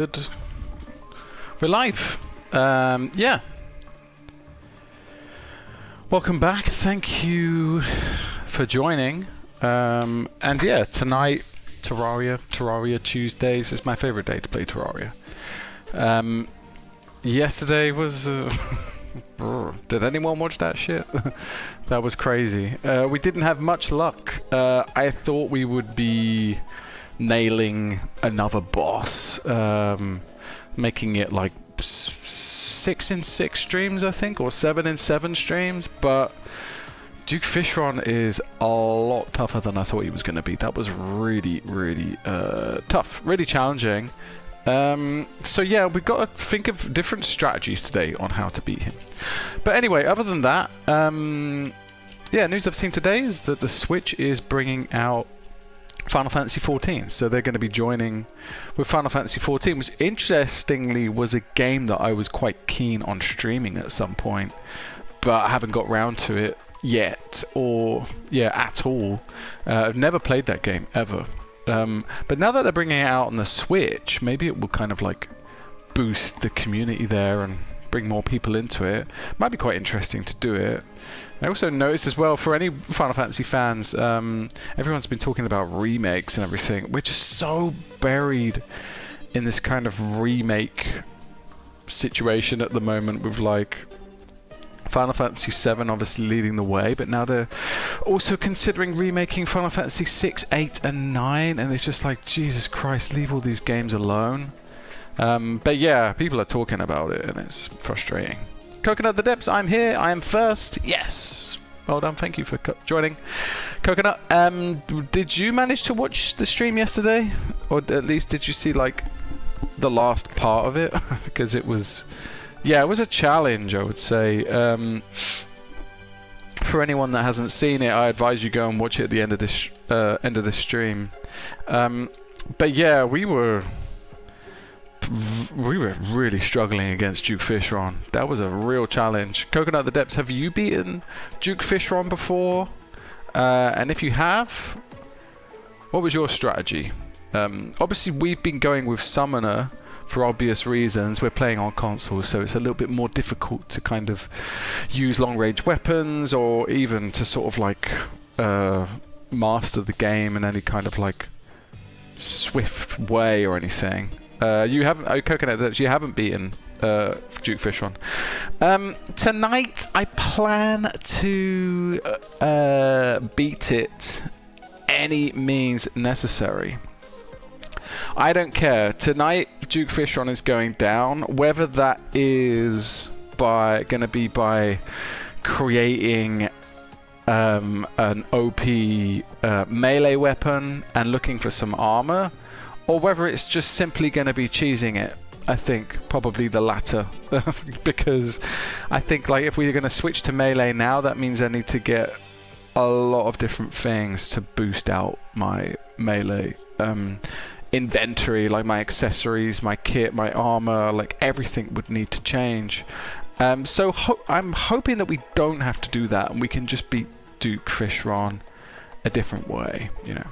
Good. We're live. Yeah. Welcome back. Thank you for joining. And yeah, tonight, Terraria Tuesdays is my favorite day to play Terraria. Yesterday was... did anyone watch that shit? That was crazy. We didn't have much luck. I thought we would be nailing another boss, making it like 6 in 6 streams, I think, or 7 in 7 streams, but Duke Fishron is a lot tougher than I thought he was going to be. That was really tough, really challenging. So yeah, we've got to think of different strategies today on how to beat him. But anyway, other than that, yeah, news I've seen today is that the Switch is bringing out Final Fantasy XIV, so they're going to be joining with Final Fantasy XIV, which interestingly was a game that I was quite keen on streaming at some point, but I haven't got round to it yet, or yeah, at all. I've never played that game ever. But now that they're bringing it out on the Switch, maybe it will kind of like boost the community there and bring more people into it. Might be quite interesting to do it. I also noticed as well, for any Final Fantasy fans, everyone's been talking about remakes and everything. We're just so buried in this kind of remake situation at the moment, with like Final Fantasy VII obviously leading the way, but now they're also considering remaking Final Fantasy VI, 8 and 9, and it's just like, Jesus Christ, leave all these games alone. But yeah, people are talking about it and it's frustrating. Coconut the Depths, I'm here, I am first, yes. Well done, thank you for joining. Coconut, did you manage to watch the stream yesterday? Or at least did you see like the last part of it? Because it was... yeah, it was a challenge, I would say. For anyone that hasn't seen it, I advise you go and watch it at the end of this stream. But yeah, we were really struggling against Duke Fishron. That was a real challenge. Coconut the Depths, have you beaten Duke Fishron before? And if you have, what was your strategy? Obviously, we've been going with Summoner for obvious reasons. We're playing on console, so it's a little bit more difficult to kind of use long-range weapons, or even to sort of like master the game in any kind of like swift way or anything. You haven't, Coconut, you haven't beaten Duke Fishron. Tonight I plan to beat it any means necessary. I don't care. Tonight, Duke Fishron is going down. Whether that is going to be by creating an OP melee weapon and looking for some armor, or whether it's just simply going to be cheesing it. I think probably the latter, because I think like if we're going to switch to melee now, that means I need to get a lot of different things to boost out my melee inventory, like my accessories, my kit, my armor, like everything would need to change. So I'm hoping that we don't have to do that and we can just beat Duke Fishron a different way, you know.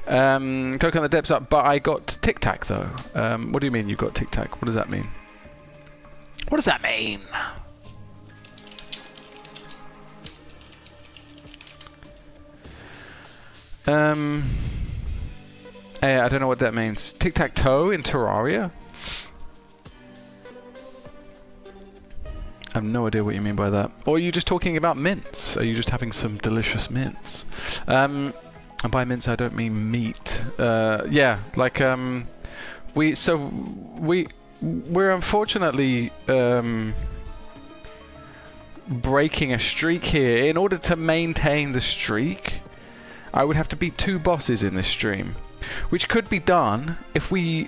Coconut the Depths up, but I got Tic Tac though. What do you mean you got Tic Tac? What does that mean? What does that mean? Hey, I don't know what that means. Tic-tac-toe in Terraria? I have no idea what you mean by that. Or are you just talking about mints? Are you just having some delicious mints? And by mints I don't mean meat. Yeah, like we're unfortunately breaking a streak here. In order to maintain the streak, I would have to beat 2 bosses in this stream, which could be done if we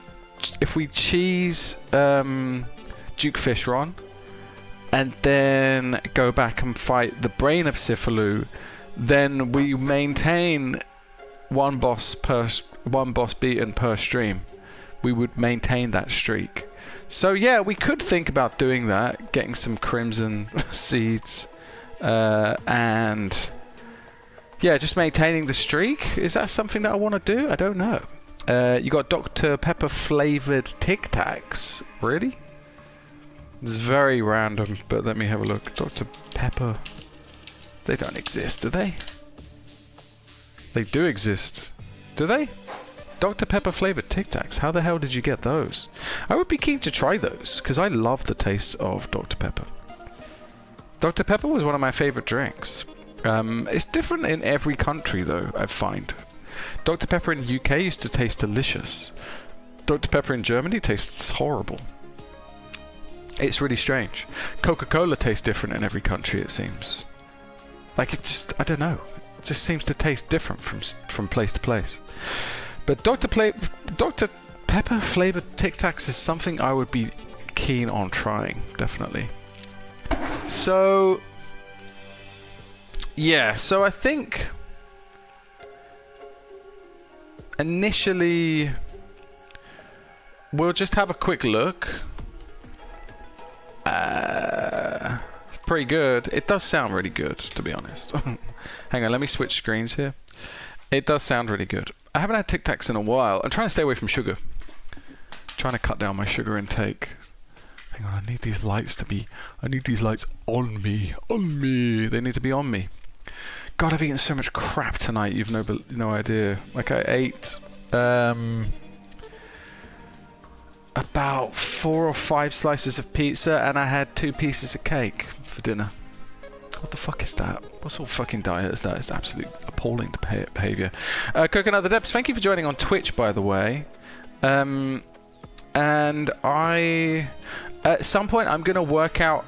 cheese Duke Fishron and then go back and fight the Brain of Cthulhu. Then we maintain one boss beaten per stream. We would maintain that streak. So yeah, we could think about doing that, getting some crimson seeds, and yeah, just maintaining the streak. Is that something that I want to do? I don't know. You got Dr. Pepper flavored Tic Tacs. Really? It's very random, but let me have a look. Dr. Pepper. They don't exist, do they? They do exist. Do they? Dr. Pepper flavored Tic Tacs. How the hell did you get those? I would be keen to try those, because I love the taste of Dr. Pepper. Dr. Pepper was one of my favorite drinks. It's different in every country, though, I find. Dr. Pepper in the UK used to taste delicious. Dr. Pepper in Germany tastes horrible. It's really strange. Coca-Cola tastes different in every country, it seems. Like, it just, I don't know. It just seems to taste different from place to place. But Dr. Pepper flavored Tic Tacs is something I would be keen on trying, definitely. So, yeah, so I think initially we'll just have a quick look. It's pretty good. It does sound really good, to be honest. Hang on, let me switch screens here. It does sound really good. I haven't had Tic Tacs in a while. I'm trying to stay away from sugar. Trying to cut down my sugar intake. Hang on, I need these lights to be... I need these lights on me. On me. They need to be on me. God, I've eaten so much crap tonight. You've no idea. Like, I ate... about 4 or 5 slices of pizza, and I had 2 pieces of cake for dinner. What the fuck is that? What sort of fucking diet is that? It's absolutely appalling behaviour. Coconut the Depths, thank you for joining on Twitch, by the way. And at some point, I'm going to work out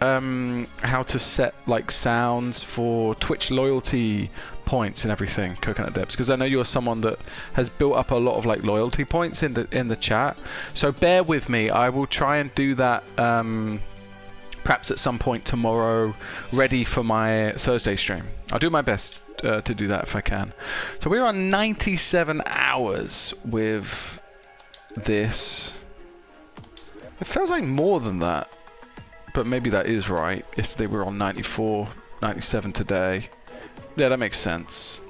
how to set like sounds for Twitch loyalty points and everything, Coconut Depths, because I know you're someone that has built up a lot of like loyalty points in the chat. So bear with me. I will try and do that perhaps at some point tomorrow, ready for my Thursday stream. I'll do my best to do that if I can. So we're on 97 hours with this. It feels like more than that, but maybe that is right. Yesterday we were on 94, 97 today. Yeah, that makes sense.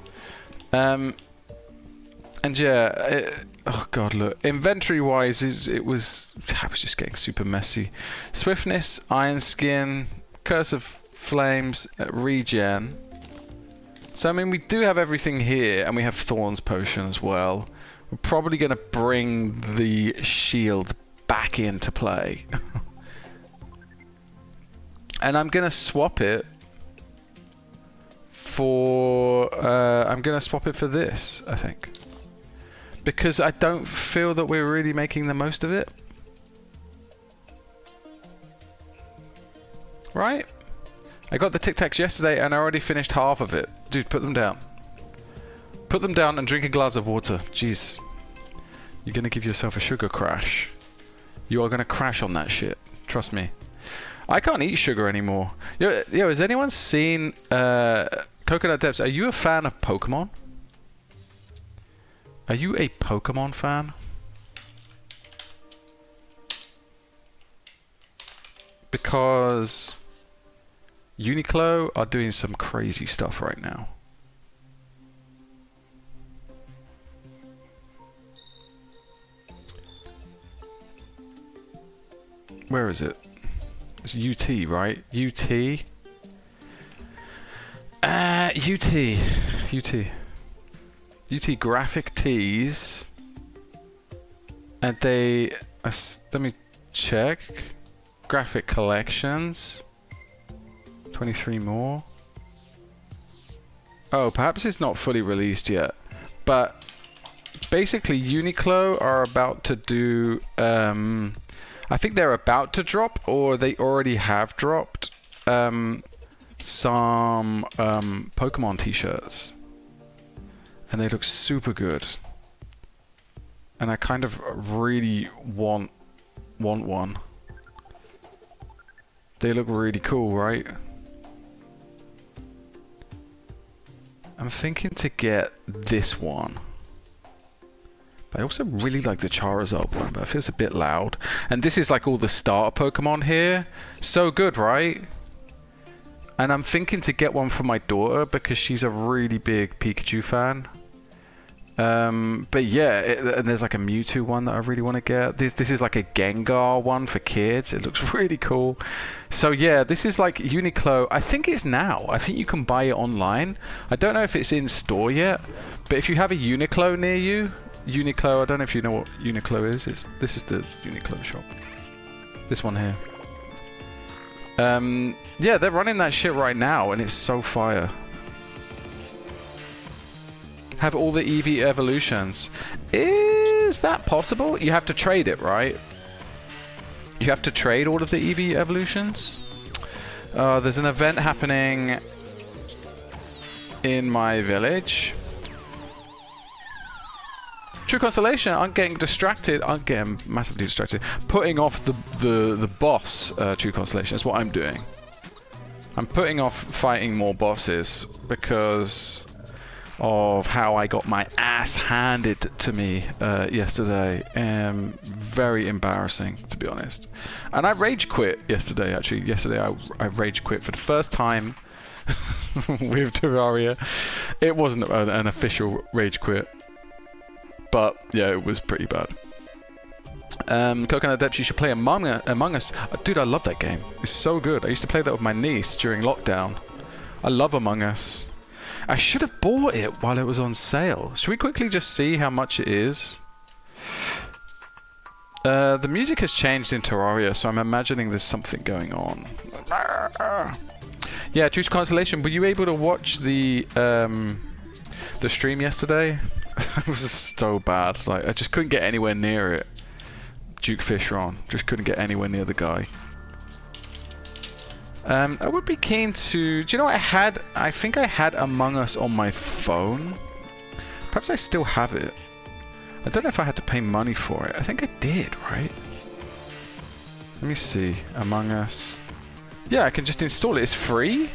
And yeah, oh god, look. Inventory-wise, I was just getting super messy. Swiftness, Iron Skin, Curse of Flames, Regen. So, I mean, we do have everything here, and we have Thorns Potion as well. We're probably going to bring the shield back into play. And I'm going to swap it for... I'm going to swap it for this, I think. Because I don't feel that we're really making the most of it. Right? I got the Tic Tacs yesterday and I already finished half of it. Dude, put them down. Put them down and drink a glass of water. Jeez. You're going to give yourself a sugar crash. You are going to crash on that shit. Trust me. I can't eat sugar anymore. Yo, has anyone seen... Coconut Depths, are you a fan of Pokemon? Are you a Pokemon fan? Because Uniqlo are doing some crazy stuff right now. Where is it? It's UT, right? UT. UT graphic tees. And they... let me check. Graphic collections. 23 more. Oh, perhaps it's not fully released yet. But basically Uniqlo are about to do... I think they're about to drop, or they already have dropped, some Pokemon t-shirts. And they look super good. And I kind of really want one. They look really cool, right? I'm thinking to get this one. I also really like the Charizard one, but it feels a bit loud. And this is like all the starter Pokemon here. So good, right? And I'm thinking to get one for my daughter because she's a really big Pikachu fan. But yeah, and there's like a Mewtwo one that I really want to get. This is like a Gengar one for kids. It looks really cool. So yeah, this is like Uniqlo. I think it's now. I think you can buy it online. I don't know if it's in store yet, but if you have a Uniqlo near you, Uniqlo, I don't know if you know what Uniqlo is. This is the Uniqlo shop. This one here. Yeah, they're running that shit right now, and it's so fire. Have all the Eevee evolutions. Is that possible? You have to trade it, right? You have to trade all of the Eevee evolutions? There's an event happening in my village. True Constellation, I'm getting distracted. I'm getting massively distracted. Putting off the boss, True Constellation, is what I'm doing. I'm putting off fighting more bosses because of how I got my ass handed to me yesterday. Very embarrassing, to be honest. And I rage quit yesterday, actually. Yesterday I rage quit for the first time with Terraria. It wasn't an official rage quit, but yeah, it was pretty bad. Coconut Depths, you should play Among Us. Dude, I love that game. It's so good. I used to play that with my niece during lockdown. I love Among Us. I should have bought it while it was on sale. Should we quickly just see how much it is? The music has changed in Terraria, so I'm imagining there's something going on. Yeah, True Constellation, were you able to watch the stream yesterday? It was so bad. Like, I just couldn't get anywhere near it. Duke Fishron. Just couldn't get anywhere near the guy. I would be keen to... Do you know what I think I had Among Us on my phone. Perhaps I still have it. I don't know if I had to pay money for it. I think I did, right? Let me see. Among Us. Yeah, I can just install it. It's free?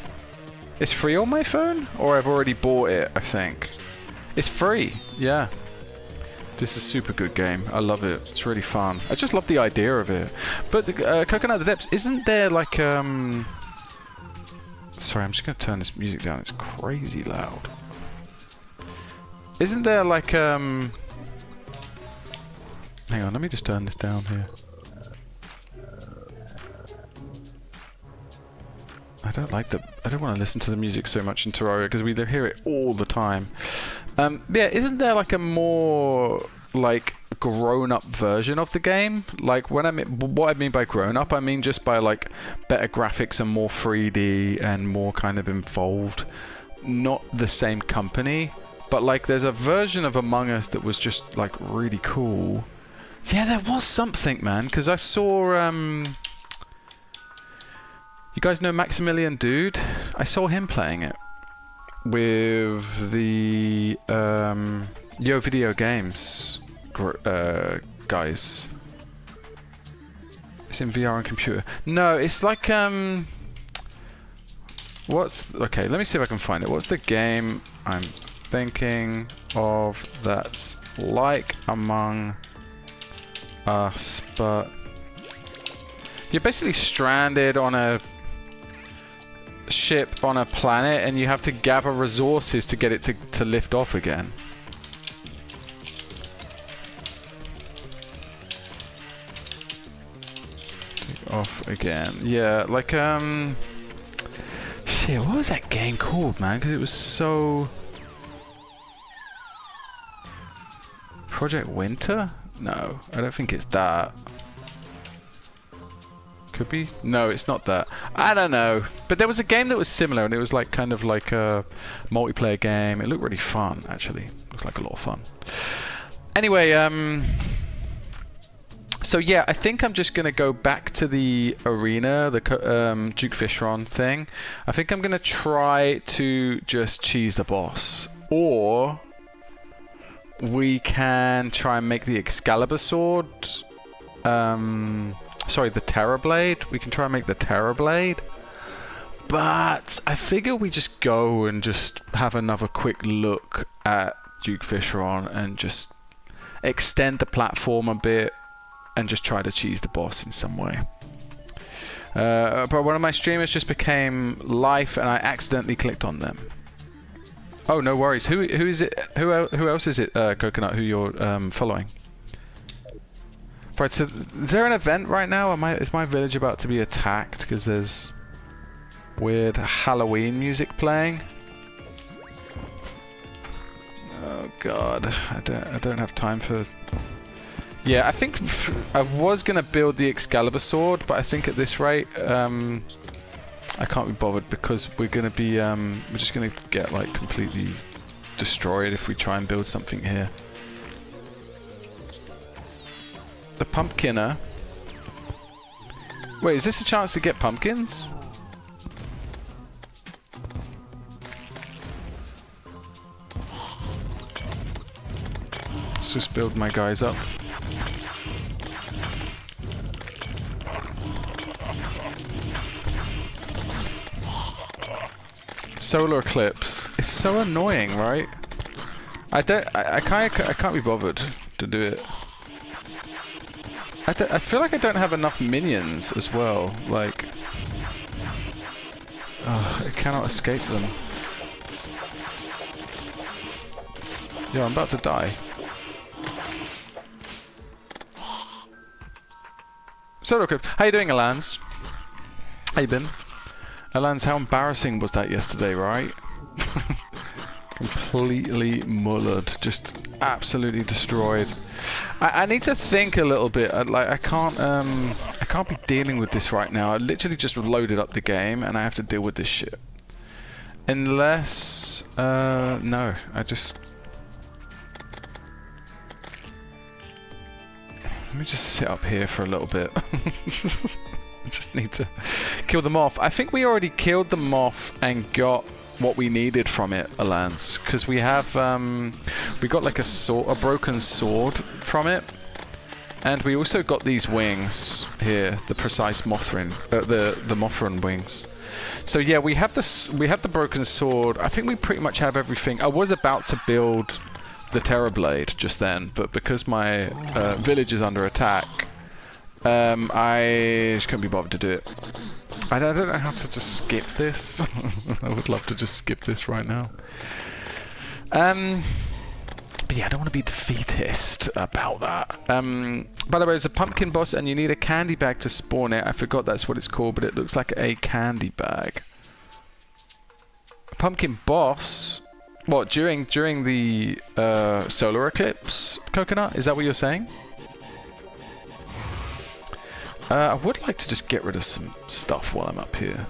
It's free on my phone? Or I've already bought it, I think. It's free. Yeah. This is a super good game. I love it. It's really fun. I just love the idea of it. But Coconut Depths, isn't there like Sorry, I'm just gonna turn this music down. It's crazy loud. Isn't there like Hang on, let me just turn this down here. I don't want to listen to the music so much in Terraria because we hear it all the time. Yeah, isn't there like a more like grown-up version of the game? Like what I mean by grown-up, I mean just by like better graphics and more 3D and more kind of involved. Not the same company, but like there's a version of Among Us that was just like really cool. Yeah, there was something, man, because I saw you guys know Maximilian Dude? I saw him playing it with the Yo Video Games guys. It's in VR and computer. No, it's like okay, let me see if I can find it. What's the game I'm thinking of that's like Among Us, but you're basically stranded on a ship on a planet and you have to gather resources to get it to lift off again. Take off again. Yeah, like shit, what was that game called, man? Because it was so... Project Winter? No, I don't think it's that. Could be? No, it's not that. I don't know. But there was a game that was similar, and it was like kind of like a multiplayer game. It looked really fun, actually. Looked like a lot of fun. Anyway, so yeah, I think I'm just gonna go back to the arena, the Duke Fishron thing. I think I'm gonna try to just cheese the boss, or we can try and make the Excalibur sword. Sorry, the Terror Blade. We can try and make the Terror Blade. But I figure we just go and just have another quick look at Duke Fishron and just extend the platform a bit and just try to cheese the boss in some way. But one of my streamers just became live and I accidentally clicked on them. Oh, no worries. Who is it? Who else is it? Coconut, who you're following? Right. So, is there an event right now? Is my village about to be attacked because there's weird Halloween music playing? Oh God, I don't have time for. Yeah, I think I was gonna build the Excalibur sword, but I think at this rate, I can't be bothered because we're gonna be we're just gonna get like completely destroyed if we try and build something here. The pumpkiner. Wait, is this a chance to get pumpkins? Let's just build my guys up. Solar eclipse. It's so annoying, right? I can't be bothered to do it. I feel like I don't have enough minions as well. Like, I cannot escape them. Yeah, I'm about to die. Solar eclipse. How you doing, Alans? How you been? Alans, how embarrassing was that yesterday, right? Completely mullered, just absolutely destroyed. I need to think a little bit. Like I can't be dealing with this right now. I literally just loaded up the game and I have to deal with this shit. Unless no, I just let me just sit up here for a little bit. I just need to kill them off. I think we already killed them off and got what we needed from it, Alans, because we have we got like a broken sword from it, and we also got these wings here, the precise Mothrin, the Mothrin wings. So yeah, we have this. We have the broken sword. I think we pretty much have everything. I was about to build the Terror Blade just then, but because my village is under attack, I just couldn't be bothered to do it. I don't know how to just skip this. I would love to just skip this right now. But yeah, I don't want to be defeatist about that. By the way, there's a pumpkin boss and you need a candy bag to spawn it. I forgot that's what it's called, but it looks like a candy bag. A pumpkin boss? What, during the solar eclipse, Coconut? Is that what you're saying? I would like to just get rid of some stuff while I'm up here.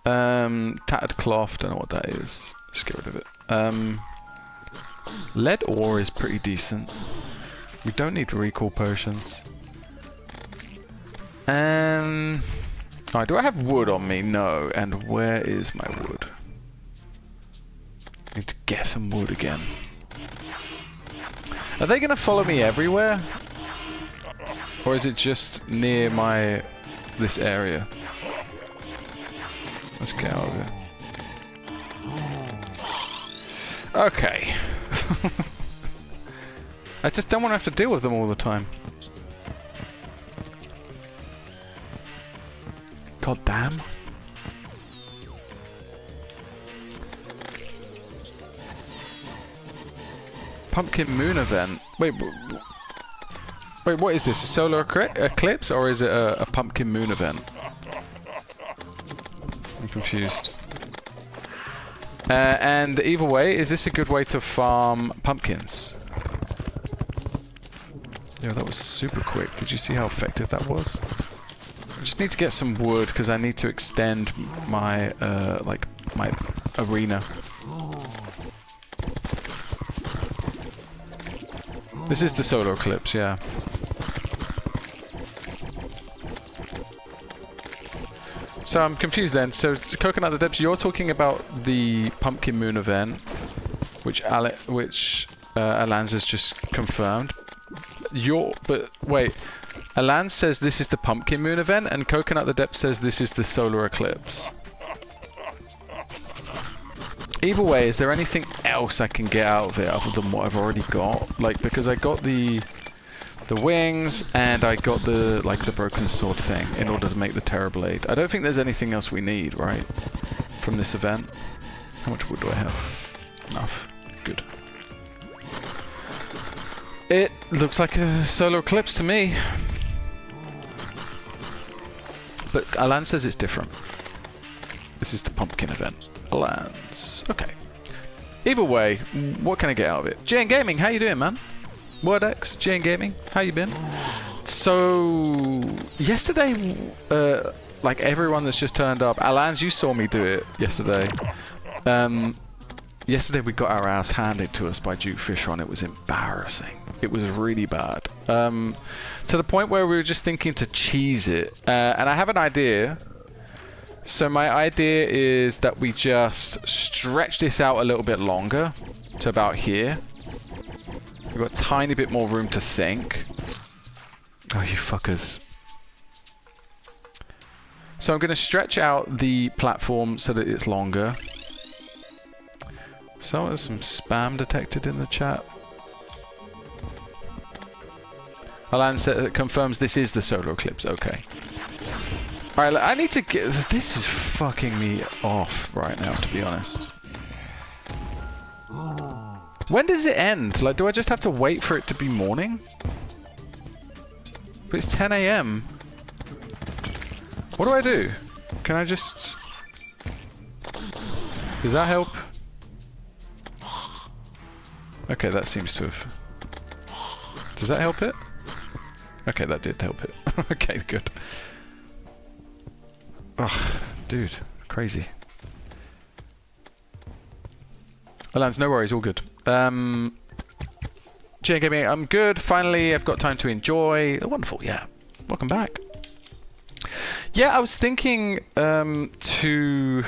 Tattered cloth, don't know what that is. Just get rid of it. Lead ore is pretty decent. We don't need recall potions. Alright, do I have wood on me? No. And where is my wood? I need to get some wood again. Are they going to follow me everywhere? Or is it just near this area? Let's get out of here. Okay. I just don't want to have to deal with them all the time. God damn. Pumpkin Moon event. Wait, what is this? A solar eclipse, or is it a Pumpkin Moon event? I'm confused. And either way, is this a good way to farm pumpkins? Yeah, that was super quick. Did you see how effective that was? I just need to get some wood because I need to extend my my arena. This is the solar eclipse, yeah. So I'm confused then. So Coconut the Depths, you're talking about the Pumpkin Moon event, which Alans has just confirmed. But wait, Alans says this is the Pumpkin Moon event, and Coconut the Depths says this is the solar eclipse. Either way, is there anything else I can get out of it other than what I've already got? Like, because I got the the wings, and I got the the broken sword thing in order to make the Terror Blade. I don't think there's anything else we need, right? From this event. How much wood do I have? Enough. Good. It looks like a solar eclipse to me. But Alan says it's different. This is the pumpkin event. Alan's. Okay. Either way, what can I get out of it? JN Gaming, how you doing, man? WordX, JN Gaming, how you been? So, yesterday, like everyone that's just turned up, Alan's, you saw me do it yesterday. Yesterday we got our ass handed to us by Duke Fishron. It was embarrassing. It was really bad. To the point where we were just thinking to cheese it. And I have an idea. So my idea is that we just stretch this out a little bit longer to about here. We've got a tiny bit more room to think. Oh, you fuckers. So I'm going to stretch out the platform so that it's longer. So there's some spam detected in the chat. Alan confirms this is the solar eclipse. Okay. Alright, I need to get... This is fucking me off right now, to be honest. When does it end? Like, do I just have to wait for it to be morning? But it's 10 AM. What do I do? Can I just... Does that help? Okay, that seems to have... Does that help it? Okay, that did help it. Okay, good. Ugh, dude. Crazy. Alans, no worries, all good. JN Gaming, I'm good. Finally, I've got time to enjoy. Oh, wonderful, yeah. Welcome back. Yeah, I was thinking because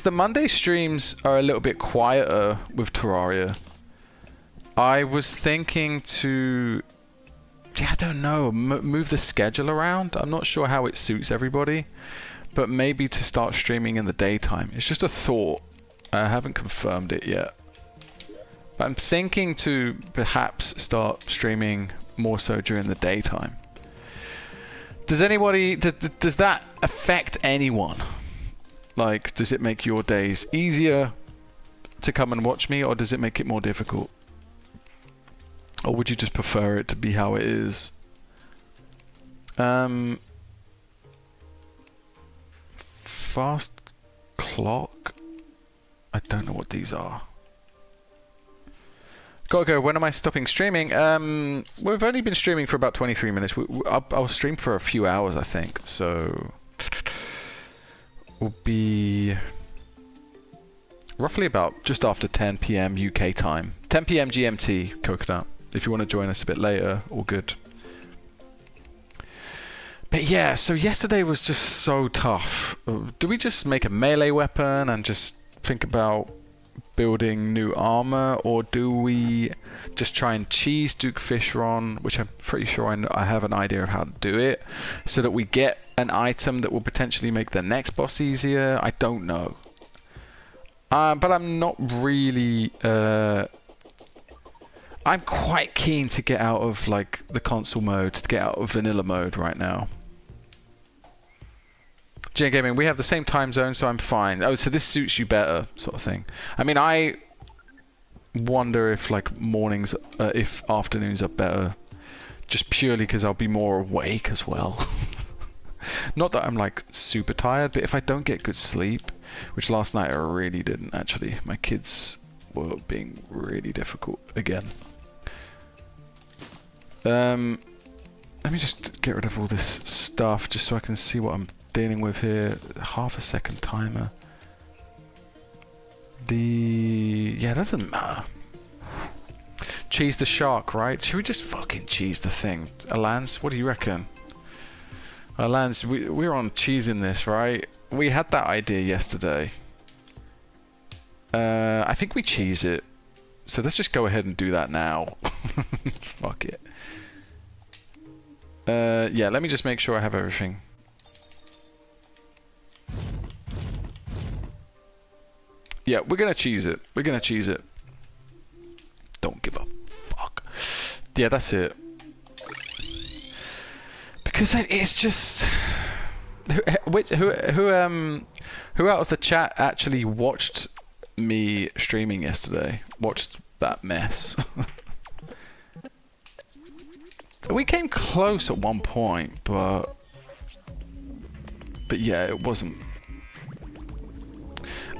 the Monday streams are a little bit quieter with Terraria. I was thinking to, I don't know, move the schedule around. I'm not sure how it suits everybody, but maybe to start streaming in the daytime. It's just a thought. I haven't confirmed it yet. But I'm thinking to perhaps start streaming more so during the daytime. Does anybody, does that affect anyone? Like, does it make your days easier to come and watch me, or does it make it more difficult? Or would you just prefer it to be how it is? Fast clock? I don't know what these are. Gotta go. When am I stopping streaming? We've only been streaming for about 23 minutes. I'll stream for a few hours, I think. So we'll be roughly about just after 10 PM UK time. 10 PM GMT, Coconut. If you want to join us a bit later, all good. But yeah, so yesterday was just so tough. Do we just make a melee weapon and just think about building new armor, or do we just try and cheese Duke Fishron, which I'm pretty sure I have an idea of how to do it, so that we get an item that will potentially make the next boss easier? I don't know. But I'm not really... I'm quite keen to get out of like the console mode, to get out of vanilla mode right now. JN Gaming, we have the same time zone, so I'm fine. Oh, so this suits you better, sort of thing. I mean, I wonder if like mornings, if afternoons are better, just purely because I'll be more awake as well. Not that I'm like super tired, but if I don't get good sleep, which last night I really didn't actually. My kids were being really difficult again. Let me just get rid of all this stuff just so I can see what I'm dealing with here. Half a second timer. Yeah, that doesn't matter. Cheese the shark, right? Should we just fucking cheese the thing? Alans, what do you reckon? Alans, we're on cheesing this, right? We had that idea yesterday. I think we cheese it. So let's just go ahead and do that now. Fuck it. Yeah, let me just make sure I have everything. Yeah, we're gonna cheese it. We're gonna cheese it. Don't give a fuck. Yeah, that's it. Because it's just... Who out of the chat actually watched me streaming yesterday? Watched that mess? We came close at one point, but yeah, it wasn't.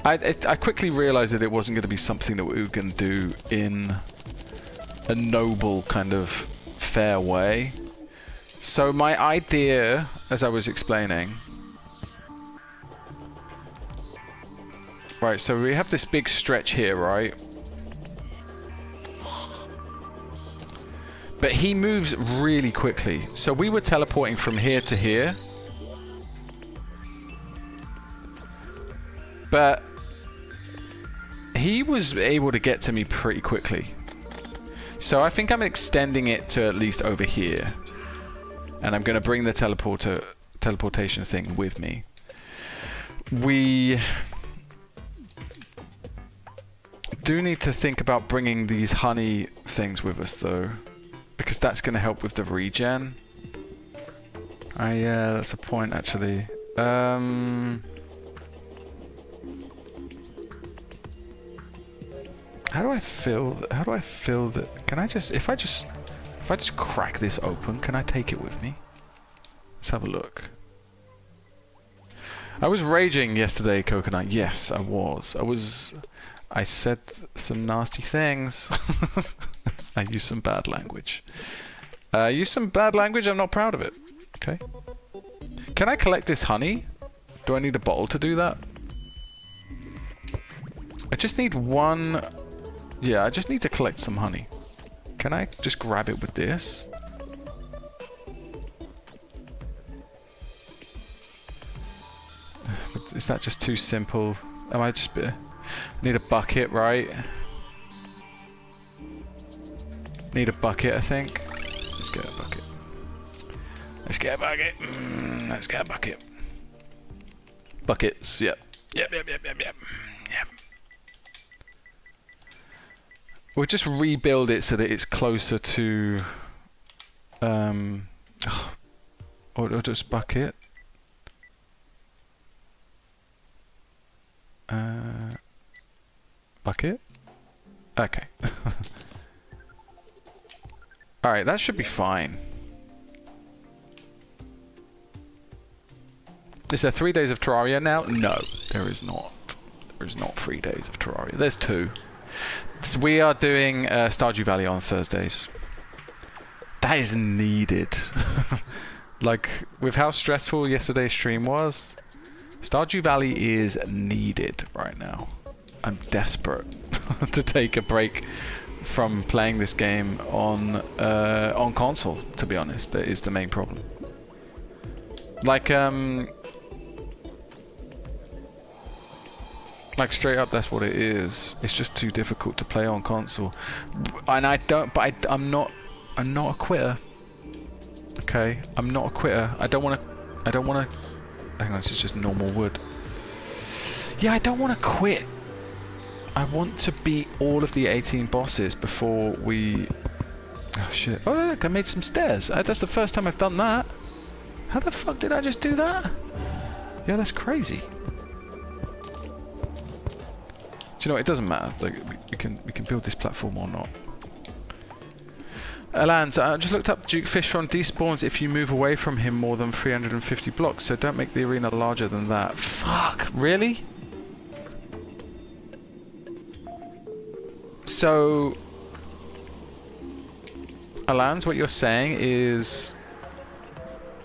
I quickly realized that it wasn't going to be something that we were going to do in a noble kind of fair way. So my idea, as I was explaining, right, so we have this big stretch here, right? But he moves really quickly. So we were teleporting from here to here. But he was able to get to me pretty quickly. So I think I'm extending it to at least over here. And I'm going to bring the teleportation thing with me. We do need to think about bringing these honey things with us, though. Because that's going to help with the regen. Yeah, that's a point, actually. How do I fill the... Can I just... If I just crack this open, can I take it with me? Let's have a look. I was raging yesterday, Coconut. Yes, I was. I said some nasty things. I used some bad language. I used some bad language, I'm not proud of it. Okay. Can I collect this honey? Do I need a bottle to do that? I just need one... Yeah, I just need to collect some honey. Can I just grab it with this? Is that just too simple? Am I just... I need a bucket, right? Need a bucket, I think. Let's get a bucket. Let's get a bucket. Let's get a bucket. Buckets, yep. Yep. We'll just rebuild it so that it's closer to... or just bucket. Bucket? Okay. Alright, that should be fine. Is there 3 days of Terraria now? No, there is not. There is not 3 days of Terraria. There's 2. So we are doing Stardew Valley on Thursdays. That is needed. Like, with how stressful yesterday's stream was, Stardew Valley is needed right now. I'm desperate to take a break from playing this game on console, to be honest. That is the main problem. Like straight up, that's what it is. It's just too difficult to play on console, and I'm not a quitter. Okay, I'm not a quitter. I don't want to. Hang on, this is just normal wood. Yeah, I don't want to quit. I want to beat all of the 18 bosses before we... Oh shit. Oh look, I made some stairs. That's the first time I've done that. How the fuck did I just do that? Yeah, that's crazy. Do you know what? It doesn't matter. Like, we can build this platform or not. Alans, I just looked up Duke Fishron despawns if you move away from him more than 350 blocks, so don't make the arena larger than that. Fuck, really? So, Alans, what you're saying is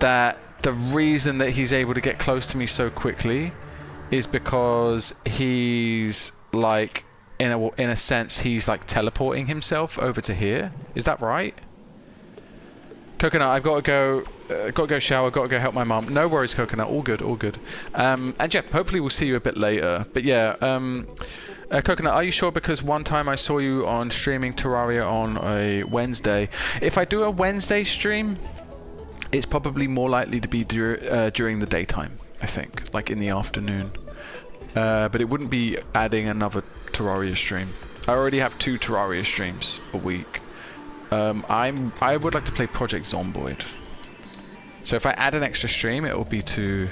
that the reason that he's able to get close to me so quickly is because he's like, in a sense, he's like teleporting himself over to here. Is that right? Coconut, I've got to go shower, got to go help my mum. No worries, Coconut, all good, all good. And yeah, hopefully we'll see you a bit later. But yeah, Coconut, are you sure? Because one time I saw you on streaming Terraria on a Wednesday. If I do a Wednesday stream, it's probably more likely to be during the daytime, I think, like in the afternoon. But it wouldn't be adding another Terraria stream. I already have 2 Terraria streams a week. I would like to play Project Zomboid. So if I add an extra stream, it will be to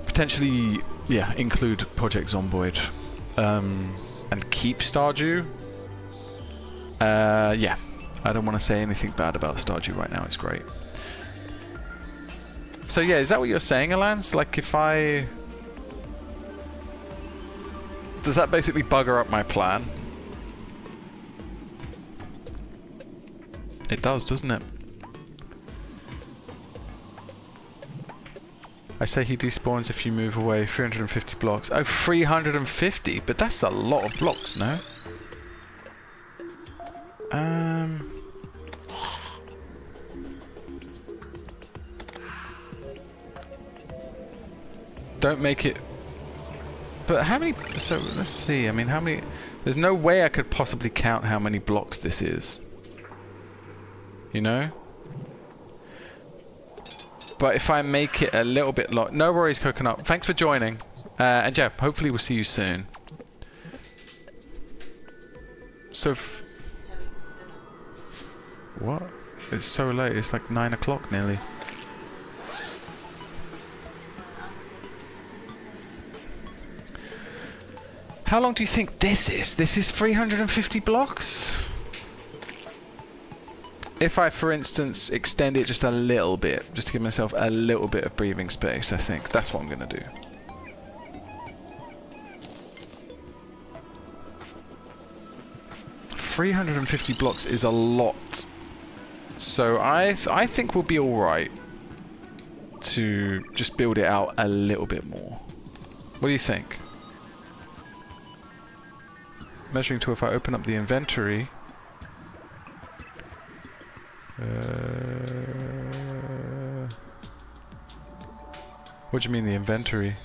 potentially, yeah, include Project Zomboid and keep Stardew. Yeah, I don't want to say anything bad about Stardew right now. It's great. So yeah, is that what you're saying, Alance? Like if I... Does that basically bugger up my plan? It does, doesn't it? I say he despawns if you move away 350 blocks. Oh, 350? But that's a lot of blocks, no? Don't make it... But how many... So, let's see. I mean, how many... There's no way I could possibly count how many blocks this is. You know? But if I make it a little bit long... No worries, Coconut. Thanks for joining. And yeah, hopefully we'll see you soon. So... What? It's so late. It's like 9 o'clock nearly. How long do you think this is? This is 350 blocks? If I, for instance, extend it just a little bit, just to give myself a little bit of breathing space, I think that's what I'm going to do. $350 blocks is a lot. So I think we'll be alright to just build it out a little bit more. What do you think? Measuring tool, if I open up the inventory... what do you mean the inventory?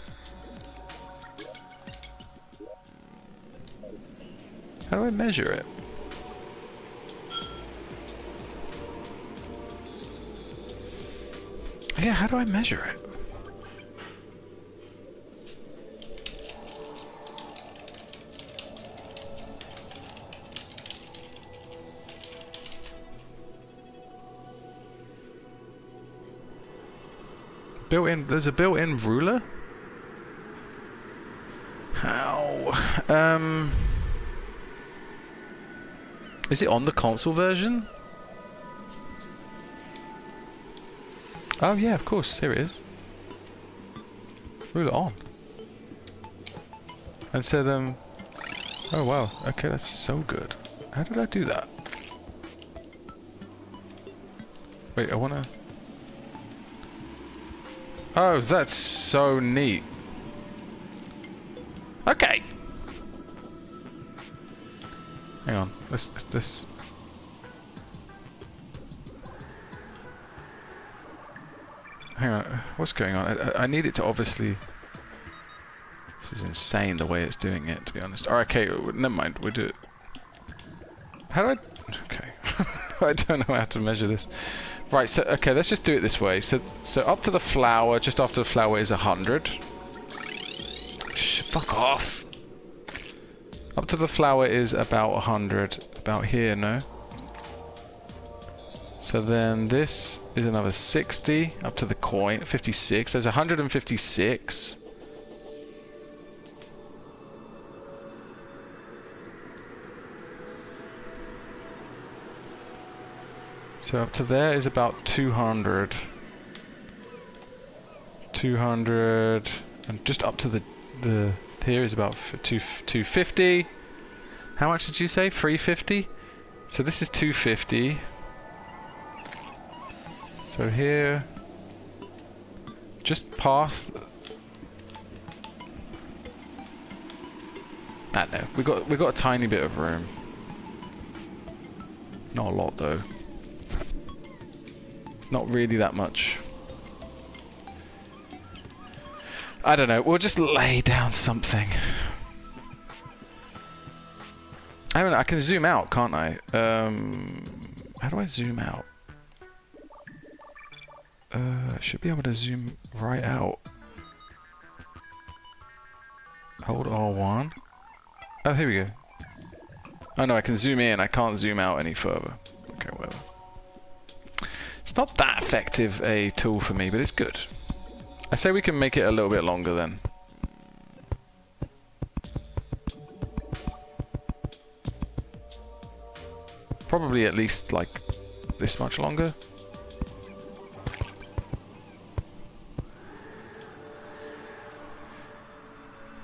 How do I measure it? Yeah, how do I measure it? Built-in, there's a built-in ruler? How? Is it on the console version? Oh yeah, of course, here it is. Ruler on. And so then... Oh wow, okay, that's so good. How did I do that? Wait, I wanna... Oh, that's so neat. Okay. Hang on. Let's hang on. What's going on? I need it to obviously... This is insane the way it's doing it, to be honest. Alright, okay, never mind. We'll do it. How do I... Okay. I don't know how to measure this. Right, so, okay, let's just do it this way. So up to the flower, just after the flower is 100. Fuck off! Up to the flower is about 100. About here, no? So then this is another 60. Up to the coin, 56. There's 156. So up to there is about 200. 200. And just up to the here is about 250. How much did you say? 350? So this is 250. So here, just past... I don't know. We got a tiny bit of room. Not a lot though. Not really that much. I don't know. We'll just lay down something. I mean, I can zoom out, can't I? How do I zoom out? I should be able to zoom right out. Hold R1. Oh, here we go. Oh no, I can zoom in. I can't zoom out any further. Okay, whatever. It's not that effective a tool for me, but it's good. I say we can make it a little bit longer then. Probably at least like this much longer.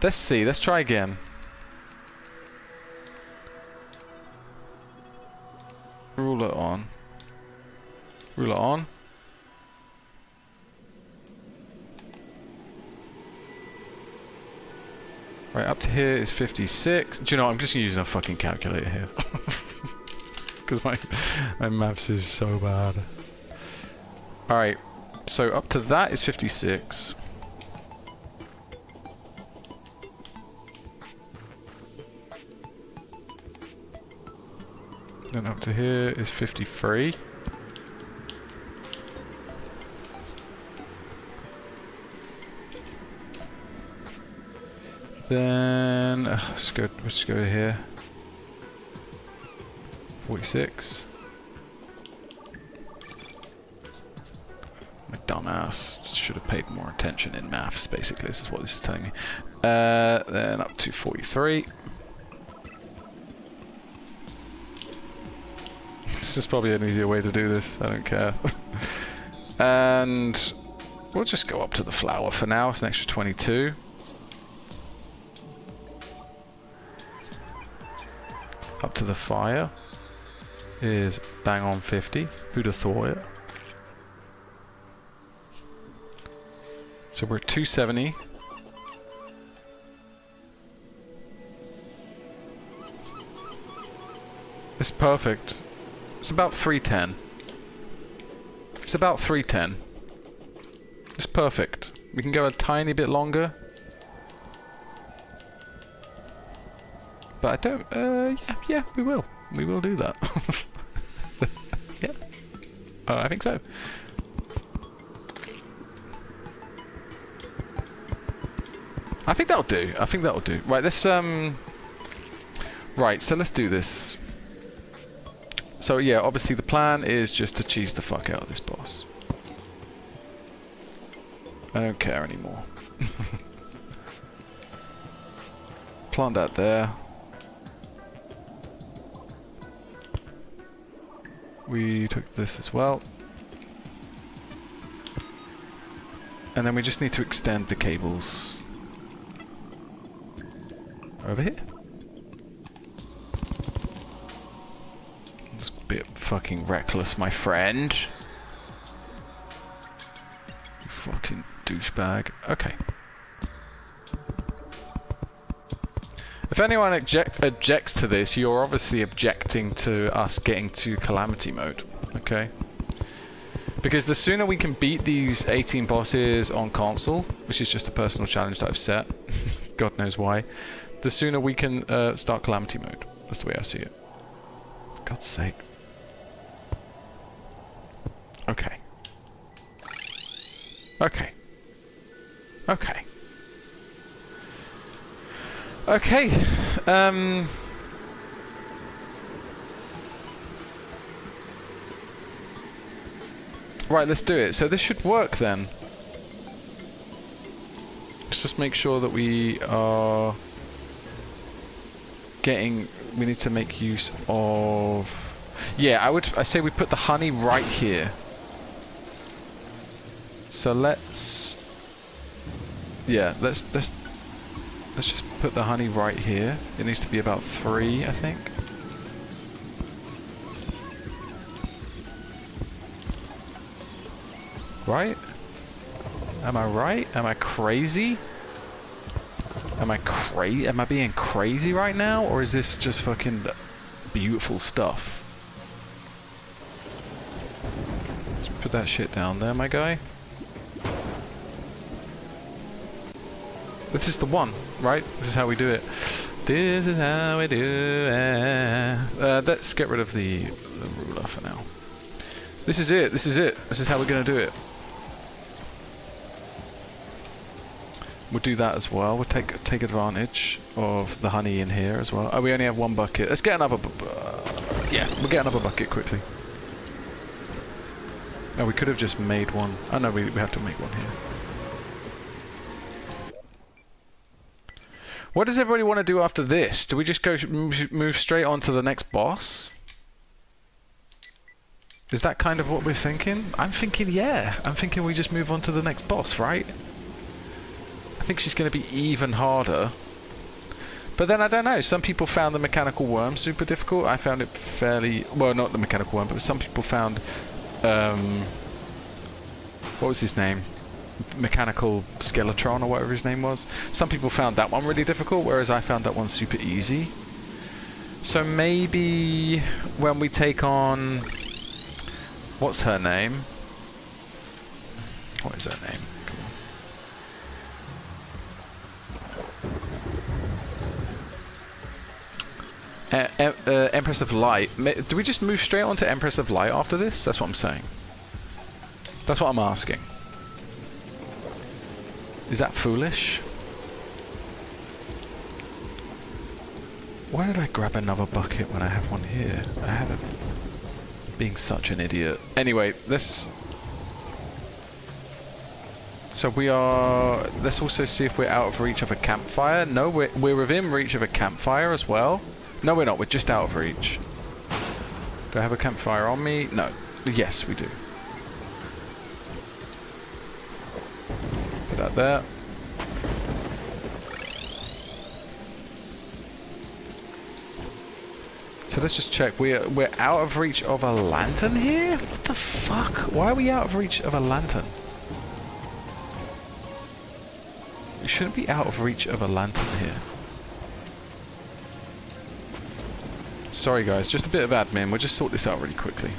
Let's see, let's try again. Ruler on. Ruler on. Right, up to here is 56. Do you know what? I'm just using a fucking calculator here. Because my maths is so bad. Alright, so up to that is 56. Then up to here is 53. Then let's go here. 46. My dumbass should have paid more attention in maths. Basically, this is what this is telling me. Then up to 43. This is probably an easier way to do this. I don't care. And we'll just go up to the flower for now. It's an extra 22. Up to the fire is bang on 50. Who'd have thought it? So we're at 270. It's perfect. It's about 310. It's about 310. It's perfect. We can go a tiny bit longer. But I don't, yeah, we will. We will do that. Yeah. I think so. I think that'll do. I think that'll do. Right, let's, right, so let's do this. So, yeah, obviously the plan is just to cheese the fuck out of this boss. I don't care anymore. Plant that there. We took this as well. And then we just need to extend the cables over here. It's a bit fucking reckless, my friend. You fucking douchebag. Okay. If anyone objects to this, you're obviously objecting to us getting to calamity mode, okay? Because the sooner we can beat these 18 bosses on console, which is just a personal challenge that I've set, God knows why, the sooner we can start calamity mode. That's the way I see it. For God's sake. Okay. Okay. Okay. Okay, right, let's do it. So this should work then. Let's just make sure that we are getting, we need to make use of, yeah, I say we put the honey right here. So let's just put the honey right here. It needs to be about 3, I think. Right? Am I right? Am I crazy? Am I being crazy right now? Or is this just fucking beautiful stuff? Just put that shit down there, my guy. This is the one, right? This is how we do it. This is how we do it. Let's get rid of the ruler for now. This is it. This is it. This is how we're going to do it. We'll do that as well. We'll take advantage of the honey in here as well. Oh, we only have 1 bucket. Let's get another. Yeah, we'll get another bucket quickly. Oh, we could have just made one. Oh no, we have to make one here. What does everybody want to do after this? Do we just go move straight on to the next boss? Is that kind of what we're thinking? I'm thinking, yeah. I'm thinking we just move on to the next boss, right? I think she's going to be even harder. But then I don't know. Some people found the mechanical worm super difficult. I found it fairly... Well, not the mechanical worm, but some people found... what was his name? Mechanical Skeletron or whatever his name was. Some people found that one really difficult, whereas I found that one super easy. So maybe when we take on... What's her name? What is her name? Empress of Light. Do we just move straight on to Empress of Light after this? That's what I'm saying. That's what I'm asking. Is that foolish? Why did I grab another bucket when I have one here? I haven't. Being such an idiot. Anyway, let's... So we are... Let's also see if we're out of reach of a campfire. No, we're within reach of a campfire as well. No, we're not. We're just out of reach. Do I have a campfire on me? No. Yes, we do. Put that there. So let's just check. We're out of reach of a lantern here? What the fuck? Why are we out of reach of a lantern? We shouldn't be out of reach of a lantern here. Sorry guys, just a bit of admin. We'll just sort this out really quickly.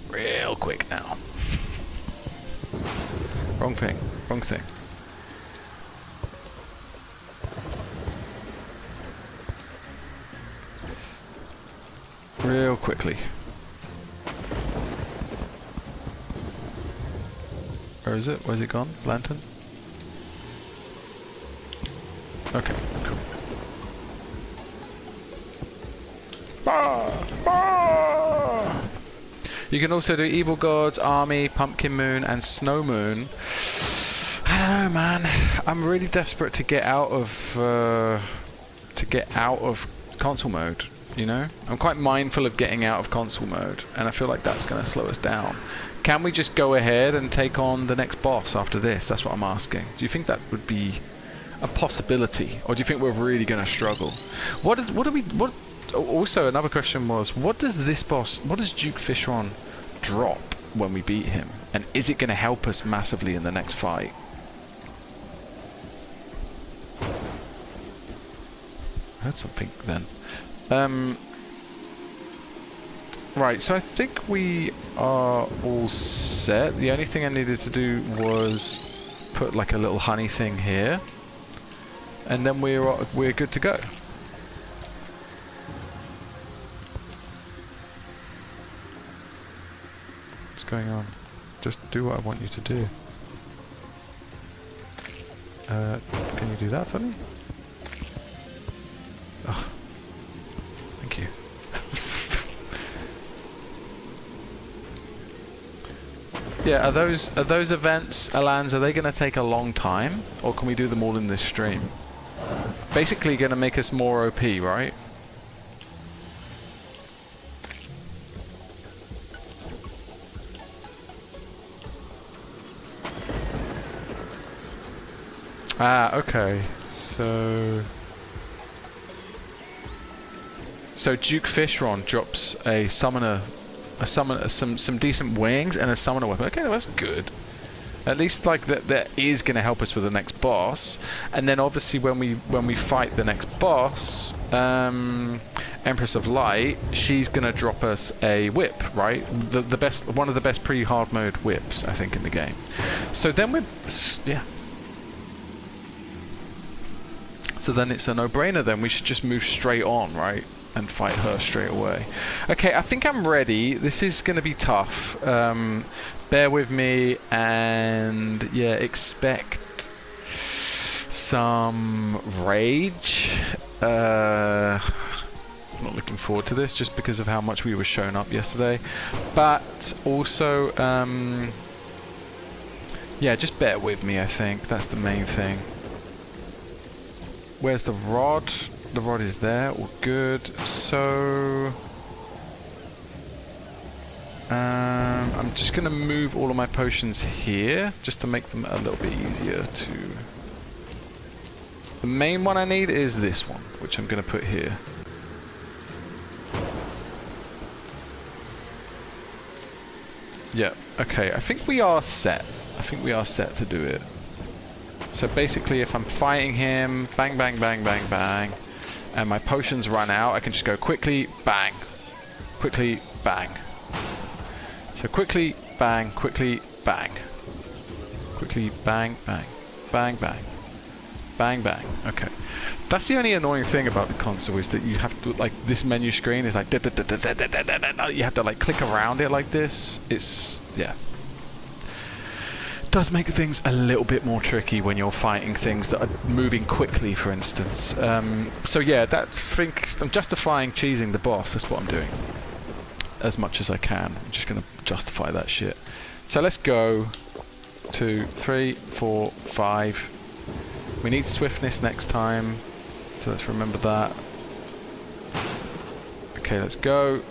Real quick now. Wrong thing. Wrong thing. Real quickly. Where is it? Where's it gone? Lantern? Okay, cool. You can also do Evil Gods, Army, Pumpkin Moon, and Snow Moon. I don't know, man. I'm really desperate to get out of console mode. You know, I'm quite mindful of getting out of console mode, and I feel like that's going to slow us down. Can we just go ahead and take on the next boss after this? That's what I'm asking. Do you think that would be a possibility, or do you think we're really going to struggle? Also, another question was, what does Duke Fishron drop when we beat him, and is it going to help us massively in the next fight? I heard something then. Right, so I think we are all set. The only thing I needed to do was put like a little honey thing here, and then we're good to go. What's going on? Just do what I want you to do. Can you do that for me? Oh, thank you. Yeah, are those events, Alans, are they going to take a long time, or can we do them all in this stream? Basically going to make us more OP, right? Ah, okay. So Duke Fishron drops a summoner, some decent wings and a summoner weapon. Okay, well, that's good. At least like that is going to help us with the next boss. And then obviously when we fight the next boss, Empress of Light, she's going to drop us a whip, right? One of the best pre-hard mode whips, I think, in the game. So then yeah. So then it's a no-brainer then. We should just move straight on, right? And fight her straight away. Okay, I think I'm ready. This is going to be tough. Bear with me, and yeah, expect some rage. I'm not looking forward to this just because of how much we were shown up yesterday. But also, yeah, just bear with me, I think. That's the main thing. Where's the rod? The rod is there. All good. So... I'm just going to move all of my potions here, just to make them a little bit easier to... The main one I need is this one, which I'm going to put here. Yeah, okay, I think we are set. I think we are set to do it. So basically, if I'm fighting him, bang, bang, bang, bang, bang, and my potions run out, I can just go quickly, bang, quickly, bang. So quickly, bang, quickly, bang. Quickly, bang, bang, bang, bang, bang, bang. Okay. That's the only annoying thing about the console is that you have to, like, this menu screen is like, you have to, like, click around it like this. It's, yeah. Does make things a little bit more tricky when you're fighting things that are moving quickly, for instance. So yeah, I'm justifying cheesing the boss. That's what I'm doing. As much as I can. I'm just going to justify that shit. So let's go 2, 3, 4, 5. We need swiftness next time. So let's remember that. Okay, let's go.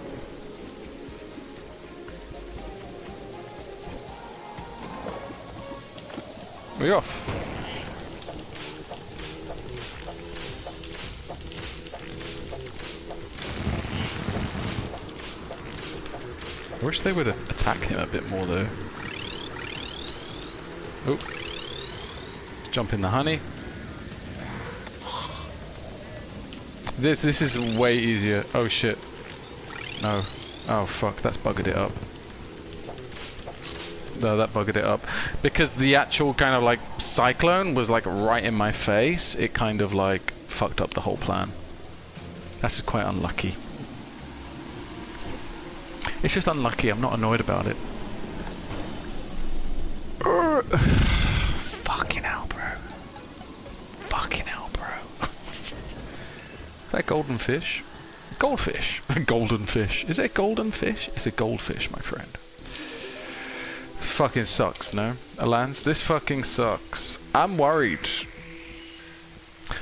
We're off. I wish they would attack him a bit more though. Oh. Jump in the honey. This is way easier. Oh shit. No. Oh fuck, that's buggered it up. No, that buggered it up. Because the actual kind of like cyclone was like right in my face, it kind of like fucked up the whole plan. That's just quite unlucky. It's just unlucky, I'm not annoyed about it. Fucking hell, bro. Fucking hell, bro. Is that a golden fish? Goldfish. A golden fish. Is it a golden fish? It's a goldfish, my friend. This fucking sucks, no? Alans, this fucking sucks. I'm worried.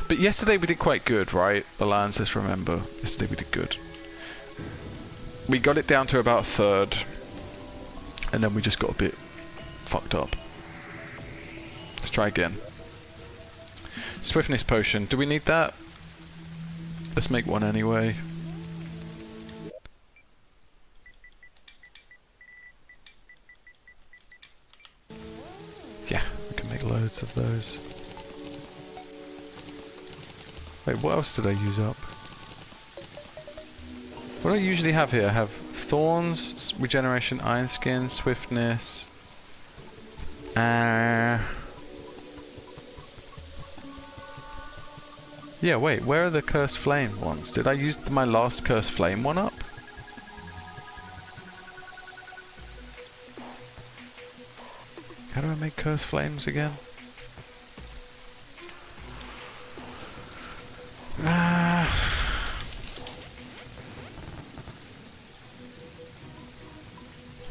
But yesterday we did quite good, right? Alans, let's remember. Yesterday we did good. We got it down to about a third, and then we just got a bit fucked up. Let's try again. Swiftness potion. Do we need that? Let's make one anyway. Yeah, we can make loads of those. Wait, what else did I use up? What do I usually have here? I have thorns, regeneration, iron skin, swiftness. Yeah, wait, where are the cursed flame ones? Did I use my last cursed flame one up? How do I make cursed flames again?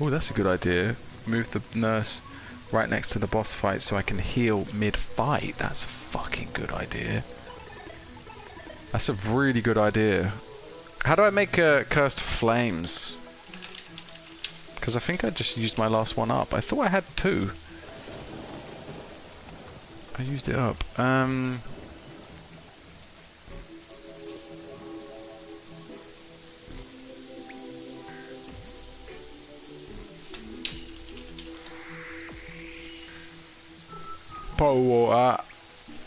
Oh, that's a good idea. Move the nurse right next to the boss fight so I can heal mid-fight. That's a fucking good idea. That's a really good idea. How do I make cursed flames? Because I think I just used my last one up. I thought I had 2. I used it up.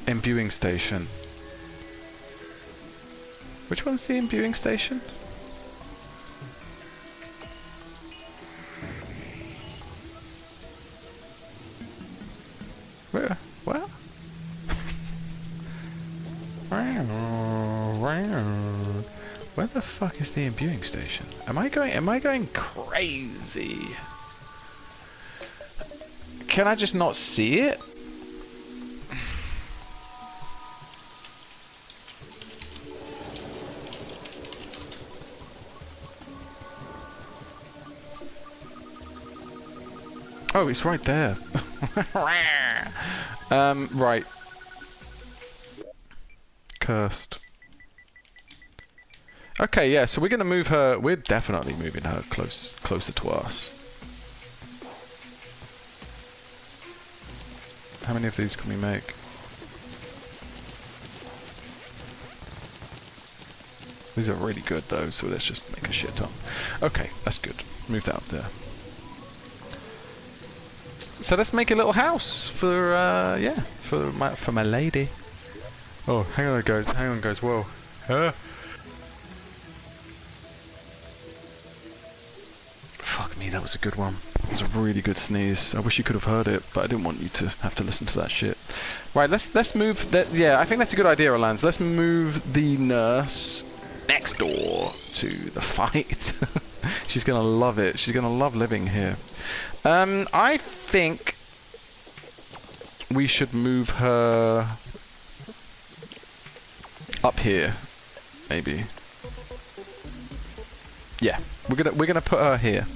Imbuing station. Which one's the imbuing station? Where? What? Where the fuck is the imbuing station? Am I going crazy? Can I just not see it? Oh, it's right there. Right. Cursed. Okay, yeah, so we're gonna move her. We're definitely moving her closer to us. How many of these can we make? These are really good though, so let's just make a shit ton. Okay, that's good. Move that up there. So let's make a little house for yeah, for my lady. Oh, hang on guys, whoa. Huh? Fuck me, that was a good one. It was a really good sneeze. I wish you could have heard it, but I didn't want you to have to listen to that shit. Right, let's move that. Yeah, I think that's a good idea, Alans. Let's move the nurse next door to the fight. She's gonna love it. She's gonna love living here. I think we should move her up here, maybe. Yeah, we're gonna put her here.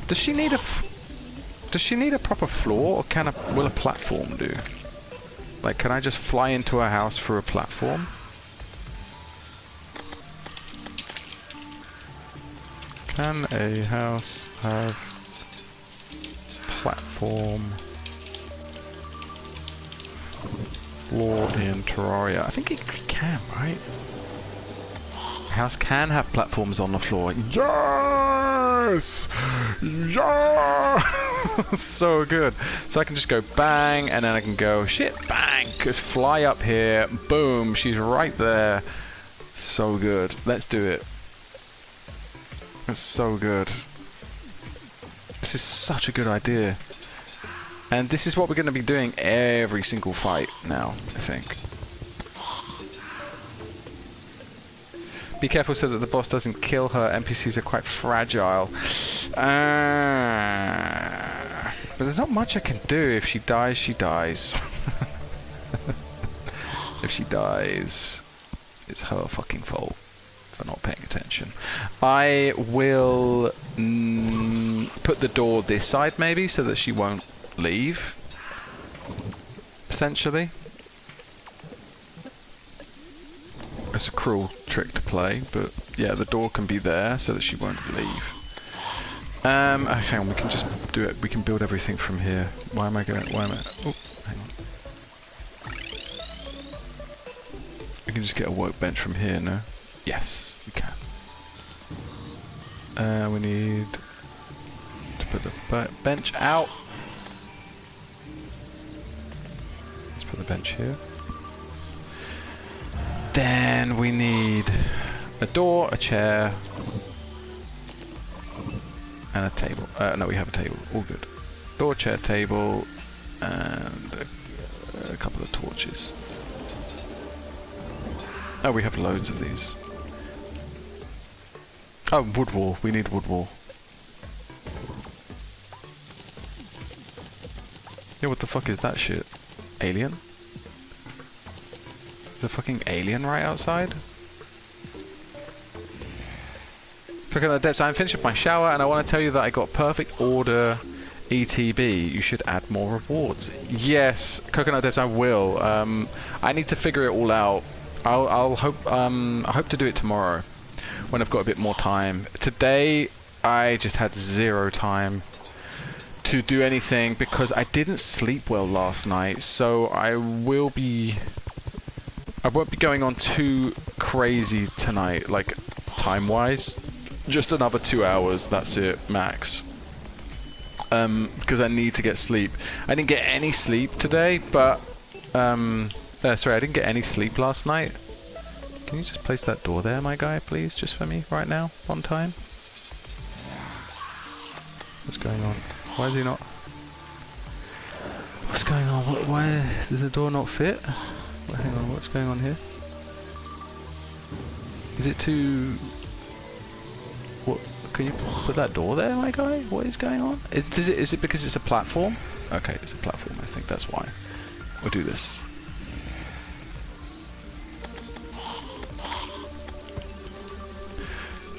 Does she need a proper floor, or will a platform do? Like, can I just fly into her house through a platform? Can a house have platform floor in Terraria? I think it can, right? A house can have platforms on the floor. Yes! Yes! So good. So I can just go bang, and then I can go shit, bang, just fly up here, boom, she's right there. So good. Let's do it. That's so good. This is such a good idea. And this is what we're going to be doing every single fight now, I think. Be careful so that the boss doesn't kill her. NPCs are quite fragile. But there's not much I can do. If she dies, she dies. If she dies, it's her fucking fault for not paying attention. I will put the door this side maybe so that she won't leave. Essentially. It's a cruel trick to play, but yeah, the door can be there so that she won't leave. Okay, hang on, we can just do it. We can build everything from here. Why am I? Oh, hang on. We can just get a workbench from here, no? Yes, we can. We need to put the bench out. Let's put the bench here. Then we need a door, a chair, and a table. No, we have a table. All good. Door, chair, table, and a couple of torches. Oh, we have loads of these. Oh, wood wall. We need wood wall. Yeah, what the fuck is that shit? Alien? There's a fucking alien right outside? Coconut Depths, I'm finished with my shower and I want to tell you that I got perfect order ETB. You should add more rewards. Yes, Coconut Depths, I will. I need to figure it all out. I hope to do it tomorrow when I've got a bit more time. Today I just had zero time to do anything because I didn't sleep well last night, so I won't be going on too crazy tonight, like time-wise. Just another 2 hours, that's it, max. Because I need to get sleep. I didn't get any sleep today, but sorry, I didn't get any sleep last night. Can you just place that door there, my guy, please, just for me right now, one time? What's going on? Why is he not? What's going on? Why does the door not fit? Hang on, what's going on here? Is it too... What? Can you put that door there, my guy? What is going on? Is it because it's a platform? Okay, it's a platform, I think that's why. We'll do this.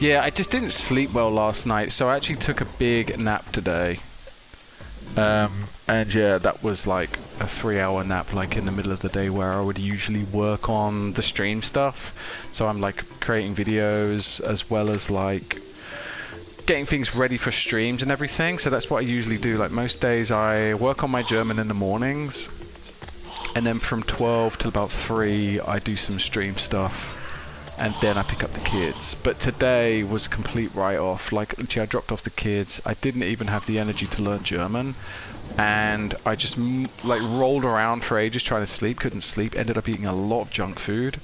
Yeah, I just didn't sleep well last night, so I actually took a big nap today. And yeah, that was like a 3-hour nap, like in the middle of the day where I would usually work on the stream stuff. So I'm like creating videos as well as like getting things ready for streams and everything. So that's what I usually do. Like most days I work on my German in the mornings, and then from 12 till about 3 I do some stream stuff. And then I pick up the kids. But today was a complete write-off. Like, I dropped off the kids. I didn't even have the energy to learn German. And I just, like, rolled around for ages trying to sleep. Couldn't sleep. Ended up eating a lot of junk food.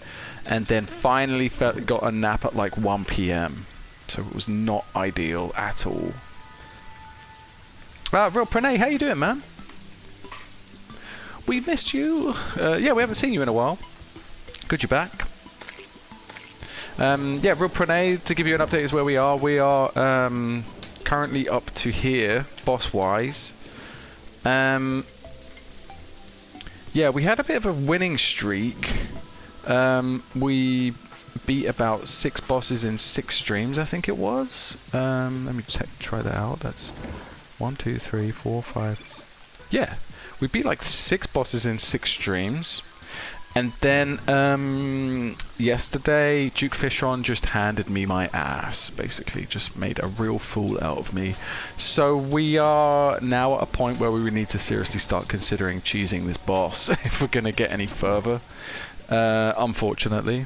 And then finally got a nap at, like, 1 p.m. So it was not ideal at all. Real Pranay, how you doing, man? We missed you. Yeah, we haven't seen you in a while. Good you're back. Yeah, Real Pranay, to give you an update is where we are. We are currently up to here, boss-wise. Yeah, we had a bit of a winning streak. We beat about 6 bosses in 6 streams, I think it was. Let me try that out. That's 1, 2, 3, 4, 5. Yeah, we beat like 6 bosses in 6 streams. And then yesterday, Duke Fishron just handed me my ass, basically. Just made a real fool out of me. So we are now at a point where we would need to seriously start considering cheesing this boss if we're going to get any further, unfortunately.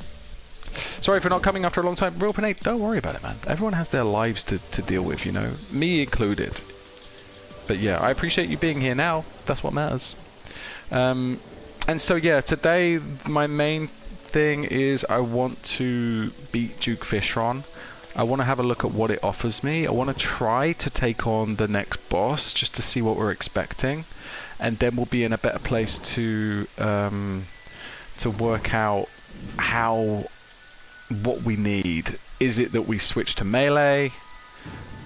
Sorry for not coming after a long time. Real Panate, don't worry about it, man. Everyone has their lives to deal with, you know. Me included. But yeah, I appreciate you being here now. That's what matters. And so yeah, today my main thing is I want to beat Duke Fishron. I want to have a look at what it offers me. I want to try to take on the next boss just to see what we're expecting, and then we'll be in a better place to work out what we need. Is it that we switch to melee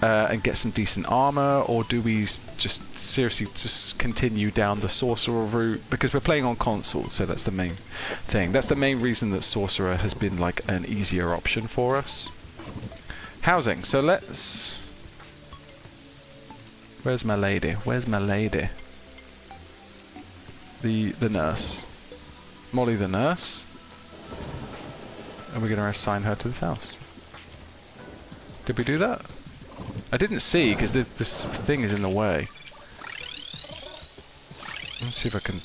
and get some decent armor, or do we just seriously just continue down the sorcerer route, because we're playing on console, so that's the main thing. That's the main reason that sorcerer has been like an easier option for us. Housing, so let's... Where's my lady? Where's my lady? The nurse. Molly the nurse. And we're going to assign her to this house. Did we do that? I didn't see, because this thing is in the way. Let's see if I can...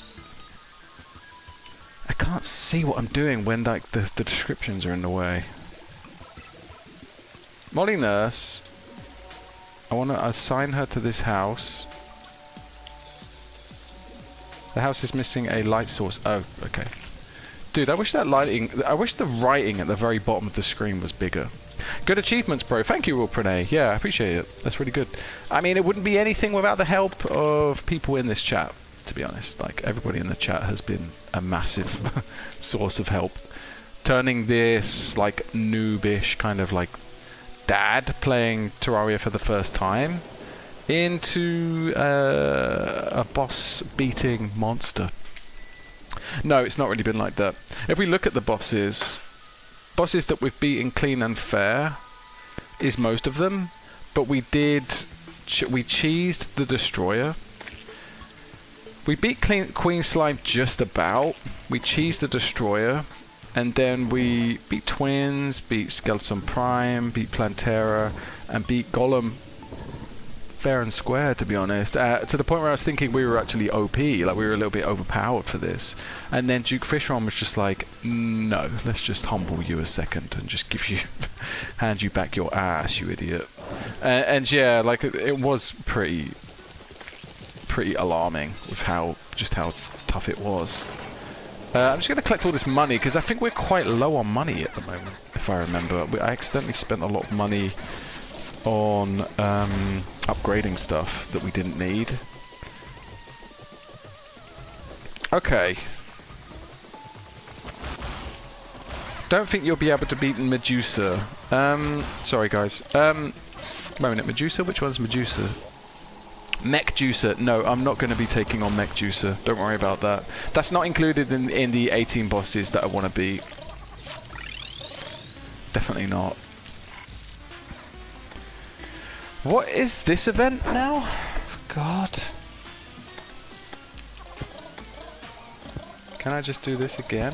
I can't see what I'm doing when like the descriptions are in the way. Molly Nurse. I want to assign her to this house. The house is missing a light source. Oh, okay. Dude, I wish that lighting... I wish the writing at the very bottom of the screen was bigger. Good achievements, bro. Thank you, Will Pranay. Yeah, I appreciate it. That's really good. I mean, it wouldn't be anything without the help of people in this chat, to be honest. Like, everybody in the chat has been a massive source of help. Turning this, like, noobish kind of, like, dad playing Terraria for the first time into a boss-beating monster. No, it's not really been like that. If we look at the bosses that we've beaten clean and fair is most of them, but we cheesed the Destroyer. We beat Queen Slime just about. We cheesed the Destroyer, and then we beat Twins, beat Skeleton Prime, beat Plantera, and beat Golem fair and square, to be honest, to the point where I was thinking we were actually OP, like we were a little bit overpowered for this. And then Duke Fishron was just like, no, let's just humble you a second and just give you, hand you back your ass, you idiot. And yeah, like it was pretty alarming with how tough it was. I'm just going to collect all this money because I think we're quite low on money at the moment, if I remember. I accidentally spent a lot of money on upgrading stuff that we didn't need. Okay. Don't think you'll be able to beat Medusa. Sorry guys. Wait a minute, Medusa? Which one's Medusa? Mech-Juicer. No, I'm not going to be taking on Mech-Juicer. Don't worry about that. That's not included in the 18 bosses that I want to beat. Definitely not. What is this event now? God. Can I just do this again?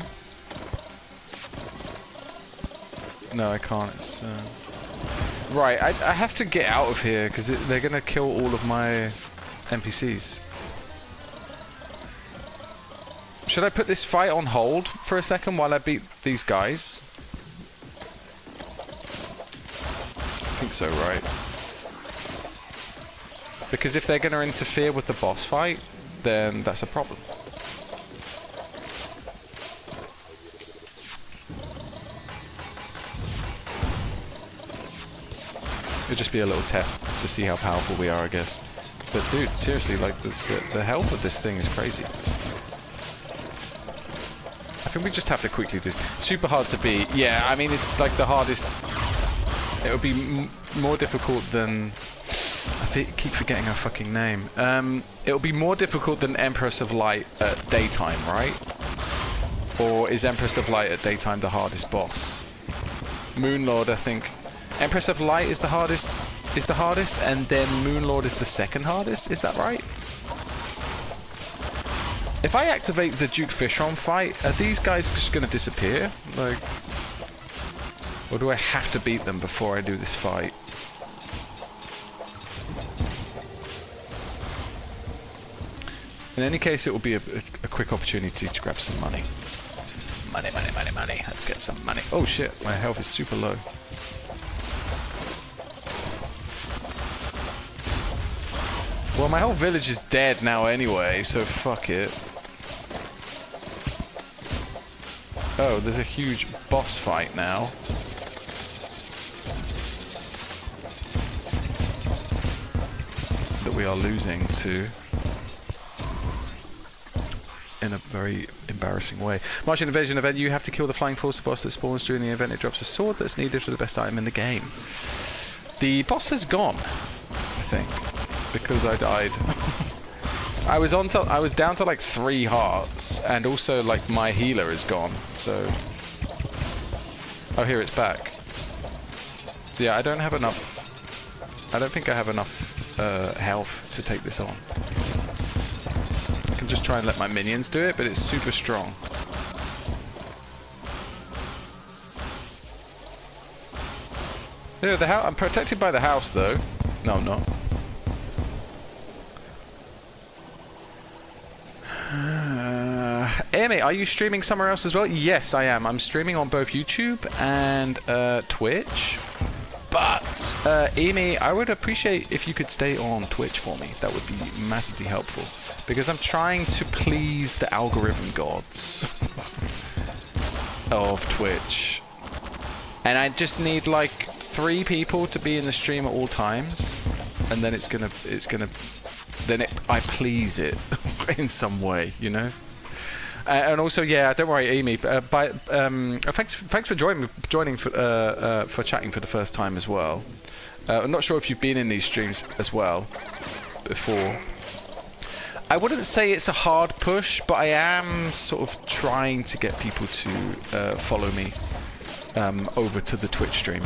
No, I can't. It's, right, I have to get out of here because they're going to kill all of my NPCs. Should I put this fight on hold for a second while I beat these guys? I think so, right? Because if they're going to interfere with the boss fight, then that's a problem. It'll just be a little test to see how powerful we are, I guess. But dude, seriously, like the health of this thing is crazy. I think we just have to quickly do. Super hard to beat. Yeah, I mean it's like the hardest. It would be more difficult than. I keep forgetting her fucking name. It'll be more difficult than Empress of Light at daytime, right? Or is Empress of Light at daytime the hardest boss? Moonlord, I think. Empress of Light is the hardest, and then Moonlord is the second hardest. Is that right? If I activate the Duke Fishron fight, are these guys just gonna disappear? Like, or do I have to beat them before I do this fight? In any case, it will be a quick opportunity to grab some money. Money, money, money, money. Let's get some money. Oh shit, my health is super low. Well, my whole village is dead now anyway, so fuck it. Oh, there's a huge boss fight now. That we are losing to. In a very embarrassing way. Martian Invasion event, you have to kill the Flying Force boss that spawns during the event. It drops a sword that's needed for the best item in the game. The boss has gone, I think. Because I died. I was down to like 3 hearts, and also like my healer is gone. So, oh, here it's back. Yeah, I don't have enough. I don't think I have enough health to take this on. I can just try and let my minions do it, but it's super strong. You know, the house. I'm protected by the house, though. No, I'm not. Amy, are you streaming somewhere else as well? Yes, I am. I'm streaming on both YouTube and Twitch. But, Amy, I would appreciate if you could stay on Twitch for me. That would be massively helpful. Because I'm trying to please the algorithm gods of Twitch. And I just need, like, 3 people to be in the stream at all times. And then I please it in some way, you know? And also, yeah, don't worry, Amy. Thanks for joining for chatting for the first time as well. I'm not sure if you've been in these streams as well before. I wouldn't say it's a hard push, but I am sort of trying to get people to follow me over to the Twitch stream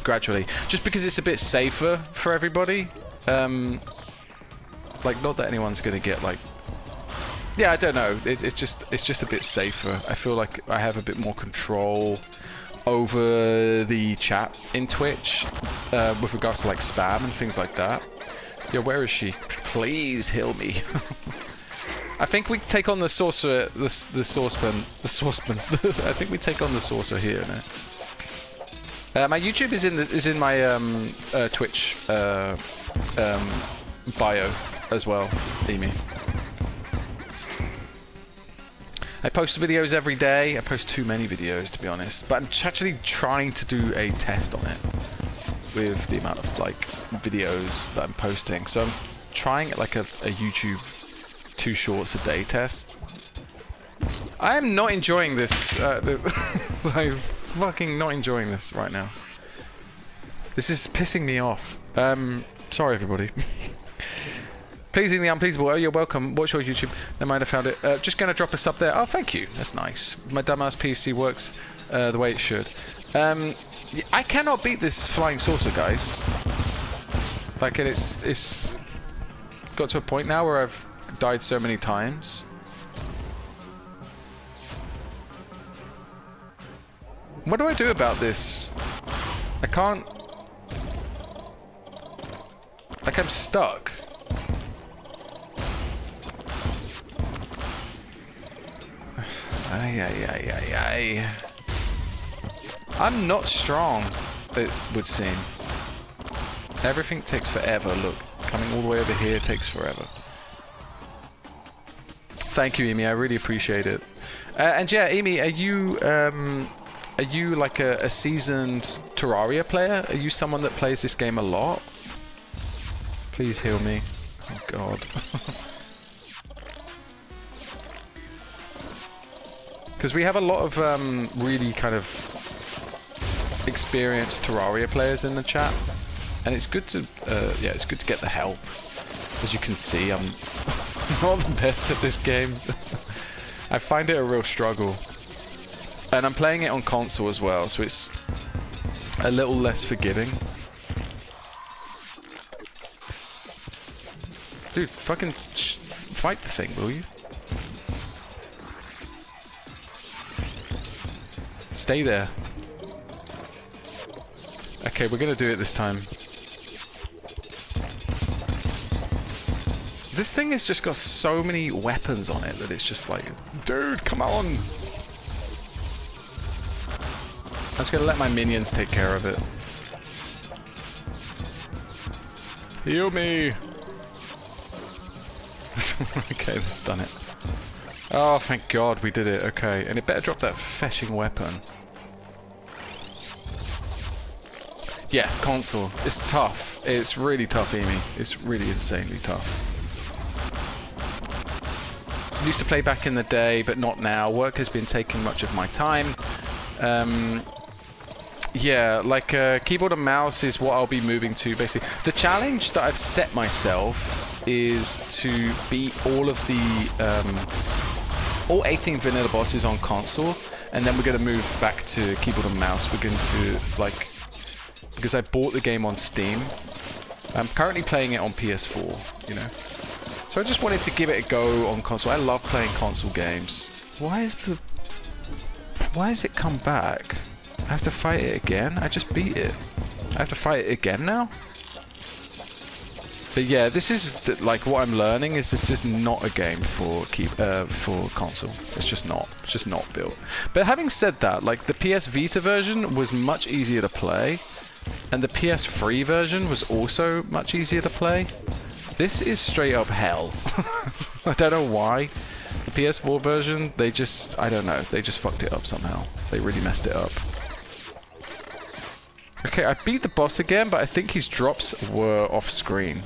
gradually, just because it's a bit safer for everybody. Like, not that anyone's gonna get like. Yeah, I don't know. It's just a bit safer. I feel like I have a bit more control over the chat in Twitch with regards to like spam and things like that. Yeah, where is she? Please heal me. I think we take on the sorcerer, the saucepan. I think we take on the sorcerer here now. My YouTube is in my Twitch bio as well, Amy. I post videos every day. I post too many videos, to be honest. But I'm actually trying to do a test on it with the amount of like videos that I'm posting. So I'm trying like a YouTube 2 shorts a day test. I am not enjoying this. I'm fucking not enjoying this right now. This is pissing me off. Sorry, everybody. Pleasing the unpleasable. Oh, you're welcome. What's your YouTube? They might have found it. Just going to drop a sub there. Oh, thank you. That's nice. My dumbass PC works the way it should. I cannot beat this flying saucer, guys. Like, and it's got to a point now where I've died so many times. What do I do about this? I can't... Like, I'm stuck. Ay. I'm not strong, it would seem. Everything takes forever. Look, coming all the way over here takes forever. Thank you, Amy. I really appreciate it. And yeah, Amy, are you like a seasoned Terraria player? Are you someone that plays this game a lot? Please heal me. Oh God. Because we have a lot of really kind of experienced Terraria players in the chat, and it's good to yeah, it's good to get the help. As you can see, I'm not the best at this game. I find it a real struggle, and I'm playing it on console as well, so it's a little less forgiving. Dude, fucking fight the thing, will you? Stay there. Okay, we're gonna do it this time. This thing has just got so many weapons on it that it's just like, dude, come on! I'm just gonna let my minions take care of it. Heal me! Okay, that's done it. Oh, thank God we did it. Okay, and it better drop that fetching weapon. Yeah, console. It's tough. It's really tough, Amy. It's really insanely tough. I used to play back in the day, but not now. Work has been taking much of my time. Yeah, like keyboard and mouse is what I'll be moving to, basically. The challenge that I've set myself is to beat all of the... all 18 vanilla bosses on console, and then we're going to move back to keyboard and mouse. We're going to, like, because I bought the game on Steam. I'm currently playing it on PS4, you know. So I just wanted to give it a go on console. I love playing console games. Why has it come back? I have to fight it again? I just beat it. I have to fight it again now? But yeah, this is like what I'm learning is this is not a game for console. It's just not. It's just not built. But having said that, like the PS Vita version was much easier to play, and the PS3 version was also much easier to play. This is straight up hell. I don't know why. The PS4 version, they just, I don't know, they just fucked it up somehow. They really messed it up. Okay, I beat the boss again, but I think his drops were off screen.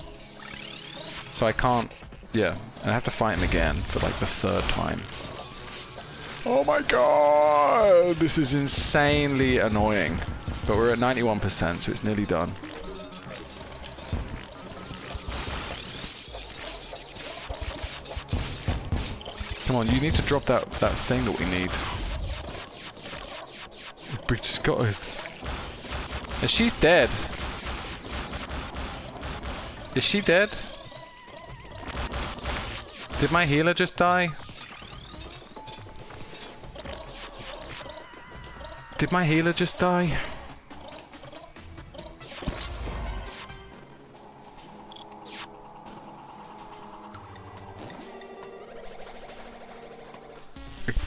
So I can't, yeah, and I have to fight him again for like the 3rd time. Oh my God! This is insanely annoying. But we're at 91%, so it's nearly done. Come on, you need to drop that thing that we need. British Scottish. And she's dead. Is she dead? Did my healer just die? Did my healer just die?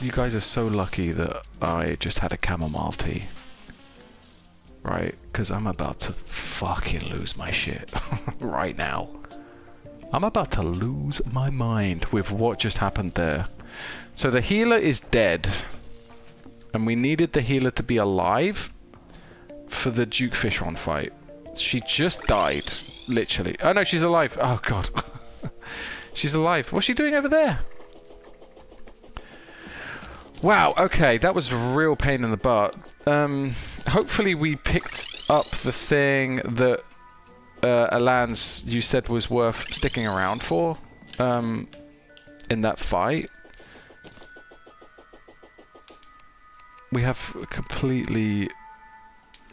You guys are so lucky that I just had a chamomile tea. Right? Because I'm about to fucking lose my shit. Right now. I'm about to lose my mind with what just happened there. So the healer is dead. And we needed the healer to be alive for the Duke Fishron fight. She just died. Literally. Oh no, she's alive. Oh God. She's alive. What's she doing over there? Wow, okay, that was a real pain in the butt. Hopefully we picked up the thing that Alans, you said was worth sticking around for in that fight. We have completely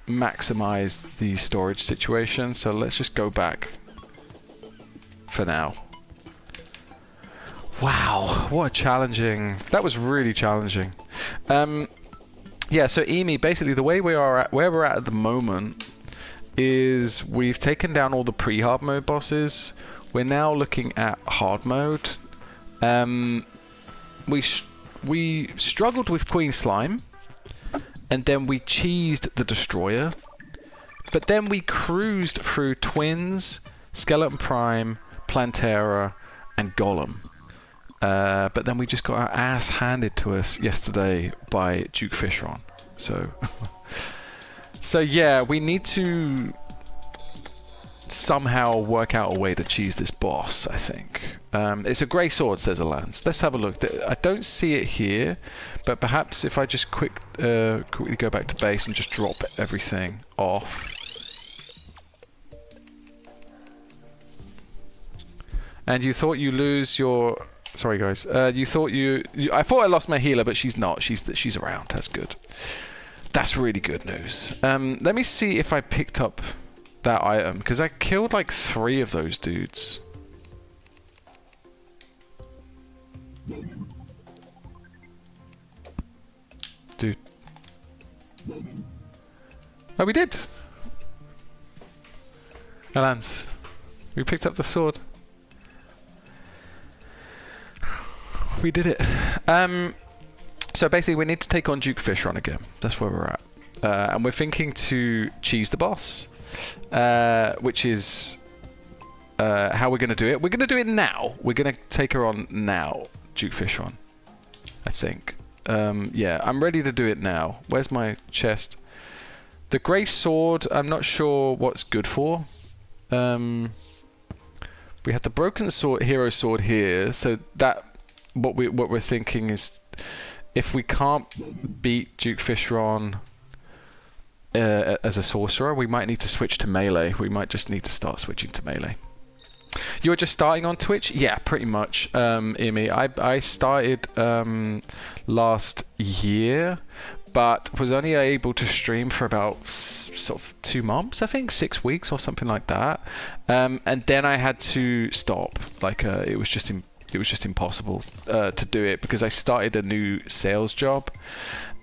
maximized the storage situation, so let's just go back for now. Wow, what a challenging... That was really challenging. Yeah, so EMI, basically the way we are at, where we're at the moment is we've taken down all the pre-hard mode bosses. We're now looking at hard mode. We struggled with Queen Slime, and then we cheesed the Destroyer. But then we cruised through Twins, Skeleton Prime, Plantera, and Golem. But then we just got our ass handed to us yesterday by Duke Fishron. So, so yeah, we need to somehow work out a way to cheese this boss, I think. It's a grey sword, says Alans. Let's have a look. I don't see it here, but perhaps if I just quickly go back to base and just drop everything off. And you thought you lose your... Sorry, guys. You thought I thought I lost my healer, but she's not. She's around. That's good. That's really good news. Let me see if I picked up that item, because I killed like 3 of those dudes. Dude. Oh, we did. Lance, we picked up the sword. We did it. So basically we need to take on Duke Fishron again. That's where we're at. And we're thinking to cheese the boss, which is how we're going to do it. We're going to do it now. We're going to take her on now, Duke Fishron, I think. Yeah, I'm ready to do it now. Where's my chest? The grey sword, I'm not sure what's good for. We have the broken sword, hero sword here, so that... What we're thinking is, if we can't beat Duke Fishron as a sorcerer, we might need to switch to melee. We might just need to start switching to melee. You're just starting on Twitch? Yeah, pretty much, Imi. I started last year, but was only able to stream for about sort of 2 months, I think, 6 weeks or something like that. And then I had to stop. Like, it was just impossible to do it because I started a new sales job,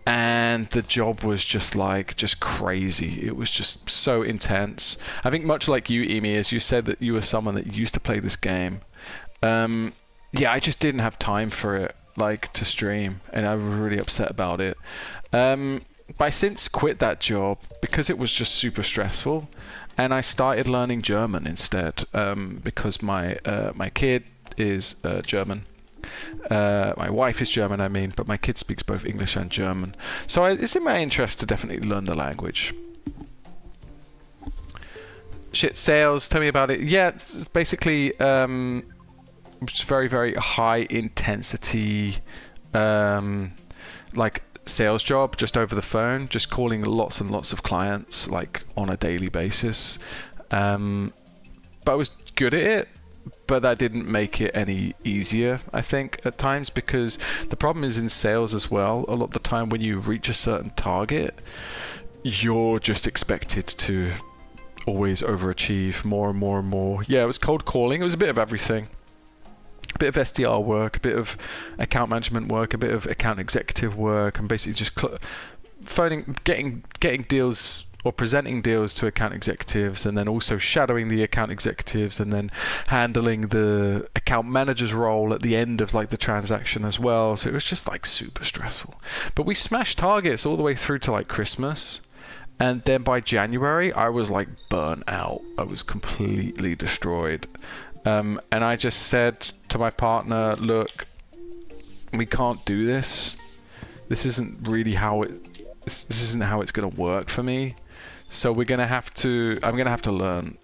and the job was just crazy. It was just so intense. I think much like you, Emi, as you said that you were someone that used to play this game. Yeah, I just didn't have time for it, like, to stream, and I was really upset about it. But I since quit that job because it was just super stressful, and I started learning German instead, because my kid is German. My wife is German, I mean, but my kid speaks both English and German. So it's in my interest to definitely learn the language. Shit, sales, tell me about it. Yeah, it's basically just very, very high intensity, like sales job just over the phone, just calling lots and lots of clients like on a daily basis. But I was good at it. But that didn't make it any easier, I think, at times, because the problem is in sales as well. A lot of the time when you reach a certain target, you're just expected to always overachieve more and more and more. Yeah, it was cold calling. It was a bit of everything. A bit of SDR work, a bit of account management work, a bit of account executive work, and basically just phoning, getting deals or presenting deals to account executives, and then also shadowing the account executives, and then handling the account manager's role at the end of like the transaction as well. So it was just like super stressful. But we smashed targets all the way through to like Christmas, and then by January I was like burnt out. I was completely destroyed. And I just said to my partner, look, we can't do this. This isn't really how this isn't how it's going to work for me. So I'm going to have to learn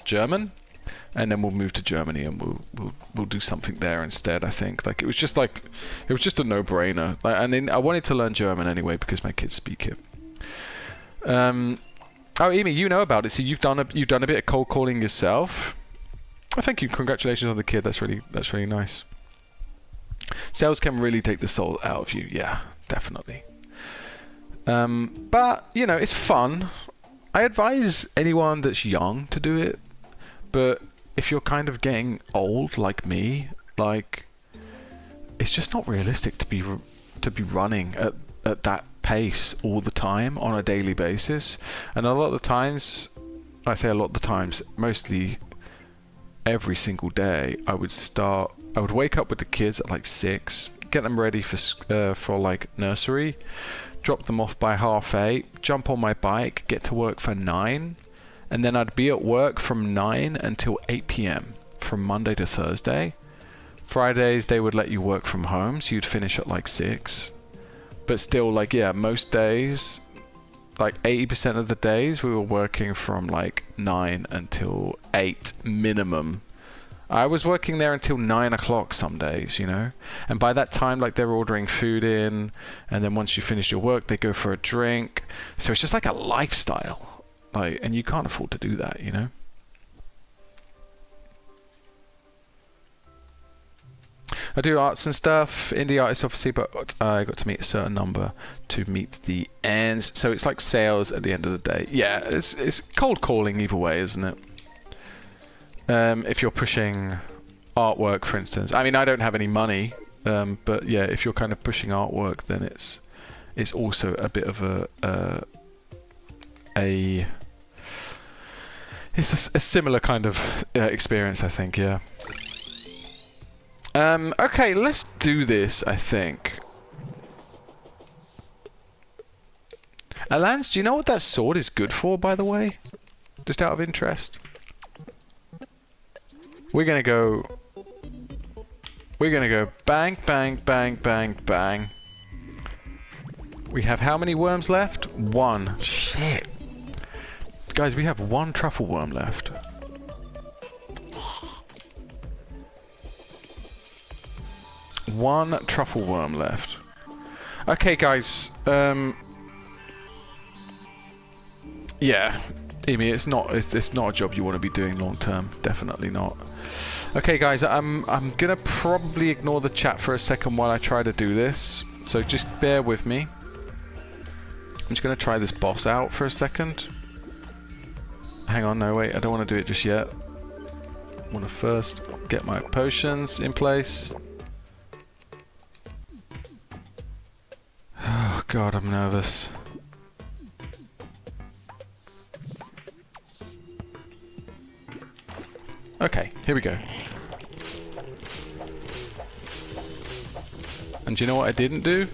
German, and then we'll move to Germany, and we'll do something there instead. I think it was just a no-brainer. And then I wanted to learn German anyway because my kids speak it. Oh, Amy, you know about it. So you've done a bit of cold calling yourself. Oh, thank you. Congratulations on the kid. That's really nice. Sales can really take the soul out of you. Yeah, definitely. But, you know, it's fun. I advise anyone that's young to do it, but if you're kind of getting old like me, like it's just not realistic to be running at that pace all the time on a daily basis. And a lot of the times, I say a lot of the times, mostly every single day, I would wake up with the kids at like 6, get them ready for like nursery, drop them off by 8:30, jump on my bike, get to work for 9, and then I'd be at work from 9 until 8 p.m. from Monday to Thursday. Fridays they would let you work from home, so you'd finish at like 6. But still, like, yeah, most days, like 80% of the days, we were working from like 9 until 8 minimum. I was working there until 9 o'clock some days, you know? And by that time, like, they're ordering food in, and then once you finish your work, they go for a drink. So it's just like a lifestyle. Like, and you can't afford to do that, you know? I do arts and stuff, indie artists obviously, but I got to meet a certain number to meet the ends. So it's like sales at the end of the day. Yeah, it's cold calling either way, isn't it? If you're pushing artwork, for instance. I mean, I don't have any money, but yeah, if you're kind of pushing artwork, then it's also a bit of it's a similar kind of experience, I think. Yeah. Okay, let's do this, I think. Alans, do you know what that sword is good for, by the way? Just out of interest. We're gonna go bang, bang, bang, bang, bang. We have how many worms left? 1. Shit. Guys, we have 1 truffle worm left. One truffle worm left. Okay, guys. Yeah, Amy, it's not a job you want to be doing long term. Definitely not. Okay, guys, I'm gonna probably ignore the chat for a second while I try to do this. So just bear with me. I'm just gonna try this boss out for a second. Hang on, no, wait, I don't want to do it just yet. I want to first get my potions in place. Oh god, I'm nervous. Okay, here we go. And do you know what I didn't do?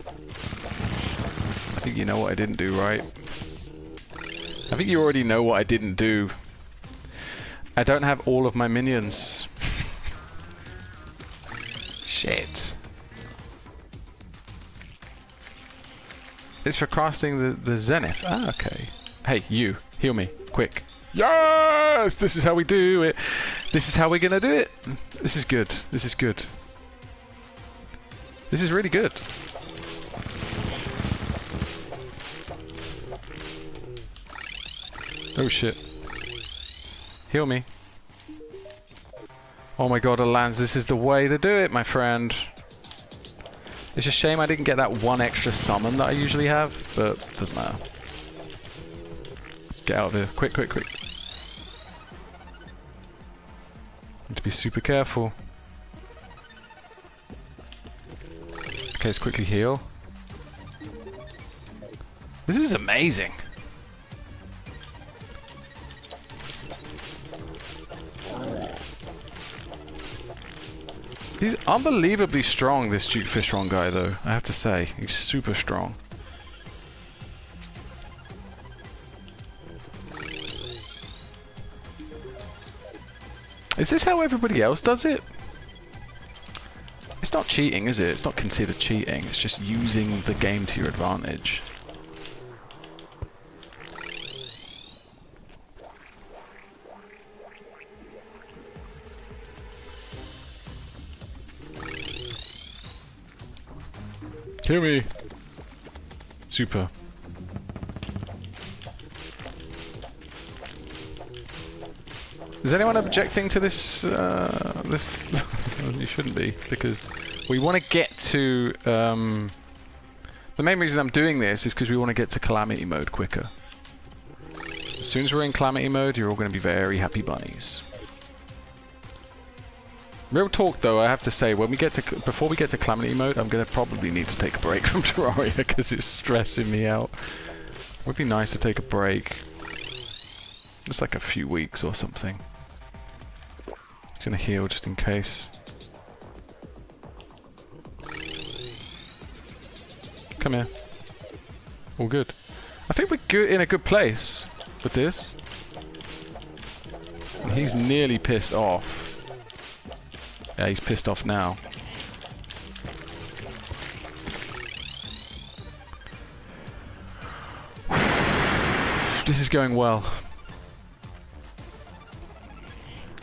I think you know what I didn't do, right? I think you already know what I didn't do. I don't have all of my minions. Shit. It's for casting the zenith. Ah, okay. Hey, you. Heal me. Quick. Yes! This is how we do it. This is how we're gonna do it. This is good. This is good. This is really good. Oh shit. Heal me. Oh my god, Alans, this is the way to do it, my friend. It's a shame I didn't get that 1 extra summon that I usually have, but doesn't matter. Get out of here. Quick, quick, quick. Need to be super careful. Okay, let's quickly heal. This is amazing. He's unbelievably strong, this Duke Fishron guy, though, I have to say. He's super strong. Is this how everybody else does it? It's not cheating, is it? It's not considered cheating. It's just using the game to your advantage. Hear me. Super. Is anyone objecting to this? This you shouldn't be, because we want to get to. The main reason I'm doing this is because we want to get to calamity mode quicker. As soon as we're in calamity mode, you're all going to be very happy bunnies. Real talk though, I have to say, when we get to before we get to calamity mode, I'm gonna probably need to take a break from Terraria because it's stressing me out. It would be nice to take a break, just like a few weeks or something. Gonna heal just in case. Come here. All good. I think we're good in a good place with this. And he's nearly pissed off. Yeah, he's pissed off now. This is going well.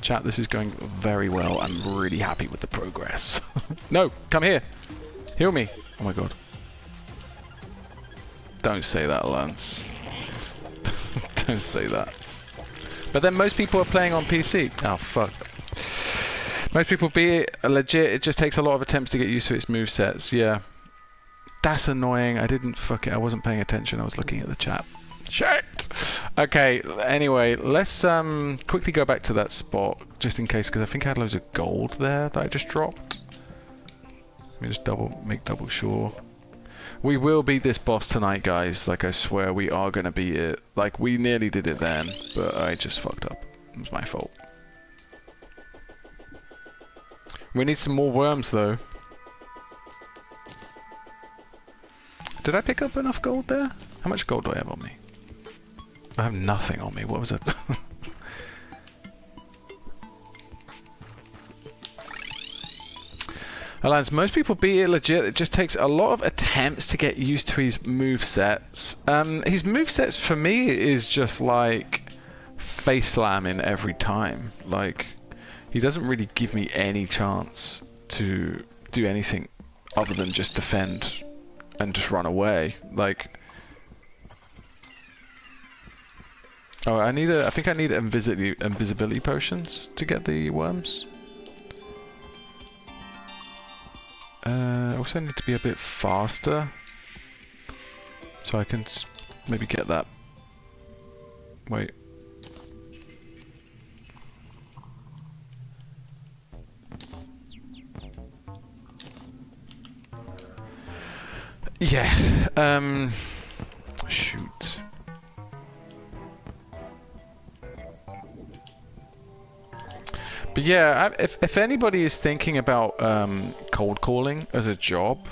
Chat, this is going very well. I'm really happy with the progress. No, come here. Heal me. Oh my god. Don't say that, Lance. Don't say that. But then most people are playing on PC. Oh, fuck. Most people be it legit, it just takes a lot of attempts to get used to its movesets. Yeah. That's annoying. I didn't fuck it. I wasn't paying attention. I was looking at the chat. Shit! Okay, anyway, let's quickly go back to that spot, just in case, because I think I had loads of gold there that I just dropped. Let me just make double sure. We will beat this boss tonight, guys. Like, I swear, we are going to beat it. Like, we nearly did it then, but I just fucked up. It was my fault. We need some more worms, though. Did I pick up enough gold there? How much gold do I have on me? I have nothing on me. What was it? Alliance, most people beat it legit. It just takes a lot of attempts to get used to his movesets. His movesets for me is just like face slamming every time. Like, he doesn't really give me any chance to do anything other than just defend and just run away. Like, oh, I think I need invisibility potions to get the worms. I also need to be a bit faster, so I can maybe get that. Wait. Yeah. Shoot. But yeah, if anybody is thinking about cold calling as a job,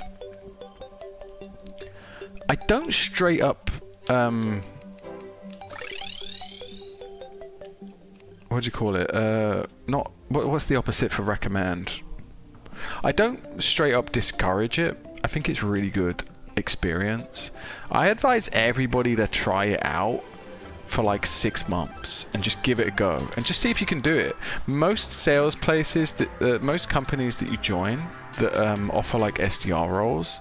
I don't straight up what do you call it? Not what's the opposite for recommend? I don't straight up discourage it. I think it's really good experience. I advise everybody to try it out for like 6 months and just give it a go and just see if you can do it. Most sales places, most companies that you join that offer like SDR roles,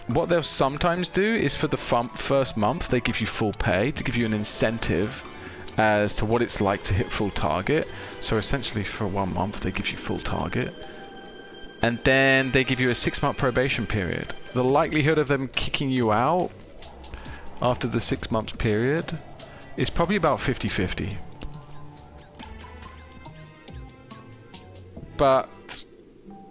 what they'll sometimes do is for the first month they give you full pay to give you an incentive as to what it's like to hit full target. So essentially for 1 month they give you full target, and then they give you a 6-month probation period. The likelihood of them kicking you out after the 6 months period is probably about 50-50. But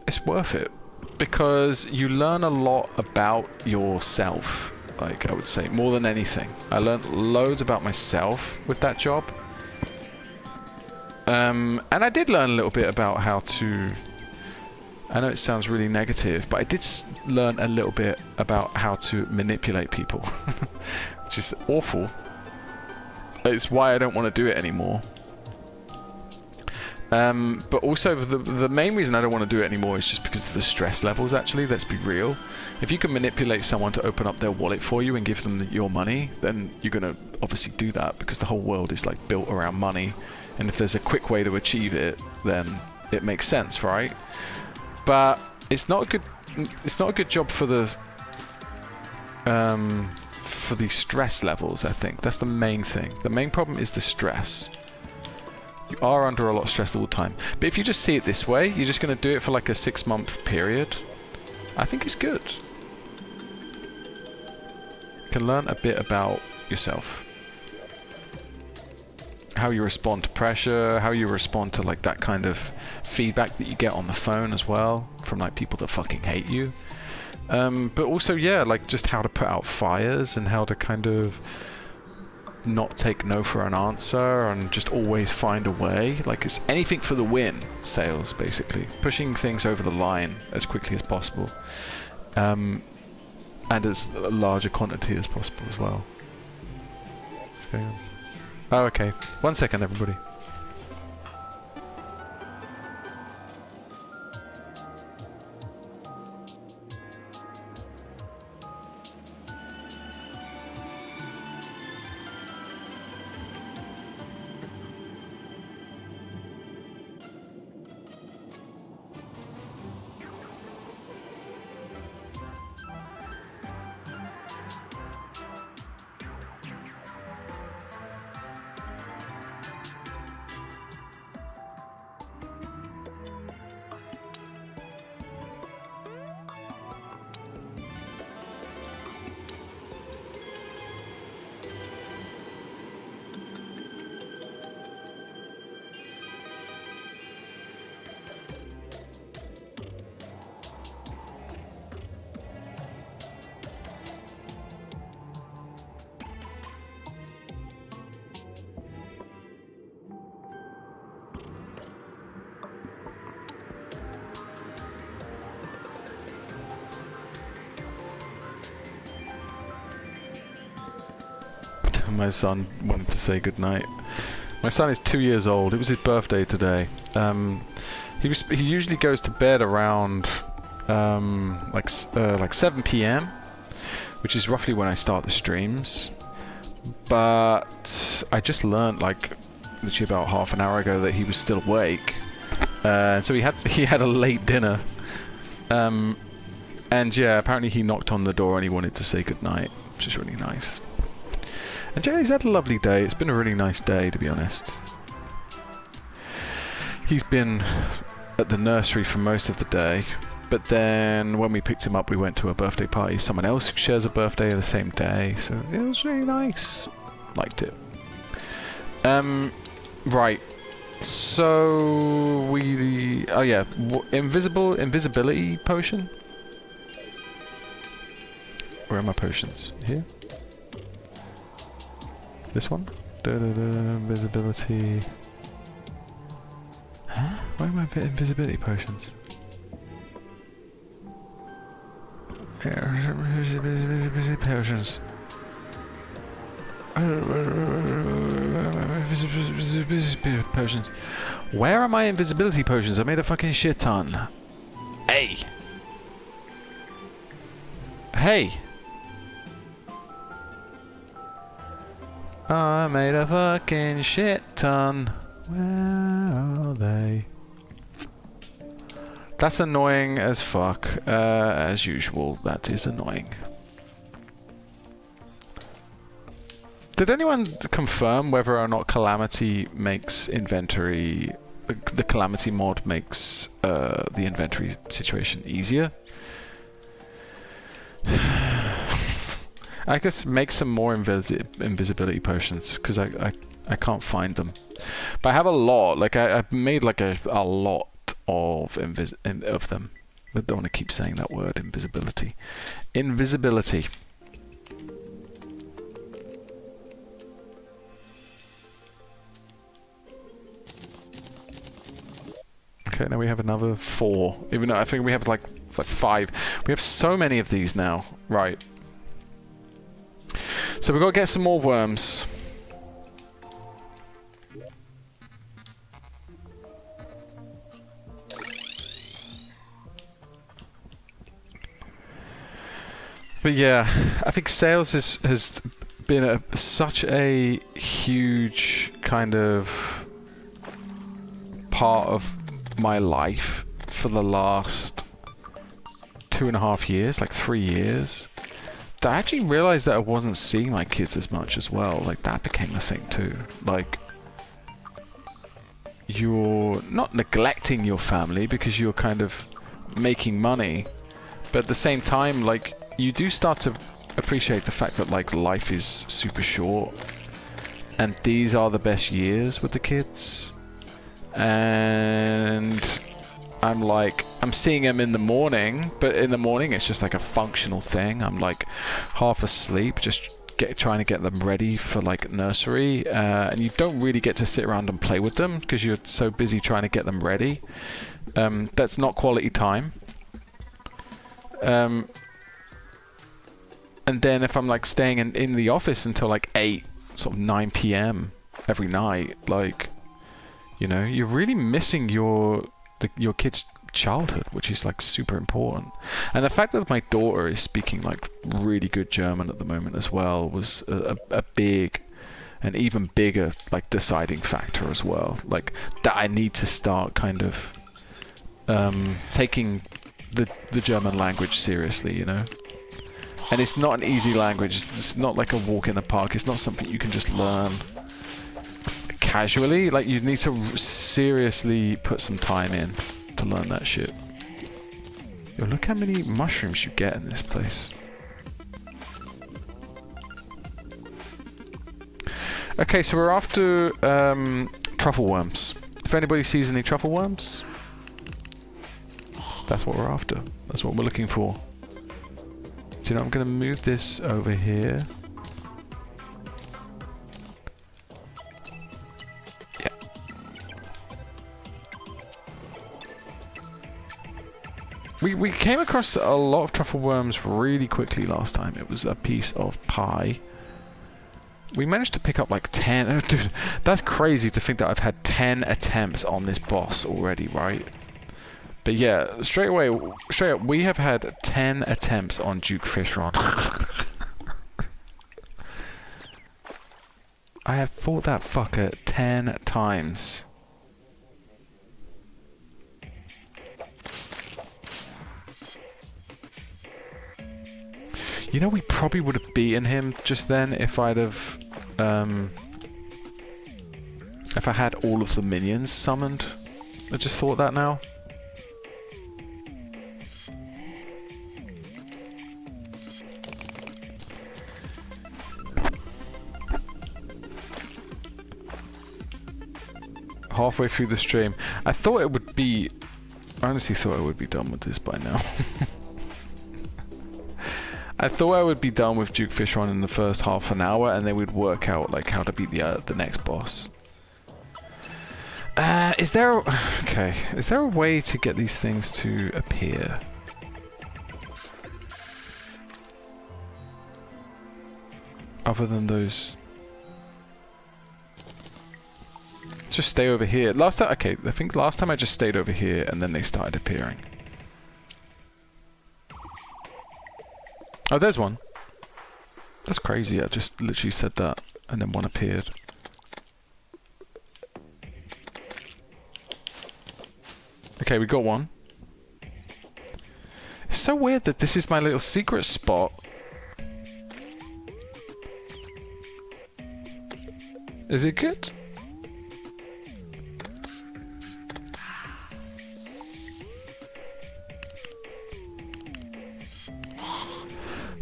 it's worth it because you learn a lot about yourself. Like, I would say more than anything, I learned loads about myself with that job. And I did learn a little bit about how to, I know it sounds really negative, but I did learn a little bit about how to manipulate people, which is awful. It's why I don't want to do it anymore. But also, the main reason I don't want to do it anymore is just because of the stress levels, actually. Let's be real. If you can manipulate someone to open up their wallet for you and give them your money, then you're going to obviously do that because the whole world is like built around money. And if there's a quick way to achieve it, then it makes sense, right? But it's not a good job for the stress levels, I think. That's the main thing. The main problem is the stress. You are under a lot of stress all the time. But if you just see it this way, you're just going to do it for like a 6-month period, I think it's good. You can learn a bit about yourself. How how you respond to pressure, how you respond to like that kind of feedback that you get on the phone as well from like people that fucking hate you. But also, yeah, like just how to put out fires and how to kind of not take no for an answer and just always find a way. Like it's anything for the win, sales basically. Pushing things over the line as quickly as possible. And as large a quantity as possible as well. What's going on? Oh, okay. 1 second, everybody. My son wanted to say goodnight. My son is 2 years old. It was his birthday today. He usually goes to bed around like 7 p.m, which is roughly when I start the streams. But I just learned like literally about half an hour ago that he was still awake, so he had a late dinner. And yeah, apparently he knocked on the door and he wanted to say goodnight, which is really nice. And yeah, he's had a lovely day. It's been a really nice day, to be honest. He's been at the nursery for most of the day, but then when we picked him up, we went to a birthday party. Someone else who shares a birthday the same day, so it was really nice. Liked it. Right. So oh yeah, invisibility potion. Where are my potions? Here. This one? Invisibility. Huh? Where are my invisibility potions? Invisibility potions. Potions. Where are my invisibility potions? I made a fucking shit ton. Hey! Hey! I made a fucking shit ton. Where are they? That's annoying as fuck. As usual, that is annoying. Did anyone confirm whether or not Calamity makes inventory... the Calamity mod makes the inventory situation easier? I guess make some more invisibility potions, because I can't find them. But I have a lot. Like I've made like a lot of them. I don't want to keep saying that word, invisibility. Invisibility. Okay, now we have another 4. Even though I think we have like 5. We have so many of these now. Right. So we've got to get some more worms. But yeah, I think sales has been such a huge kind of part of my life for the last 2.5 years, like 3 years. I actually realized that I wasn't seeing my kids as much as well. Like, that became a thing too. Like, you're not neglecting your family because you're kind of making money, but at the same time, like, you do start to appreciate the fact that, like, life is super short. and these are the best years with the kids. And I'm like, I'm seeing them in the morning, but in the morning it's just like a functional thing. I'm like half asleep, just trying to get them ready for like nursery, and you don't really get to sit around and play with them because you're so busy trying to get them ready. That's not quality time. And then if I'm like staying in the office until like 8, sort of 9 p.m. every night, like, you know, you're really missing your kid's childhood, which is like super important. And the fact that my daughter is speaking like really good German at the moment as well was a big and even bigger like deciding factor as well. Like that I need to start kind of taking the German language seriously, you know. And it's not an easy language. It's not like a walk in the park. It's not something you can just learn casually. Like, you need to seriously put some time in to learn that shit. Yo, look how many mushrooms you get in this place. Okay, so we're after truffle worms. If anybody sees any truffle worms, that's what we're after. That's what we're looking for. So, you know, I'm going to move this over here. Yeah. We came across a lot of truffle worms really quickly last time. It was a piece of pie. We managed to pick up like 10. Oh, dude, that's crazy to think that I've had 10 attempts on this boss already, right? But yeah, straight up, we have had 10 attempts on Duke Fishron. I have fought that fucker 10 times. You know, we probably would have beaten him just then if I'd have, if I had all of the minions summoned. I just thought that now. Halfway through the stream. I thought it would be... I honestly thought I would be done with this by now. I thought I would be done with Duke Fishron in the first half an hour, and then we'd work out like how to beat the next boss. Is there... Okay. Is there a way to get these things to appear? Other than those... Just stay over here. Last time, okay, I think last time I just stayed over here and then they started appearing. Oh, there's one. That's crazy. I just literally said that and then one appeared. Okay, we got one. It's so weird that this is my little secret spot. Is it good?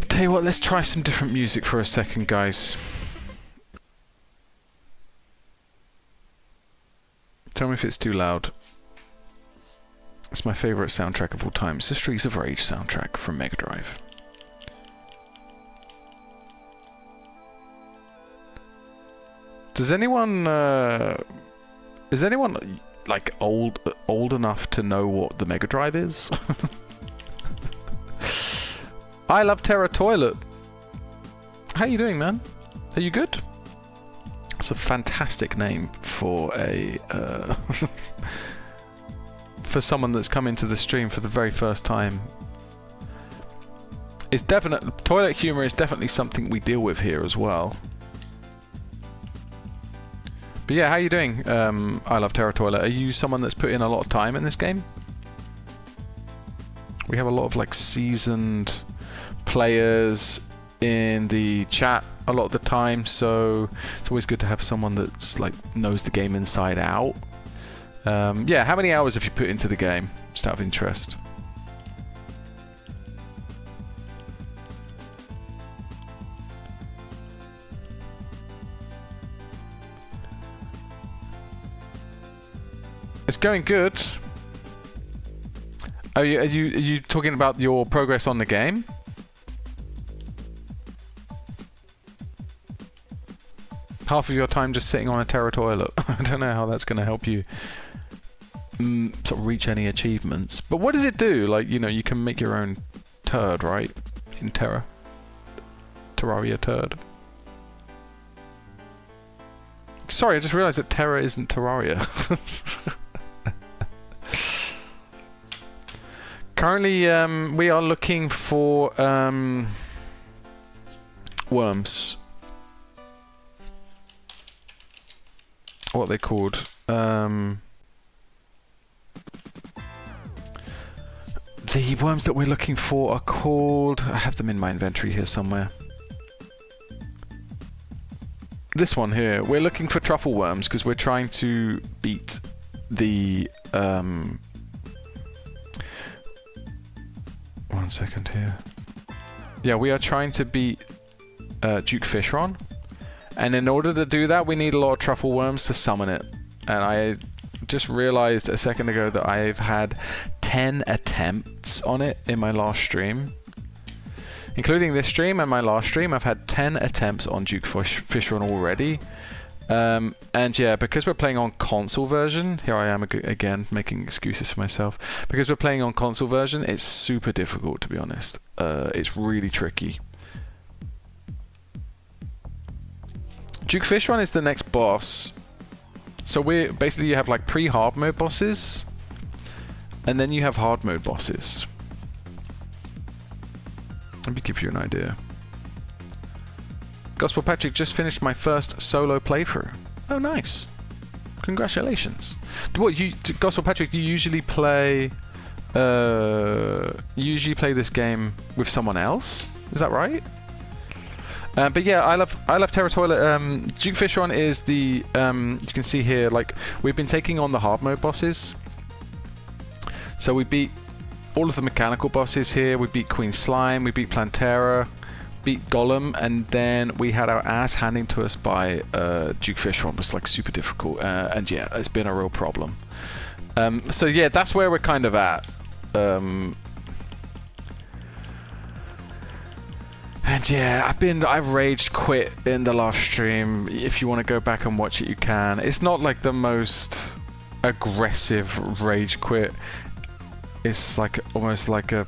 Tell you what, let's try some different music for a second, guys. Tell me if it's too loud. It's my favourite soundtrack of all time. It's the Streets of Rage soundtrack from Mega Drive. Does anyone... is anyone, like, old enough to know what the Mega Drive is? I love Terra Toilet. How you doing, man? Are you good? It's a fantastic name for a for someone that's come into the stream for the very first time. It's definitely toilet humor is definitely something we deal with here as well. But yeah, how you doing? I love Terra Toilet. Are you someone that's put in a lot of time in this game? We have a lot of like seasoned players in the chat a lot of the time, so it's always good to have someone that's like knows the game inside out. Yeah, how many hours have you put into the game? Just out of interest. It's going good. Are you talking about your progress on the game? Half of your time just sitting on a Terra toilet. I don't know how that's going to help you sort of reach any achievements. But what does it do? Like, you know, you can make your own turd, right? In Terra. Terraria turd. Sorry, I just realised that Terra isn't Terraria. Currently, we are looking for worms. What are they called? The worms that we're looking for are called... I have them in my inventory here somewhere. This one here. We're looking for truffle worms because we're trying to beat the... One second here. Yeah, we are trying to beat Duke Fishron. And in order to do that, we need a lot of truffle worms to summon it. And I just realized a second ago that I've had 10 attempts on it in my last stream. Including this stream and my last stream, I've had 10 attempts on Duke Fishron already. And yeah, because we're playing on console version, here I am again making excuses for myself. Because we're playing on console version, it's super difficult, to be honest. It's really tricky. Duke Fishron is the next boss. So we're basically, you have like pre-hard mode bosses, and then you have hard mode bosses. Let me give you an idea. Gospel Patrick just finished my first solo playthrough. Oh, nice! Congratulations. Gospel Patrick, do you usually play? This game with someone else? Is that right? But yeah, I love Terra Toilet. Duke Fishron is the you can see here, like, we've been taking on the hard mode bosses. So we beat all of the mechanical bosses here. We beat Queen Slime, we beat Plantera, beat Golem, and then we had our ass handing to us by Duke Fishron. It was like super difficult, and yeah, it's been a real problem. So yeah, that's where we're kind of at. And yeah, I've rage quit in the last stream. If you want to go back and watch it, you can. It's not like the most aggressive rage quit. It's like almost like a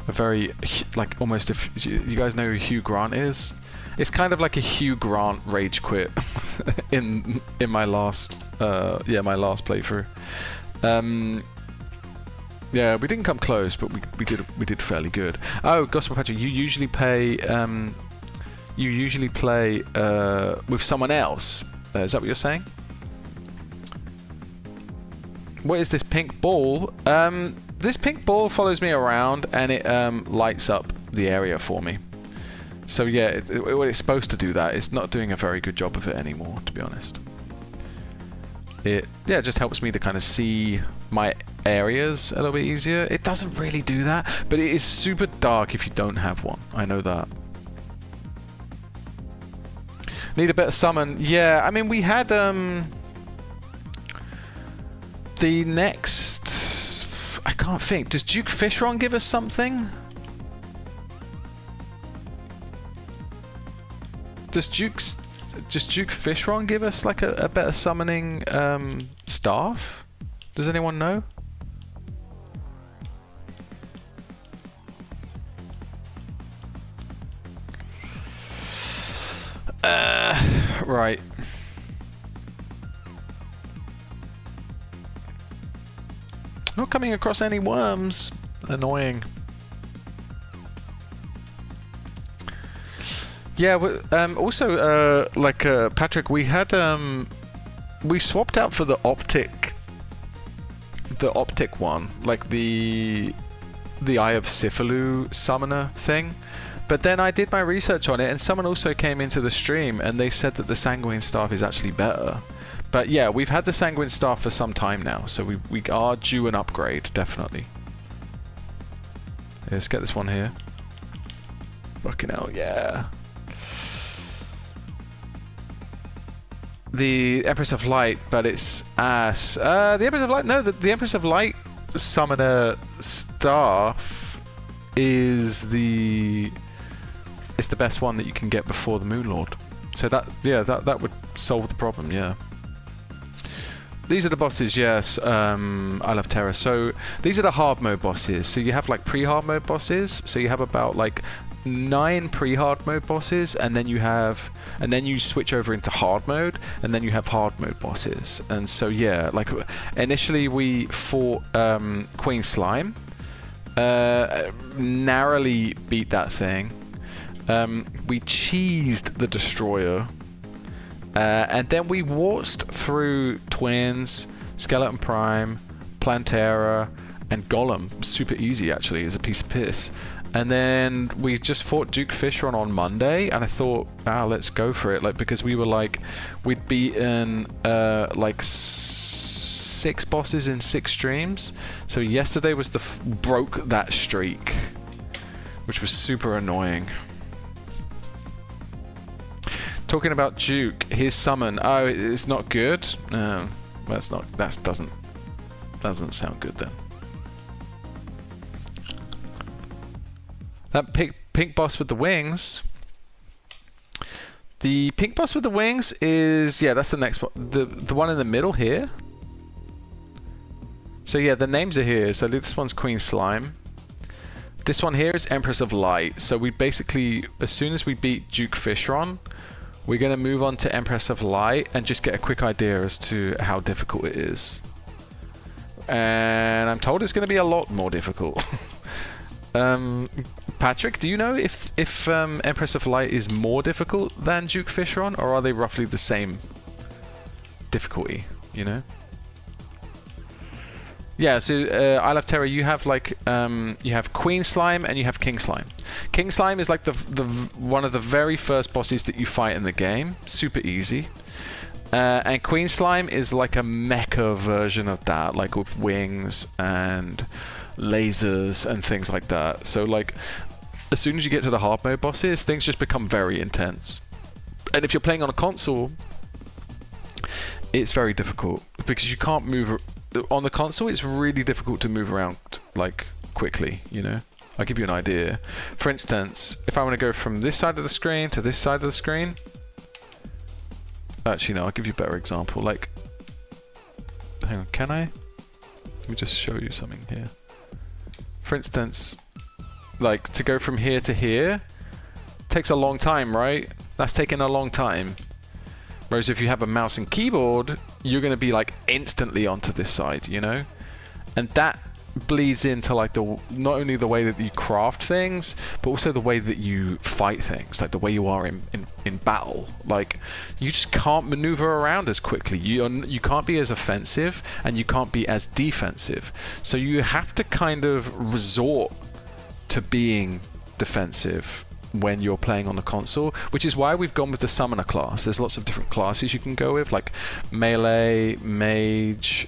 very, like, almost, if you guys know who Hugh Grant is, it's kind of like a Hugh Grant rage quit in my last my last playthrough. Yeah, we didn't come close, but we did fairly good. Oh, Gospel Patrick, you usually play with someone else. Is that what you're saying? What is this pink ball? This pink ball follows me around and it lights up the area for me. So yeah, it's supposed to do that. It's not doing a very good job of it anymore, to be honest. It just helps me to kind of see my areas a little bit easier. It doesn't really do that, but it is super dark if you don't have one. I know that. Need a better summon. Yeah, I mean, we had the next... I can't think. Does Duke Fishron give us something? Does Duke Fishron give us like a better summoning staff? Does anyone know? Right. Not coming across any worms. Annoying. Yeah, also, Patrick, we had, we swapped out for the optic one, like the Eye of Syphilu summoner thing. But then I did my research on it, and someone also came into the stream, and they said that the Sanguine Staff is actually better. But yeah, we've had the Sanguine Staff for some time now, so we are due an upgrade, definitely. Let's get this one here. Fucking hell, yeah. the Empress of Light, but it's ass. The Empress of Light, no, the Empress of Light summoner staff is it's the best one that you can get before the Moon Lord. So that would solve the problem, yeah. These are the bosses, yes. I love Terra. So these are the hard mode bosses. So you have like pre-hard mode bosses. So you have about like 9 pre-hard mode bosses, and then you switch over into hard mode, and then you have hard mode bosses. And so yeah, like initially we fought Queen Slime, narrowly beat that thing. We cheesed the Destroyer, and then we waltzed through Twins, Skeleton Prime, Plantera, and Golem. Super easy actually, as a piece of piss. And then we just fought Duke Fishron on Monday, and I thought, let's go for it, like, because we were like, we'd beaten like 6 bosses in 6 streams. So yesterday was broke that streak, which was super annoying. Talking about Duke, his summon. Oh, it's not good. That's not. That doesn't sound good then. That pink boss with the wings. The pink boss with the wings is, yeah, that's the next one. The one in the middle here. So yeah, the names are here. So this one's Queen Slime. This one here is Empress of Light. So we basically, as soon as we beat Duke Fishron, we're going to move on to Empress of Light and just get a quick idea as to how difficult it is. And I'm told it's going to be a lot more difficult. Patrick, do you know if Empress of Light is more difficult than Duke Fishron, or are they roughly the same difficulty, you know? Yeah, so I Love Terra, you have like you have Queen Slime and you have King Slime. King Slime is like the one of the very first bosses that you fight in the game. Super easy. And Queen Slime is like a mecha version of that, like with wings and lasers and things like that. So like, as soon as you get to the hard mode bosses, things just become very intense. And if you're playing on a console, it's very difficult because you can't move. On the console, it's really difficult to move around like quickly, you know? I'll give you an idea. For instance, if I want to go from this side of the screen to this side of the screen, actually no, I'll give you a better example. Like, hang on, can I? Let me just show you something here. For instance, like to go from here to here takes a long time, right? That's taking a long time. Whereas if you have a mouse and keyboard, you're going to be like instantly onto this side, you know? And that bleeds into like not only the way that you craft things, but also the way that you fight things, like the way you are in battle. Like, you just can't maneuver around as quickly. You can't be as offensive, and you can't be as defensive. So you have to kind of resort to being defensive when you're playing on the console, which is why we've gone with the summoner class. There's lots of different classes you can go with, like melee, mage,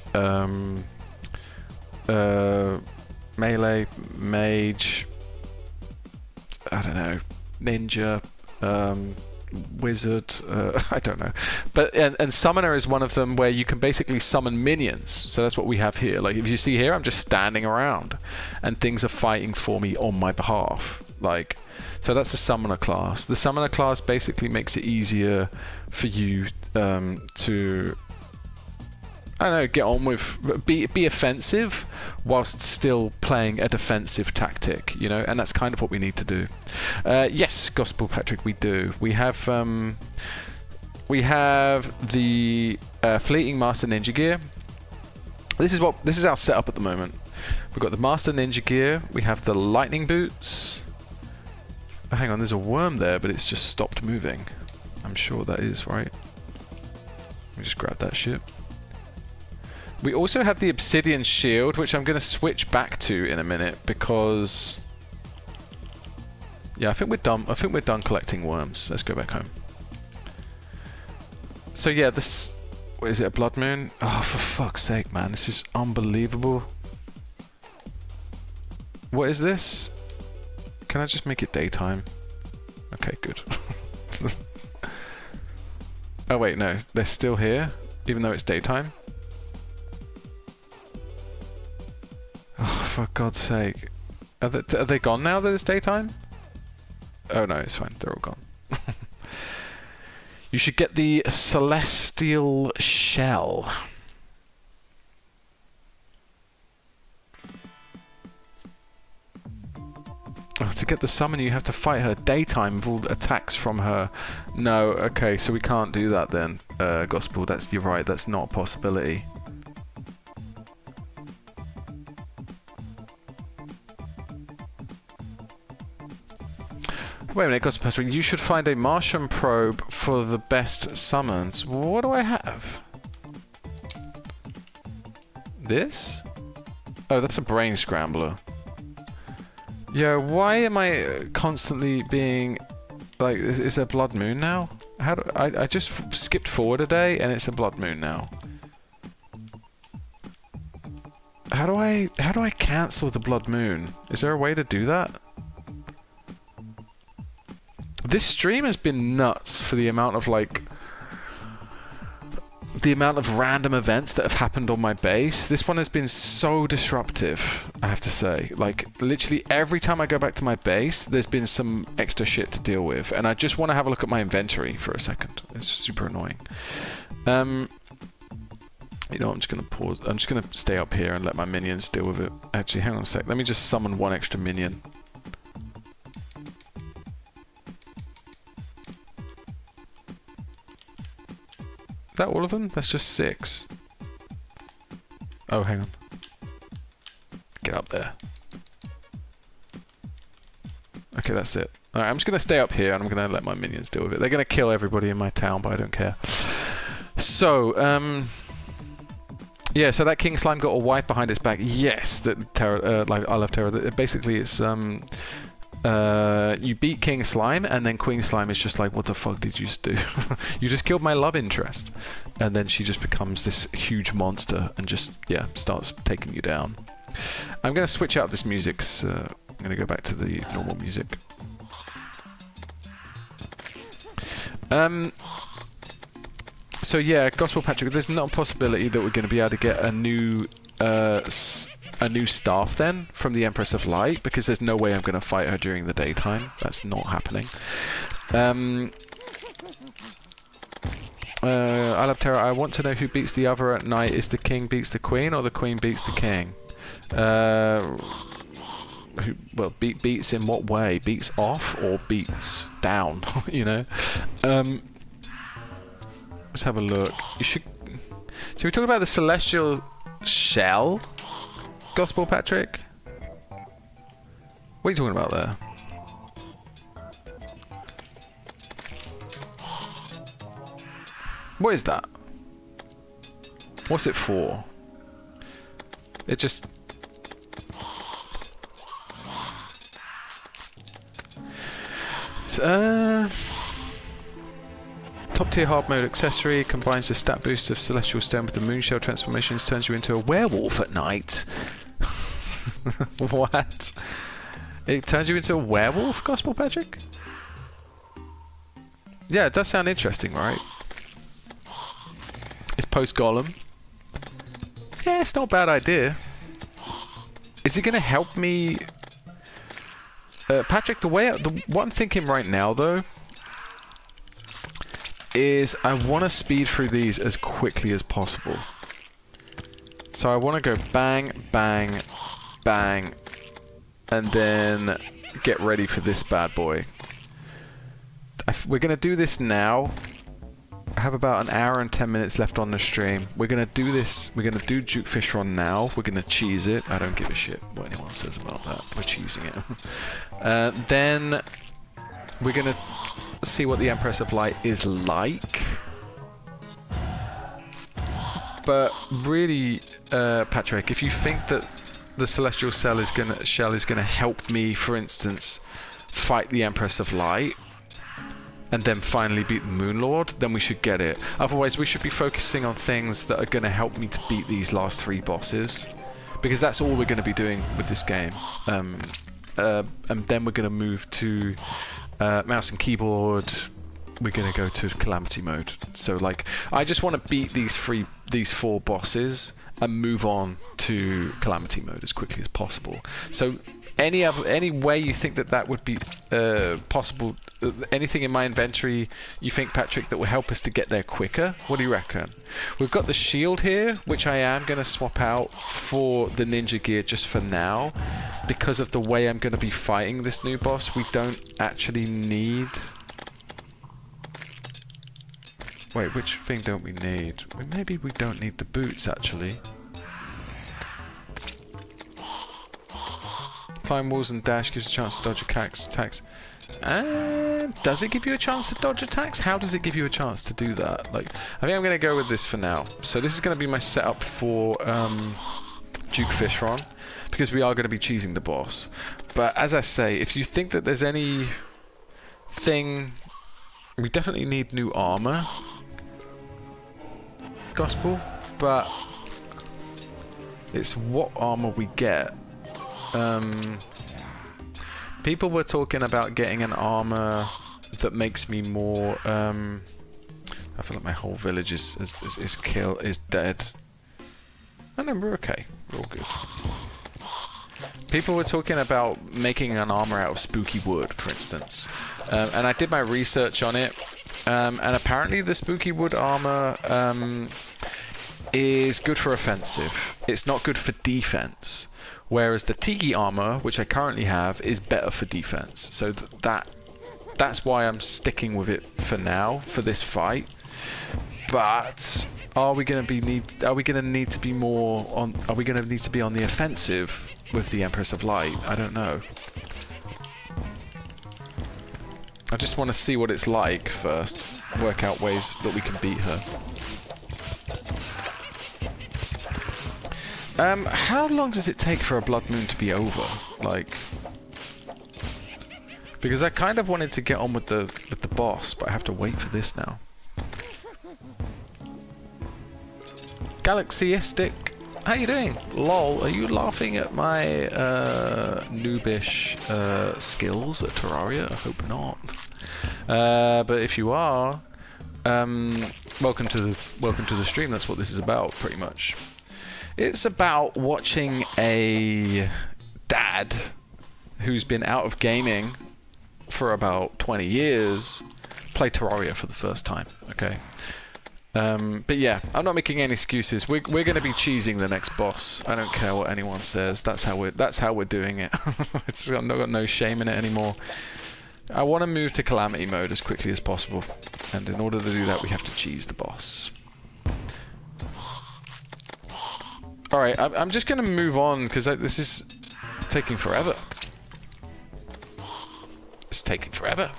melee, mage, I don't know, ninja, wizard, I don't know. But and summoner is one of them, where you can basically summon minions. So that's what we have here. Like, if you see here, I'm just standing around and things are fighting for me on my behalf. Like, so that's the summoner class. The summoner class basically makes it easier for you to, I don't know, get on with, be offensive whilst still playing a defensive tactic, you know, and that's kind of what we need to do. Yes, Gospel Patrick, we do. We have the Fleeting Master Ninja Gear. This is our setup at the moment. We've got the Master Ninja Gear. We have the Lightning Boots. Oh, hang on, there's a worm there, but it's just stopped moving. I'm sure that is, right? Let me just grab that shit. We also have the Obsidian Shield, which I'm going to switch back to in a minute, because yeah, I think we're done. I think we're done collecting worms. Let's go back home. So yeah, this, what is it, a blood moon? Oh, for fuck's sake, man, this is unbelievable. What is this? Can I just make it daytime? Okay, good. Oh wait, no, they're still here, even though it's daytime. Oh, for God's sake. Are they gone now that it's daytime? Oh no, it's fine, they're all gone. You should get the celestial shell. Oh, to get the summon, you have to fight her daytime with all the attacks from her. No, okay, so we can't do that then. Gospel, you're right, that's not a possibility. Wait a minute, Gospel Patrick, you should find a Martian probe for the best summons. What do I have? This? Oh, that's a brain scrambler. Yo, why am I constantly being like? Is there blood moon now? How do I just skipped forward a day and it's a blood moon now? How do I cancel the blood moon? Is there a way to do that? This stream has been nuts for the amount of like the amount of random events that have happened on my base. This one has been so disruptive, I have to say. Like, literally every time I go back to my base, there's been some extra shit to deal with. And I just want to have a look at my inventory for a second. It's super annoying. You know, I'm just going to pause. I'm just going to stay up here and let my minions deal with it. Actually, hang on a sec. Let me just summon one extra minion. Is that all of them? That's just 6. Oh, hang on. Get up there. Okay, that's it. Alright, I'm just going to stay up here and I'm going to let my minions deal with it. They're going to kill everybody in my town, but I don't care. So, yeah, so that King Slime got a wipe behind its back. Yes, that like I love Terra. Basically, it's you beat King Slime, and then Queen Slime is just like, what the fuck did you just do? You just killed my love interest. And then she just becomes this huge monster and just, yeah, starts taking you down. I'm going to switch out this music, so I'm going to go back to the normal music. So yeah, Gospel Patrick, there's not a possibility that we're going to be able to get a new staff then from the Empress of Light, because there's no way I'm going to fight her during the daytime. That's not happening. I love Terra. I want to know who beats the other at night. Is the king beats the queen or the queen beats the king? Well, beats in what way? Beats off or beats down? You know. Let's have a look. You should. So we talk about the celestial shell. Gospel Patrick? What are you talking about there? What is that? What's it for? It just... Top tier hard mode accessory combines the stat boost of Celestial Stone with the Moonshell transformations, turns you into a werewolf at night. What? It turns you into a werewolf, Gospel Patrick? Yeah, it does sound interesting, right? It's post-Golem. Yeah, it's not a bad idea. Is it going to help me... Patrick, what I'm thinking right now, though, is I want to speed through these as quickly as possible. So I want to go bang, bang, bang, and then get ready for this bad boy. We're going to do this now. I have about an hour and 10 minutes left on the stream. We're going to do this. We're going to do Duke Fishron now. We're going to cheese it. I don't give a shit what anyone says about that. We're cheesing it. Then we're going to see what the Empress of Light is like. But really, Patrick, if you think that the Celestial Shell is gonna help me, for instance, fight the Empress of Light, and then finally beat the Moon Lord, then we should get it. Otherwise, we should be focusing on things that are gonna help me to beat these last 3 bosses, because that's all we're gonna be doing with this game. And then we're gonna move to mouse and keyboard, we're gonna go to calamity mode. So like, I just want to beat these 4 bosses and move on to calamity mode as quickly as possible. So any way you think that would be possible, anything in my inventory you think, Patrick, that will help us to get there quicker? What do you reckon? We've got the shield here, which I am going to swap out for the ninja gear just for now, because of the way I'm going to be fighting this new boss. We don't actually need... Wait, which thing don't we need? Maybe we don't need the boots, actually. Climb walls and dash gives a chance to dodge attacks. Does it give you a chance to dodge attacks? How does it give you a chance to do that? Like, I think I'm going to go with this for now. So this is going to be my setup for Duke Fishron, because we are going to be cheesing the boss. But as I say, if you think that there's anything... We definitely need new armor. Gospel, but it's what armor we get. People were talking about getting an armor that makes me more. I feel like my whole village is dead. Oh no, we're okay. We're all good. People were talking about making an armor out of spooky wood, for instance, and I did my research on it. And apparently the spooky wood armor is good for offensive. It's not good for defense. Whereas the tiki armor, which I currently have, is better for defense. So that's why I'm sticking with it for now, for this fight. But are we going to need to be on the offensive with the Empress of Light? I don't know. I just want to see what it's like first, work out ways that we can beat her. How long does it take for a blood moon to be over? Like, because I kind of wanted to get on with the boss, but I have to wait for this now. Galaxyistic, how you doing? Lol, are you laughing at my noobish skills at Terraria? I hope not. But if you are, welcome to the stream. That's what this is about, pretty much. It's about watching a dad who's been out of gaming for about 20 years play Terraria for the first time. Okay. But yeah, I'm not making any excuses. We're going to be cheesing the next boss. I don't care what anyone says. That's how we're doing it. I've got no shame in it anymore. I want to move to calamity mode as quickly as possible, and in order to do that, we have to cheese the boss. All right, I'm just going to move on because this is taking forever. It's taking forever.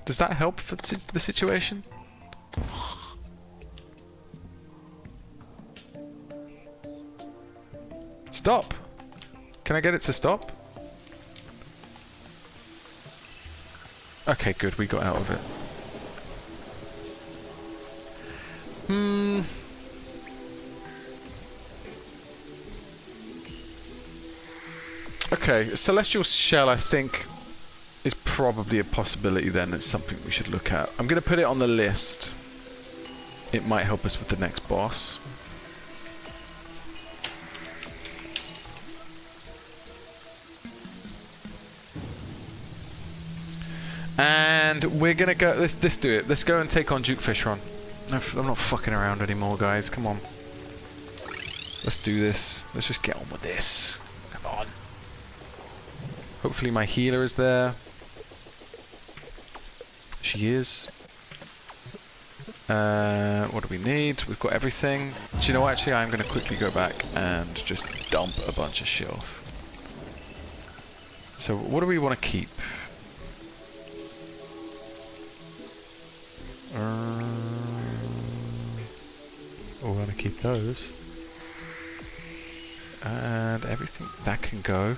Does that help for the situation? Stop! Can I get it to stop? Okay, good, we got out of it. Okay, Celestial Shell, I think, is probably a possibility then. It's something we should look at. I'm going to put it on the list. It might help us with the next boss. And we're going to go... Let's do it. Let's go and take on Duke Fishron. No, I'm not fucking around anymore, guys. Come on. Let's do this. Let's just get on with this. Come on. Hopefully my healer is there. She is. What do we need? We've got everything. Do you know what? Actually, I'm going to quickly go back and just dump a bunch of shit off. So what do we want to keep? We're going to keep those. And everything that can go.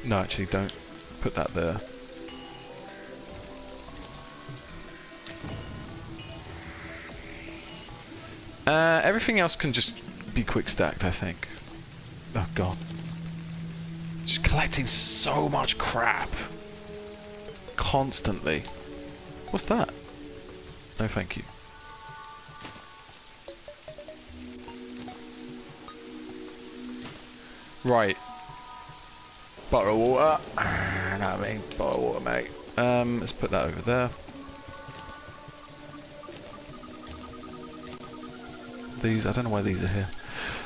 No, actually, don't put that there. Everything else can just be quick stacked, I think. Oh god. Just collecting so much crap. Constantly. What's that? No thank you. Right. Bottle of water. No, I mean, bottle of water, mate. Let's put that over there. These, I don't know why these are here.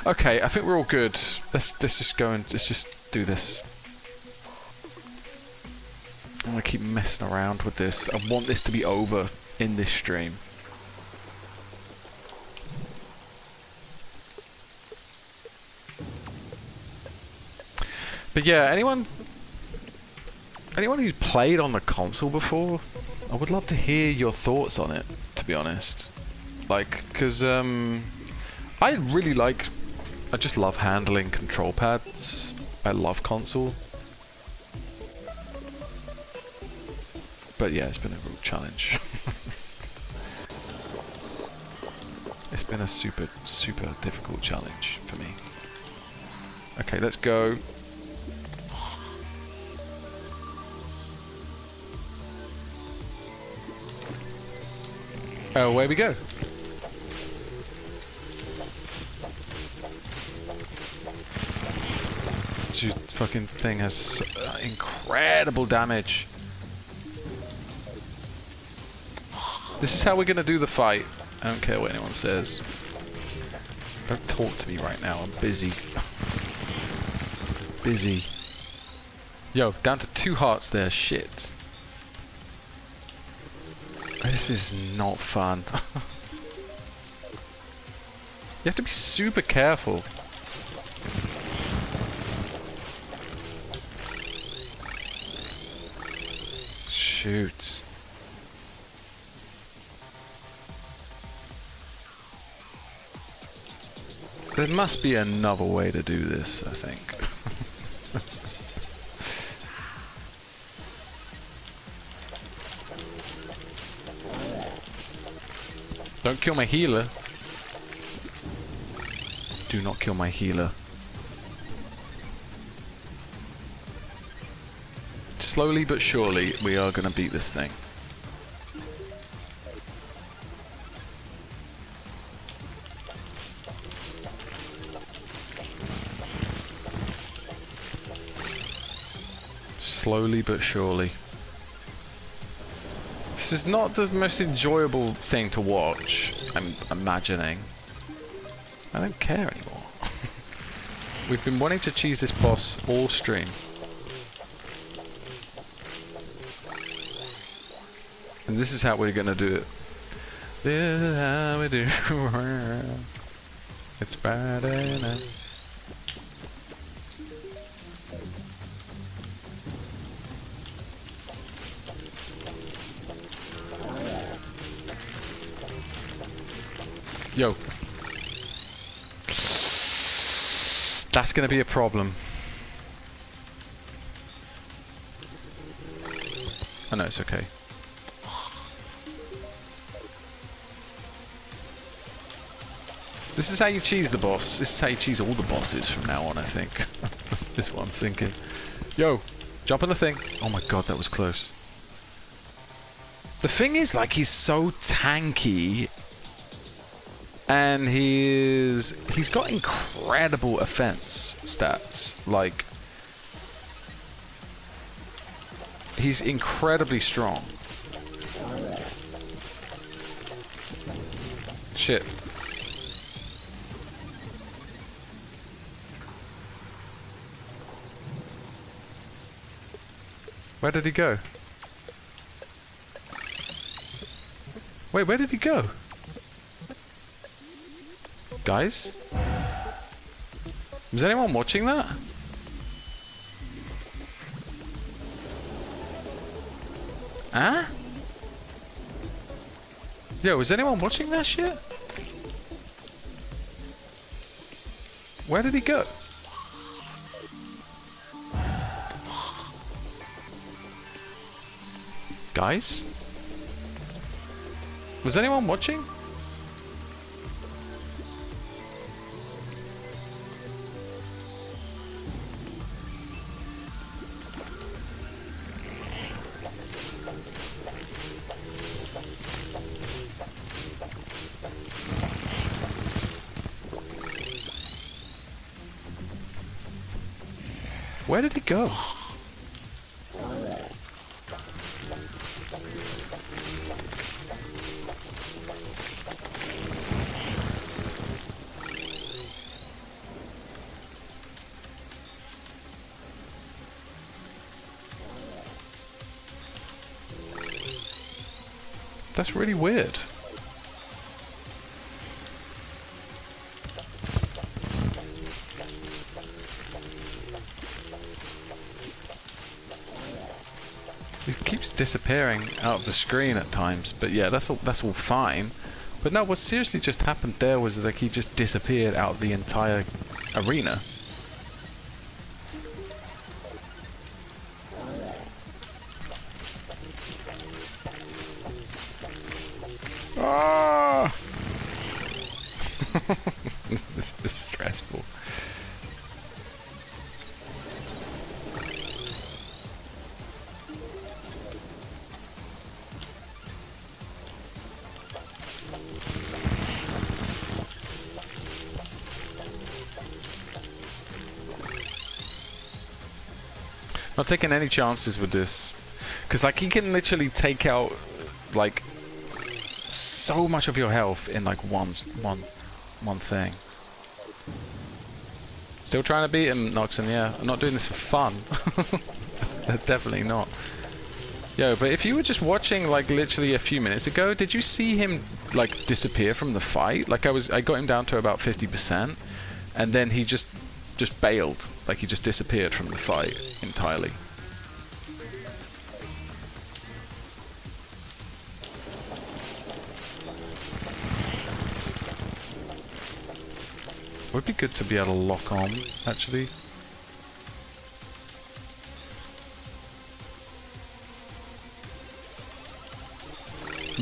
Okay, I think we're all good. Let's just go and let's just do this. I'm gonna keep messing around with this. I want this to be over in this stream. But yeah, anyone who's played on the console before, I would love to hear your thoughts on it, to be honest. Like, because I just love handling control pads. I love console. But yeah, it's been a real challenge. It's been a super, super difficult challenge for me. Okay, let's go. Oh, away we go. Dude, fucking thing has incredible damage. This is how we're gonna do the fight. I don't care what anyone says. Don't talk to me right now, I'm busy. Busy. Yo, down to 2 hearts there, shit. This is not fun. You have to be super careful. Shoot. There must be another way to do this, I think. Don't kill my healer. Do not kill my healer. Slowly but surely, we are going to beat this thing. Slowly but surely. This is not the most enjoyable thing to watch, I'm imagining. I don't care anymore. We've been wanting to cheese this boss all stream. And this is how we're gonna do it. This is how we do it. It's Friday night. Yo. That's gonna be a problem. Oh no, it's okay. This is how you cheese the boss. This is how you cheese all the bosses from now on, I think. This is what I'm thinking. Yo, jump on the thing. Oh my god, that was close. The thing is, like, he's so tanky. And he's got incredible offense stats. Like, he's incredibly strong. Shit. Where did he go? Wait, where did he go? Guys? Was anyone watching that? Huh? Yo, is anyone watching that shit? Where did he go? Guys? Was anyone watching? Where did he go? That's really weird. He keeps disappearing out of the screen at times, but yeah, that's all fine. But no, what seriously just happened there was that he just disappeared out of the entire arena. Ah! This is stressful. Not taking any chances with this, because like he can literally take out like so much of your health in like one thing. Still trying to beat him, Noxon. Yeah, I'm not doing this for fun. Definitely not. Yo, but if you were just watching like literally a few minutes ago, did you see him like disappear from the fight? Like I got him down to about 50%, and then he just bailed. Like he just disappeared from the fight entirely. Would be good to be able to lock on, actually.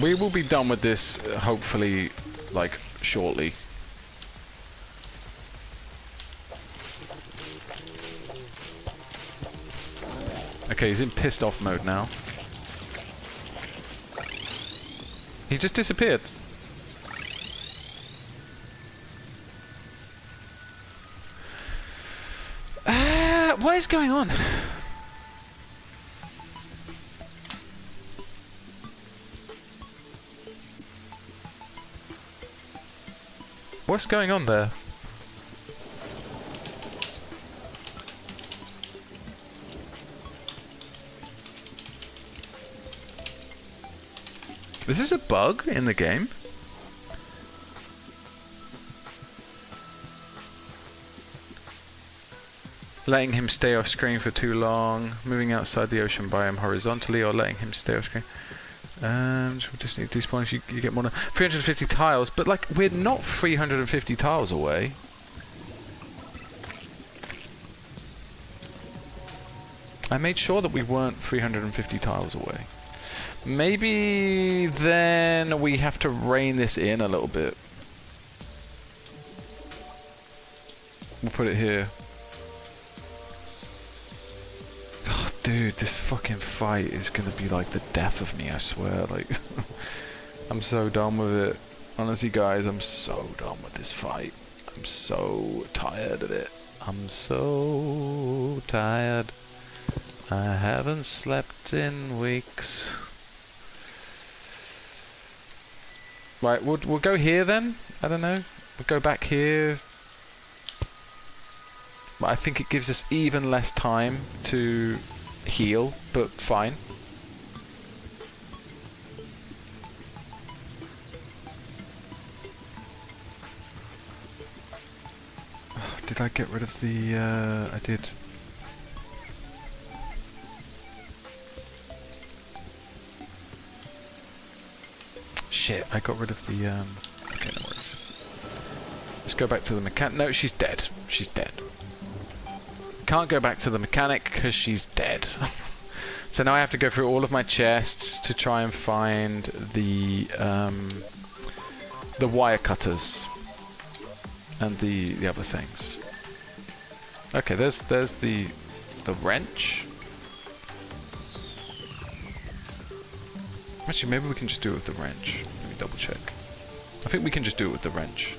We will be done with this, hopefully, like, shortly. Okay, he's in pissed off mode now. He just disappeared. What is going on? What's going on there? Is this a bug in the game? Letting him stay off screen for too long, moving outside the ocean biome horizontally, or letting him stay off screen. Just need despawning. You get more than 350 tiles, but like we're not 350 tiles away. I made sure that we weren't 350 tiles away. Maybe then we have to rein this in a little bit. We'll put it here. Oh, dude, this fucking fight is gonna be like the death of me, I swear. Like, I'm so done with it. Honestly, guys, I'm so done with this fight. I'm so tired of it. I'm so tired. I haven't slept in weeks. Right, we'll go here then. I don't know. We'll go back here. But I think it gives us even less time to heal, but fine. Oh, did I get rid of the... I did. Shit, I got rid of the, okay, no worries. Let's go back to the mechanic. No, she's dead. She's dead. Can't go back to the mechanic because she's dead. So now I have to go through all of my chests to try and find the wire cutters and the other things. Okay, there's the wrench. Actually, maybe we can just do it with the wrench. Let me double check. I think we can just do it with the wrench.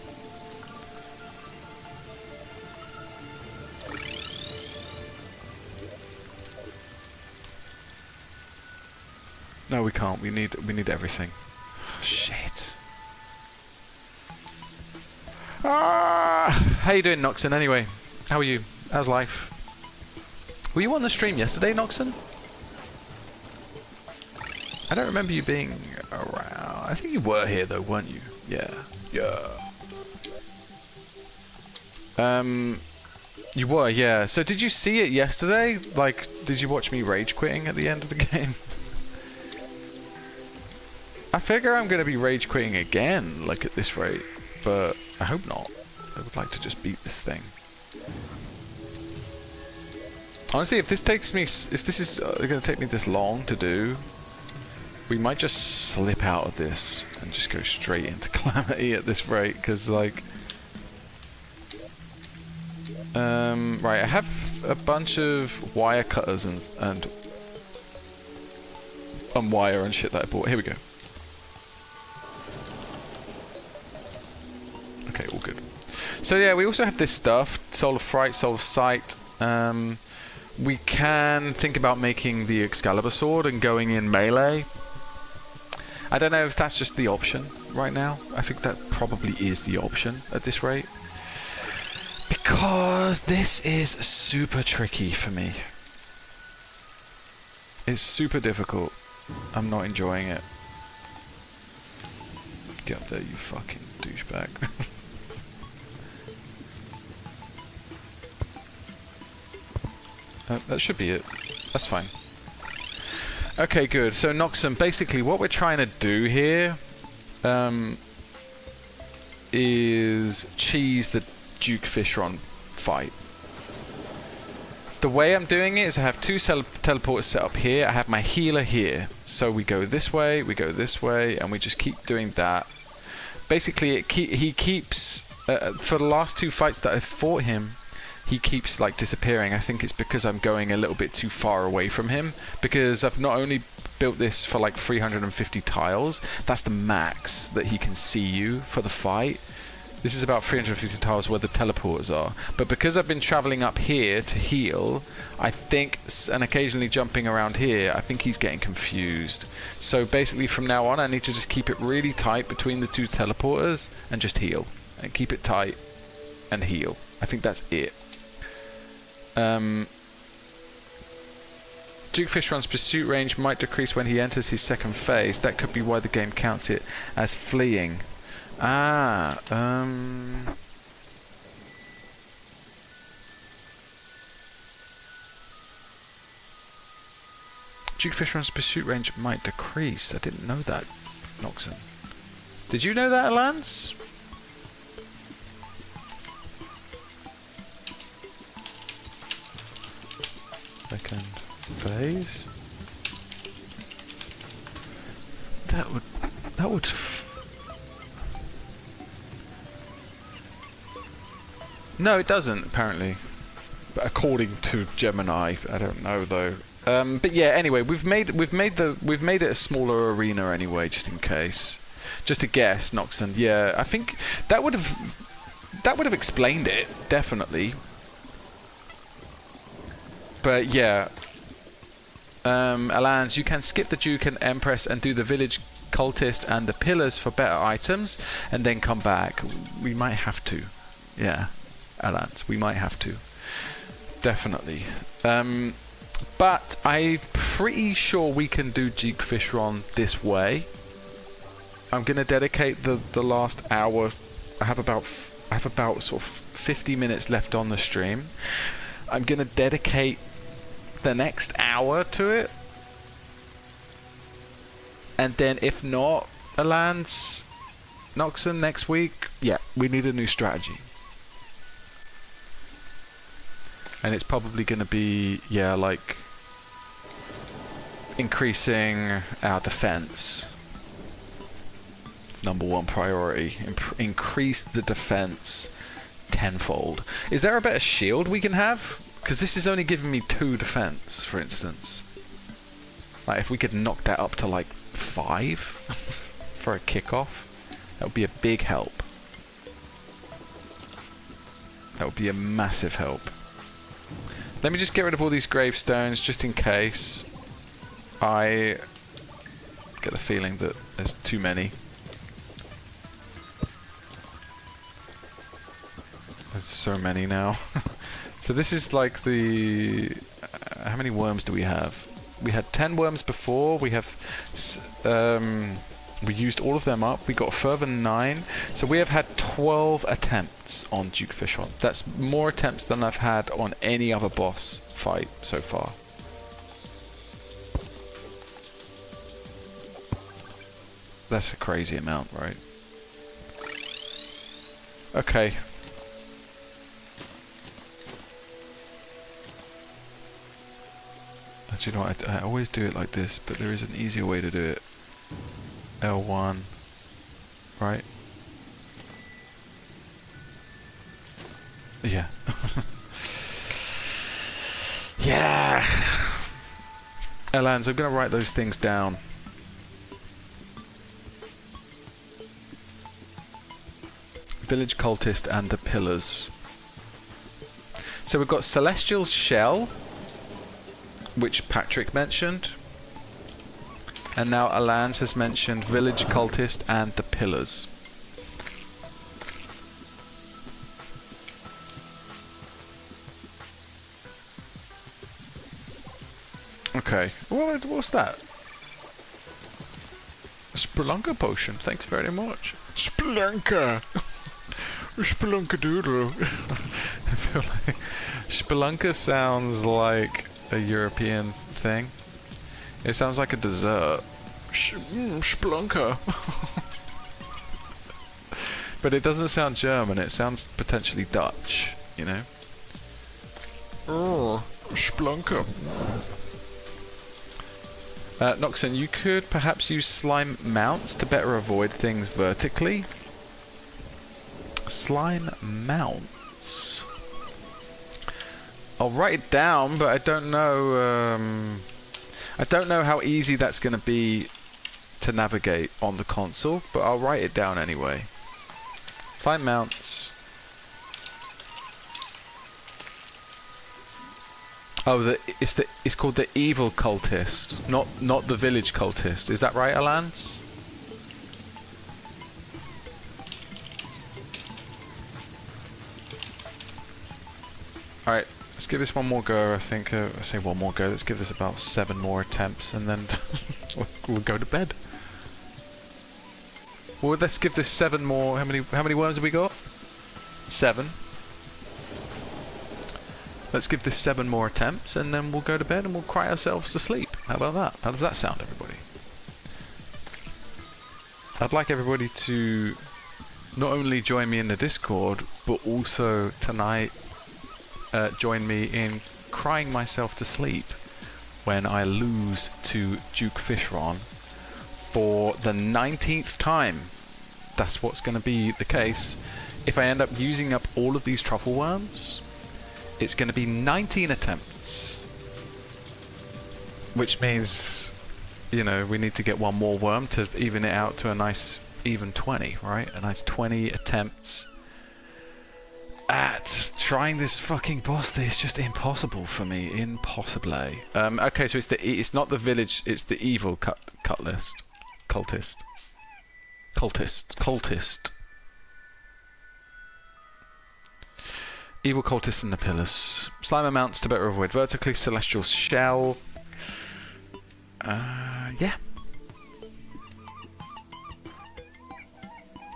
No, we can't. We need everything. Oh, shit. How you doing, Noxon? Anyway, how are you? How's life? Were you on the stream yesterday, Noxon? I don't remember you being around. I think you were here though, weren't you? Yeah. Yeah. You were, yeah. So did you see it yesterday? Like, did you watch me rage quitting at the end of the game? I figure I'm gonna be rage quitting again, like at this rate, but I hope not. I would like to just beat this thing. Honestly, if this is gonna take me this long to do, we might just slip out of this and just go straight into Calamity at this rate, because like... right, I have a bunch of wire cutters and wire and shit that I bought. Here we go. Okay, all good. So yeah, we also have this stuff, Soul of Fright, Soul of Sight. We can think about making the Excalibur sword and going in melee. I don't know if that's just the option right now. I think that probably is the option at this rate. Because this is super tricky for me. It's super difficult. I'm not enjoying it. Get up there, you fucking douchebag. That should be it. That's fine. Okay, good. So Noxon, basically what we're trying to do here is cheese the Duke Fishron fight. The way I'm doing it is I have two teleporters set up here. I have my healer here. So we go this way, and we just keep doing that. Basically, he keeps... for the last two fights that I've fought him, he keeps like disappearing. I think it's because I'm going a little bit too far away from him, because I've not only built this for like 350 tiles, that's the max that he can see you for the fight. This is about 350 tiles where the teleporters are. But because I've been traveling up here to heal, I think, and occasionally jumping around here, I think he's getting confused. So basically from now on, I need to just keep it really tight between the two teleporters and just heal. And keep it tight and heal. I think that's it. Duke Fishron's pursuit range might decrease when he enters his second phase. That could be why the game counts it as fleeing. Duke Fishron's pursuit range might decrease. I didn't know that, Noxon. Did you know that, Lance? Second phase. That would. No, it doesn't apparently. But according to Gemini, I don't know though. But yeah, anyway, we've made it a smaller arena anyway, just in case. Just a guess, Noxon. Yeah, I think that would have explained it definitely. But yeah, Alans, you can skip the Duke and Empress and do the village cultist and the pillars for better items, and then come back. We might have to. Yeah, Alans, we might have to. Definitely. But I'm pretty sure we can do Duke Fishron this way. I'm gonna dedicate the last hour. I have about sort of 50 minutes left on the stream. I'm gonna dedicate the next hour to it, and then if not, Alans, Noxon, next week, yeah, we need a new strategy. And it's probably going to be, yeah, like increasing our defense. It's #1 priority. Increase the defense tenfold. Is there a better shield we can have? Because this is only giving me 2 defense, for instance. Like if we could knock that up to like 5 for a kickoff, that would be a big help. That would be a massive help. Let me just get rid of all these gravestones just in case I get the feeling that there's too many. There's so many now. So this is like the... how many worms do we have? We had 10 worms before. We have... we used all of them up. We got a further 9. So we have had 12 attempts on Duke Fishron. That's more attempts than I've had on any other boss fight so far. That's a crazy amount, right? Okay. You know what, I always do it like this, but there is an easier way to do it. L1, right? Yeah. Yeah! Elans, I'm gonna write those things down. Village Cultist and the Pillars. So we've got Celestial's Shell, which Patrick mentioned, and now Alans has mentioned Village Cultist and the Pillars. Okay, what's that? Spelunker potion, thanks very much. Spelunker! Spelunker doodle. I feel like Spelunker sounds like a European thing. It sounds like a dessert. Spelunker. But it doesn't sound German, it sounds potentially Dutch, you know? Oh, Spelunker. Noxon, you could perhaps use slime mounts to better avoid things vertically. Slime mounts. I'll write it down, but I don't know. I don't know how easy that's going to be to navigate on the console, but I'll write it down anyway. Slime mounts. Oh, it's called the evil cultist, not the village cultist. Is that right, Alans? All right. Let's give this one more go, I think. I say one more go. Let's give this about 7 more attempts, and then we'll go to bed. Well, let's give this 7 more. How many worms have we got? 7. Let's give this 7 more attempts, and then we'll go to bed and we'll cry ourselves to sleep. How about that? How does that sound, everybody? I'd like everybody to not only join me in the Discord, but also tonight join me in crying myself to sleep when I lose to Duke Fishron for the 19th time. That's what's going to be the case. If I end up using up all of these truffle worms, it's going to be 19 attempts. Which means, you know, we need to get one more worm to even it out to a nice even 20, right? A nice 20 attempts at trying this fucking boss. It's just impossible for me. Impossible. Okay, so it's not the village, it's the evil cultist. Evil cultist and the pillars. Slime amounts to better avoid vertically. Celestial shell. Yeah.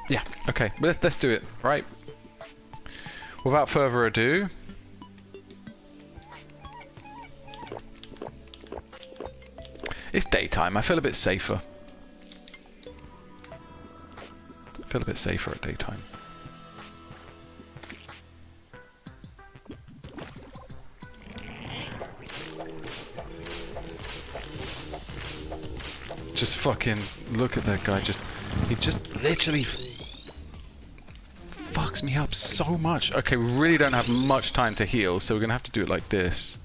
Yeah, okay. Let's do it, right? Without further ado, it's daytime. I feel a bit safer. I feel a bit safer at daytime. Just fucking look at that guy. He just literally fucks me up so much. Okay, we really don't have much time to heal, so we're gonna have to do it like this.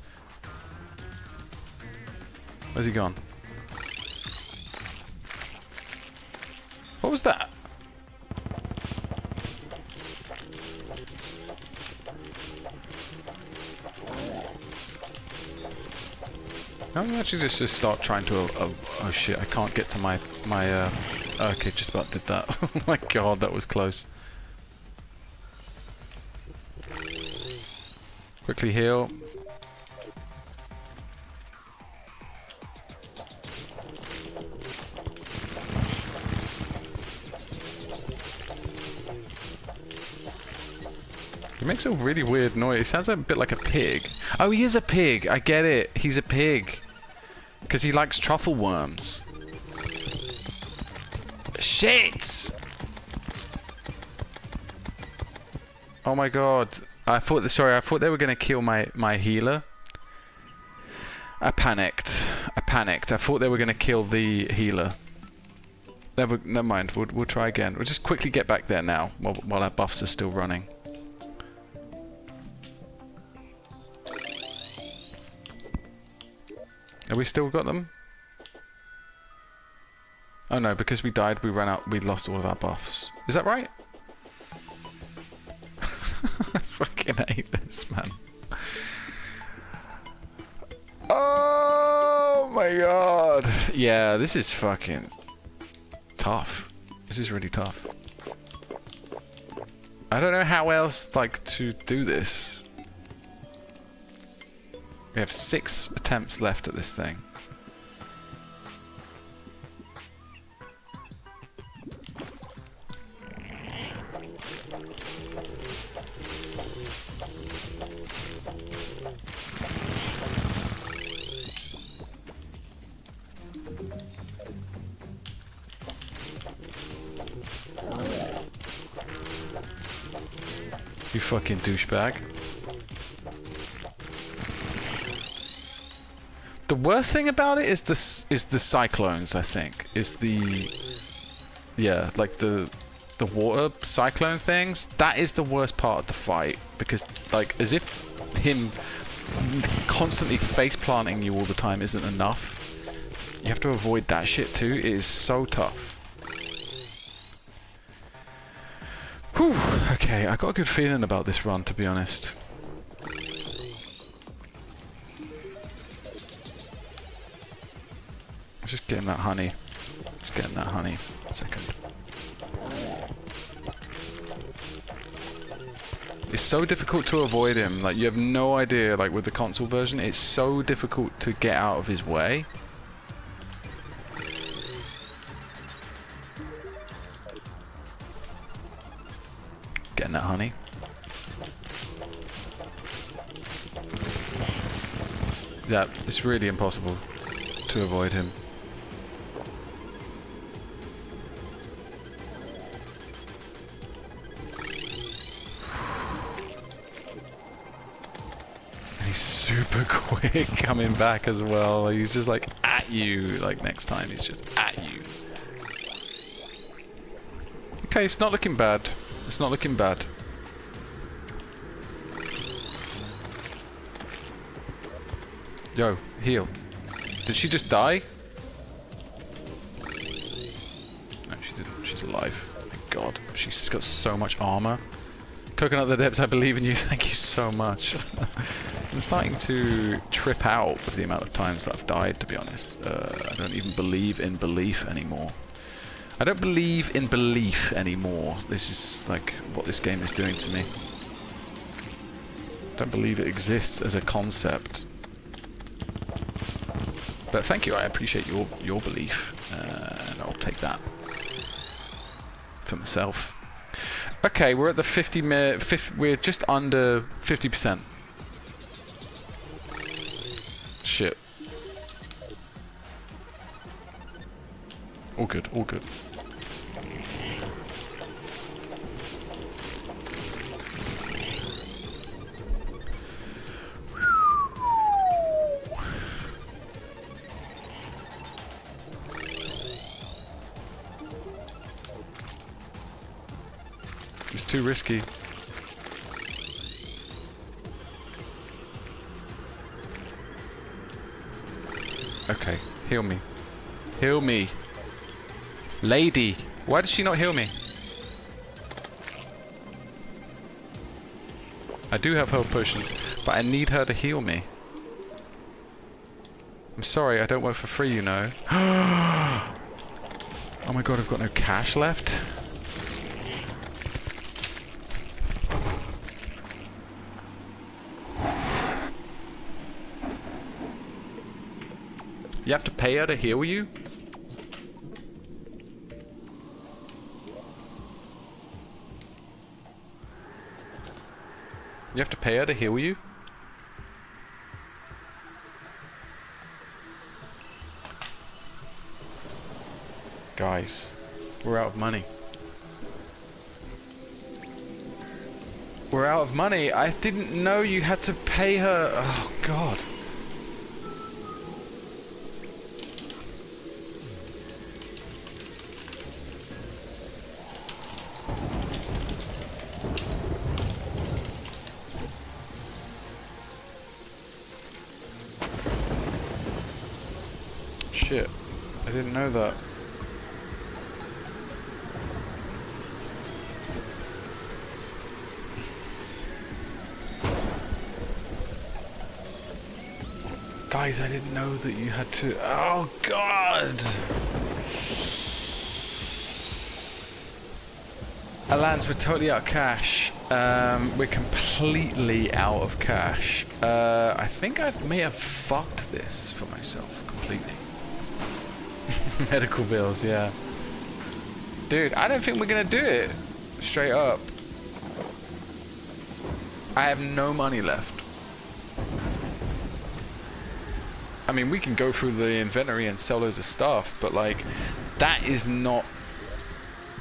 Where's he gone? What was that? I'm actually just start trying to... oh shit, I can't get to my... okay, just about did that. Oh my god, that was close. Quickly heal. He makes a really weird noise. It sounds a bit like a pig. Oh, he is a pig. I get it. He's a pig. Because he likes truffle worms. Shit! Oh my god. I thought they were going to kill my healer. I panicked. I thought they were going to kill the healer. Never mind. We'll try again. We'll just quickly get back there now while our buffs are still running. Have we still got them? Oh no, because we died, we ran out, we lost all of our buffs. Is that right? I fucking hate this, man. Oh my god. Yeah, this is fucking tough. This is really tough. I don't know how else, like, to do this. We have 6 attempts left at this thing. You fucking douchebag. The worst thing about it is the cyclones, I think. Yeah, like the water cyclone things. That is the worst part of the fight, because like as if him constantly face planting you all the time isn't enough. You have to avoid that shit too. It is so tough. Whew, okay, I got a good feeling about this run, to be honest. Just getting that honey. Just getting that honey. 1 second. It's so difficult to avoid him. Like, you have no idea, like, with the console version, it's so difficult to get out of his way. Getting that honey. Yeah, it's really impossible to avoid him. He's super quick coming back as well. He's just like at you. Like next time, he's just at you. Okay, it's not looking bad. It's not looking bad. Yo, heal. Did she just die? No, she didn't. She's alive. Thank God. She's got so much armor. Coconut the Depths, I believe in you. Thank you so much. I'm starting to trip out with the amount of times that I've died, to be honest. I don't even believe in belief anymore. I don't believe in belief anymore. This is like what this game is doing to me. I don't believe it exists as a concept. But thank you, I appreciate your belief. And I'll take that for myself. Okay, we're at the 50, we're just under 50%. Shit. All good, all good. It's too risky. Okay, heal me. Heal me. Lady, why does she not heal me? I do have health potions, but I need her to heal me. I'm sorry, I don't work for free, you know. Oh my god, I've got no cash left. You have to pay her to heal you? You have to pay her to heal you? Guys, we're out of money. We're out of money. I didn't know you had to pay her. Oh, God. Shit. I didn't know that. Guys, I didn't know that you had to... Oh, God! Alans, we're totally out of cash. We're completely out of cash. I think I may have fucked this for myself completely. Medical bills, yeah. Dude, I don't think we're gonna do it. Straight up. I have no money left. I mean, we can go through the inventory and sell loads of stuff, but like, that is not...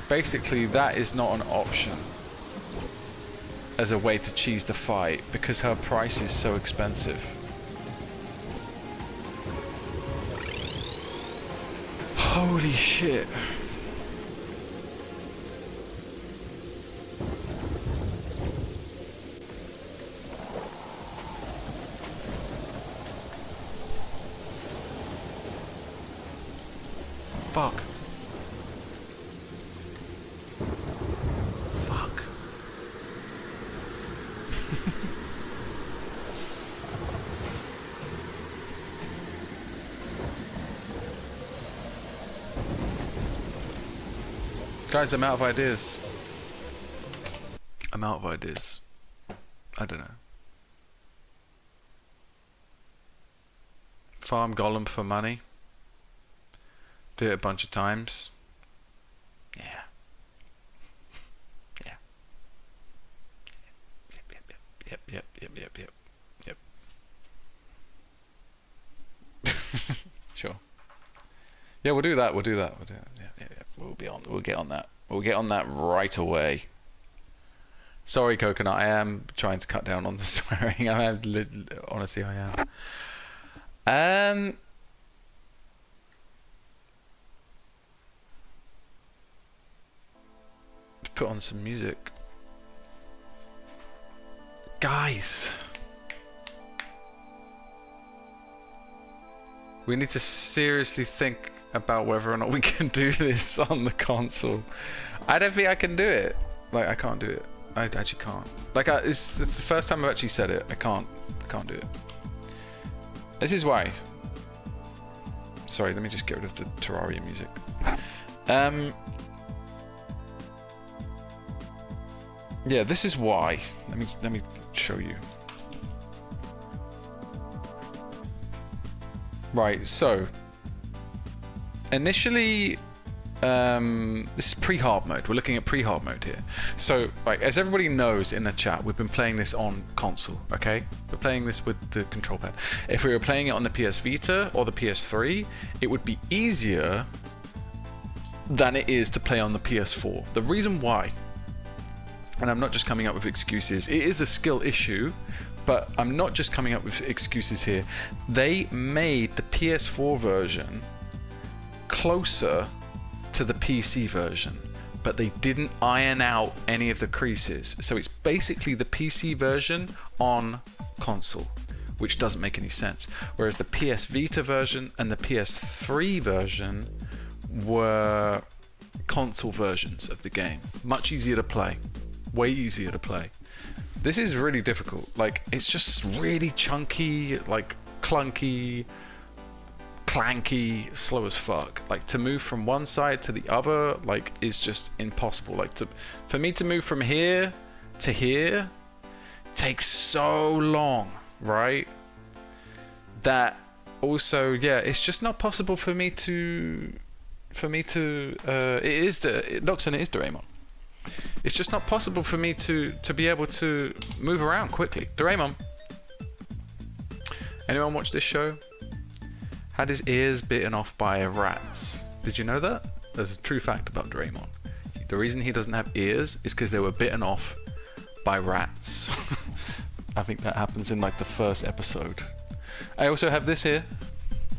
Basically, that is not an option as a way to cheese the fight, because her price is so expensive. Holy shit. Fuck. Fuck. Guys, I'm out of ideas. I'm out of ideas. I don't know. Farm Golem for money. Do it a bunch of times. Yeah. Yeah. Yep. Sure. Yeah, we'll do that. Yeah. We'll get on that. We'll get on that right away. Sorry, Coconut. I am trying to cut down on the swearing. Honestly, I am. Put on some music. Guys, we need to seriously think about whether or not we can do this on the console. I don't think I can do it. Like, I can't do it. I actually can't. Like, it's the first time I've actually said it. I can't do it. This is why. Sorry, let me just get rid of the Terraria music. Yeah, this is why. Let me show you. Right, so initially, this is pre-hard mode. We're looking at pre-hard mode here. So, right, as everybody knows in the chat, we've been playing this on console, okay? We're playing this with the control pad. If we were playing it on the PS Vita or the PS3, it would be easier than it is to play on the PS4. The reason why, and I'm not just coming up with excuses, it is a skill issue, but I'm not just coming up with excuses here. They made the PS4 version closer to the PC version, but they didn't iron out any of the creases. So it's basically the PC version on console, which doesn't make any sense. Whereas the PS Vita version and the PS3 version were console versions of the game. Much easier to play. Way easier to play. This is really difficult. Like, it's just really chunky, like clunky. clanky, slow as fuck. Like, to move from one side to the other, like, is just impossible. Like, for me to move from here to here takes so long, right? That also, yeah, it's just not possible for me to it is Noxon, it is Doraemon. It's just not possible for me to be able to move around quickly. Doraemon. Anyone watch this show? Had his ears bitten off by rats. Did you know that? There's a true fact about Doraemon. The reason he doesn't have ears is because they were bitten off by rats. I think that happens in like the first episode. I also have this here.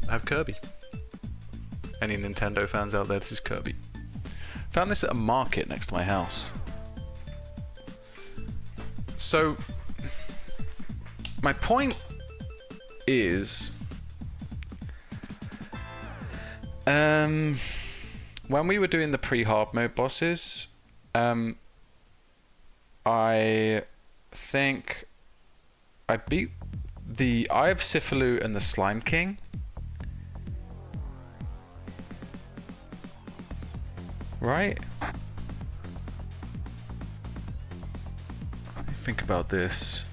I have Kirby. Any Nintendo fans out there, this is Kirby. Found this at a market next to my house. So, my point is, when we were doing the pre-hard mode bosses, I think I beat the Eye of Sifalu and the Slime King. Right? Let me think about this.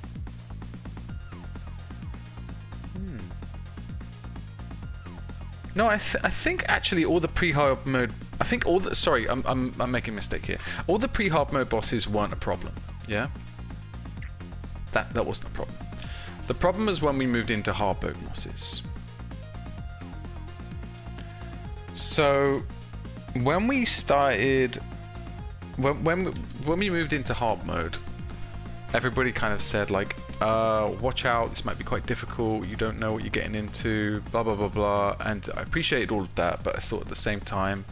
No, I think actually all the pre-hard mode. I think all the. Sorry, I'm making a mistake here. All the pre-hard mode bosses weren't a problem. Yeah. That wasn't a problem. The problem was when we moved into hard mode bosses. So, when we started, when we moved into hard mode, everybody kind of said like, watch out, this might be quite difficult, you don't know what you're getting into, blah blah blah blah, and I appreciated all of that, but I thought at the same time,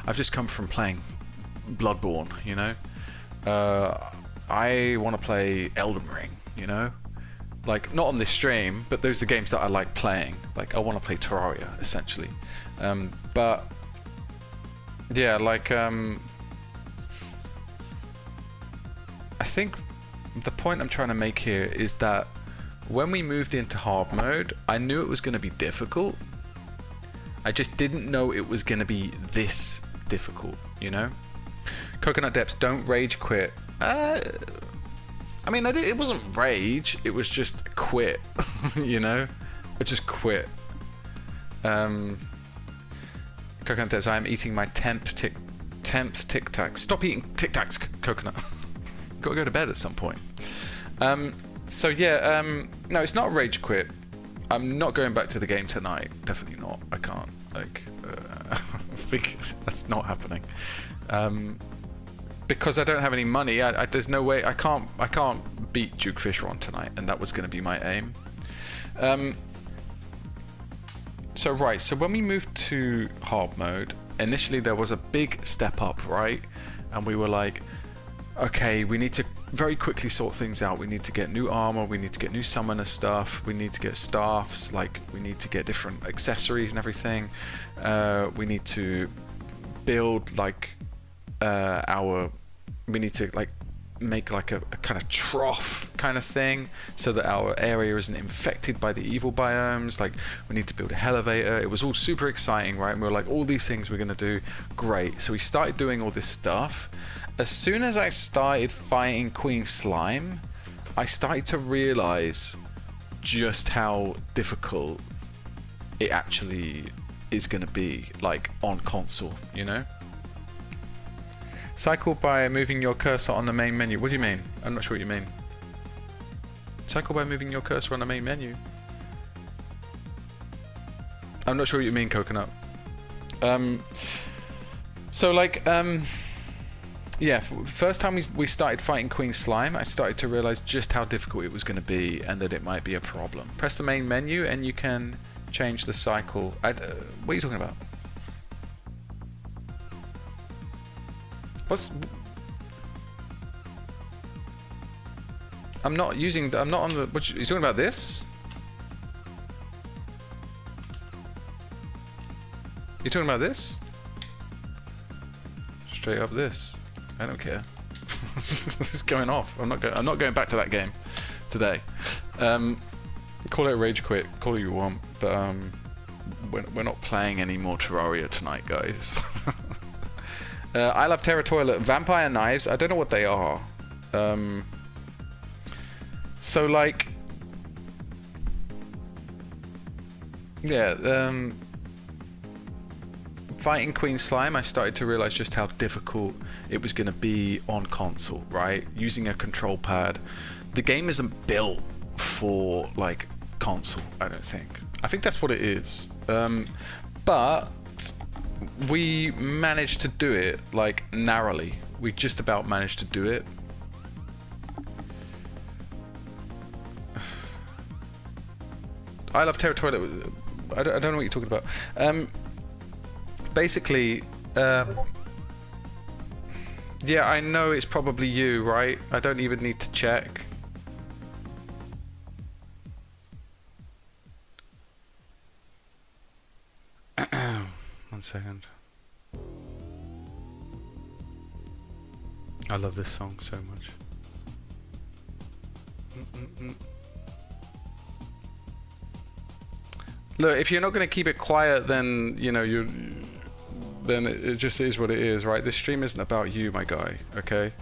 I've just come from playing Bloodborne, you know? I want to play Elden Ring, you know? Like, not on this stream, but those are the games that I like playing. Like, I want to play Terraria, essentially. But yeah, like, I think the point I'm trying to make here is that when we moved into hard mode, I knew it was going to be difficult. I just didn't know it was going to be this difficult, you know? Coconut Depths, don't rage quit. I mean, it wasn't rage, it was just quit, you know? I just quit. Coconut Depths, I am eating my 10th Tic Tac. Stop eating Tic Tacs, Coconut. Gotta go to bed at some point. So yeah, no, it's not a rage quit. I'm not going back to the game tonight. Definitely not. I can't. Like, I think that's not happening. Because I don't have any money. There's no way. I can't beat Duke Fishron tonight, and that was going to be my aim. So right. So when we moved to hard mode, initially there was a big step up, right? And we were like, okay, we need to very quickly sort things out. We need to get new armor, we need to get new summoner stuff, we need to get staffs, like we need to get different accessories and everything. We need to build like we need to like make like a kind of trough kind of thing so that our area isn't infected by the evil biomes. Like, we need to build a elevator. It was all super exciting, right? And we were like, all these things we're gonna do, great. So we started doing all this stuff. As soon as I started fighting Queen Slime, I started to realize just how difficult it actually is going to be, like, on console, you know? Cycle by moving your cursor on the main menu. What do you mean? I'm not sure what you mean. Cycle by moving your cursor on the main menu. I'm not sure what you mean, Coconut. So, like, yeah, first time we started fighting Queen Slime, I started to realize just how difficult it was going to be and that it might be a problem. Press the main menu and you can change the cycle. What are you talking about? I'm not using I'm not on the... What, you talking about this? You talking about this? Straight up this. I don't care. This is going off. I'm not going back to that game today. Call it a rage quit. Call it you want, but we're not playing any more Terraria tonight, guys. I love Terra Toilet. Vampire knives. I don't know what they are. So like, yeah. Fighting Queen Slime, I started to realize just how difficult it was going to be on console, right? Using a control pad. The game isn't built for like console, I don't think. I think that's what it is. But we managed to do it like narrowly. We just about managed to do it. I love Terra Toilet. I don't know what you're talking about. Basically, yeah, I know it's probably you, right? I don't even need to check. One second. I love this song so much. Look, if you're not going to keep it quiet, then, you know, then it just is what it is, right? This stream isn't about you, my guy, okay?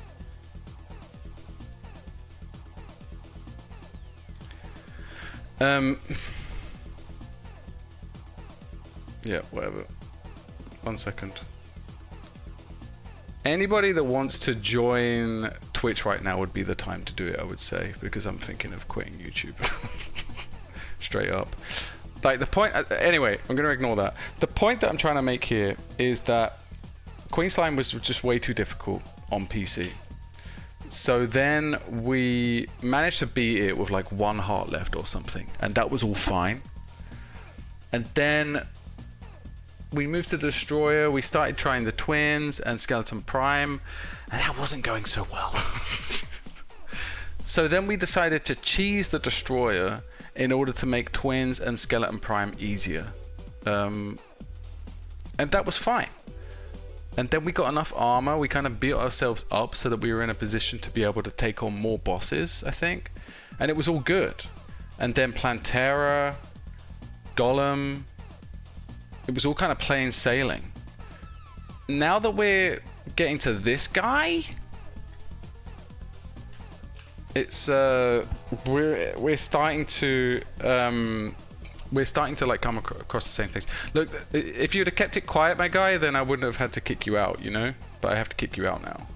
Yeah, whatever. 1 second. Anybody that wants to join Twitch right now would be the time to do it, I would say, because I'm thinking of quitting YouTube. Straight up. Like the point, anyway, I'm going to ignore that. The point that I'm trying to make here is that Queen Slime was just way too difficult on PC. So then we managed to beat it with like 1 heart left or something, and that was all fine. And then we moved to Destroyer, we started trying the Twins and Skeleton Prime, and that wasn't going so well. So then we decided to cheese the Destroyer in order to make Twins and Skeleton Prime easier. And that was fine. And then we got enough armor, we kind of built ourselves up so that we were in a position to be able to take on more bosses, I think. And it was all good. And then Plantera, Golem, it was all kind of plain sailing. Now that we're getting to this guy, it's we're starting to like come across the same things. Look, if you'd have kept it quiet, my guy, then I wouldn't have had to kick you out, you know? But I have to kick you out now.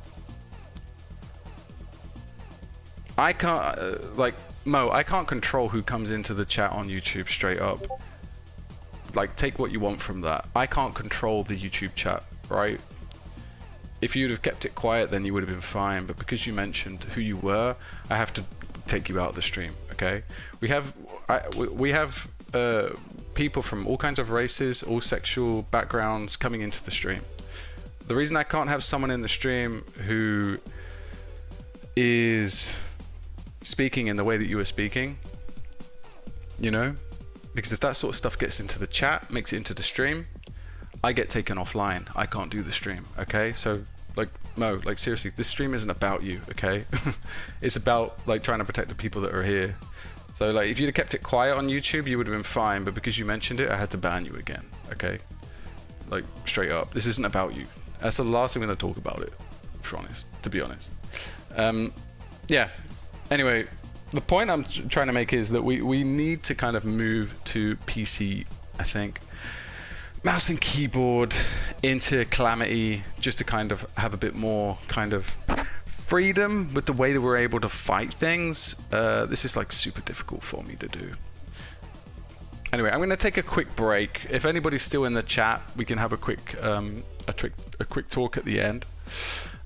I can't, like, Mo, I can't control who comes into the chat on YouTube, straight up. Like, take what you want from that. I can't control the YouTube chat, right? If you'd have kept it quiet, then you would have been fine. But because you mentioned who you were, I have to take you out of the stream, okay? We have people from all kinds of races, all sexual backgrounds coming into the stream. The reason I can't have someone in the stream who is speaking in the way that you were speaking, you know, because if that sort of stuff gets into the chat, makes it into the stream, I get taken offline. I can't do the stream, okay? So, like, Mo, like, seriously, this stream isn't about you, okay? It's about, like, trying to protect the people that are here. So, like, if you'd have kept it quiet on YouTube, you would have been fine, but because you mentioned it, I had to ban you again, okay? Like, straight up. This isn't about you. That's the last thing I'm going to talk about it, to be honest. Yeah. Anyway, the point I'm trying to make is that we need to kind of move to PC, I think. Mouse and keyboard into Calamity, just to kind of have a bit more kind of freedom with the way that we're able to fight things. This is like super difficult for me to do. Anyway, I'm going to take a quick break. If anybody's still in the chat, we can have a quick talk at the end.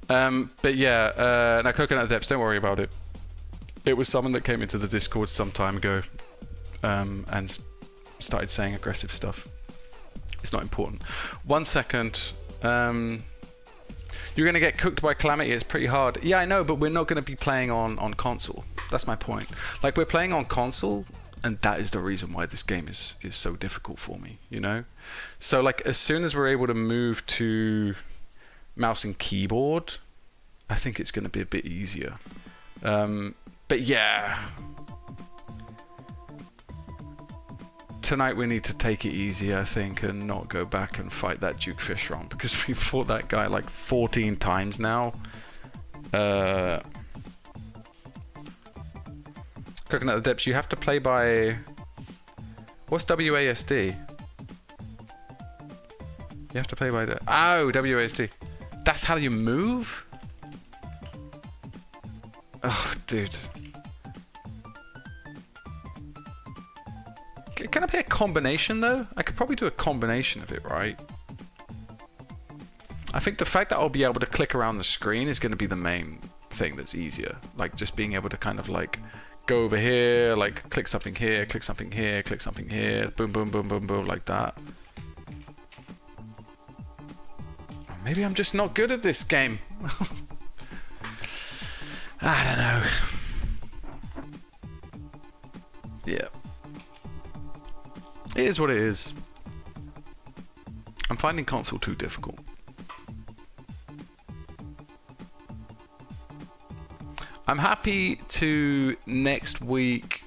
But yeah, now Coconut Depths, don't worry about it. It was someone that came into the Discord some time ago and started saying aggressive stuff. It's not important. 1 second. You're going to get cooked by Calamity. It's pretty hard. Yeah, I know, but we're not going to be playing on console. That's my point. Like, we're playing on console, and that is the reason why this game is so difficult for me, you know? So, like, as soon as we're able to move to mouse and keyboard, I think it's going to be a bit easier. But yeah. tonight we need to take it easy, I think, and not go back and fight that Duke Fishron, because we fought that guy like 14 times now. Cooking at the depths, you have to play by... What's WASD? You have to play by the... Oh, WASD. That's how you move? Oh, dude. Can I play a combination, though? I could probably do a combination of it, right? I think the fact that I'll be able to click around the screen is going to be the main thing that's easier. Like, just being able to kind of, like, go over here, like, click something here, click something here, click something here, boom, boom, boom, boom, boom, like that. Maybe I'm just not good at this game. I don't know. Yeah. It is what it is. I'm finding console too difficult. I'm happy to next week,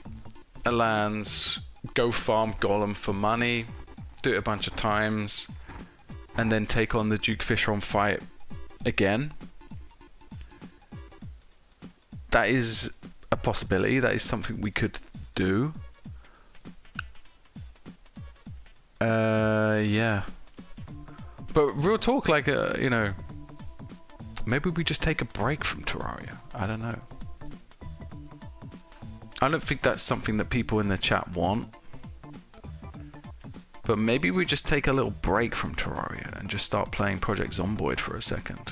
Alans, go farm Golem for money, do it a bunch of times, and then take on the Duke Fishron fight again. That is a possibility. That is something we could do. Yeah. But real talk, like, you know, maybe we just take a break from Terraria. I don't know. I don't think that's something that people in the chat want. But maybe we just take a little break from Terraria and just start playing Project Zomboid for a second.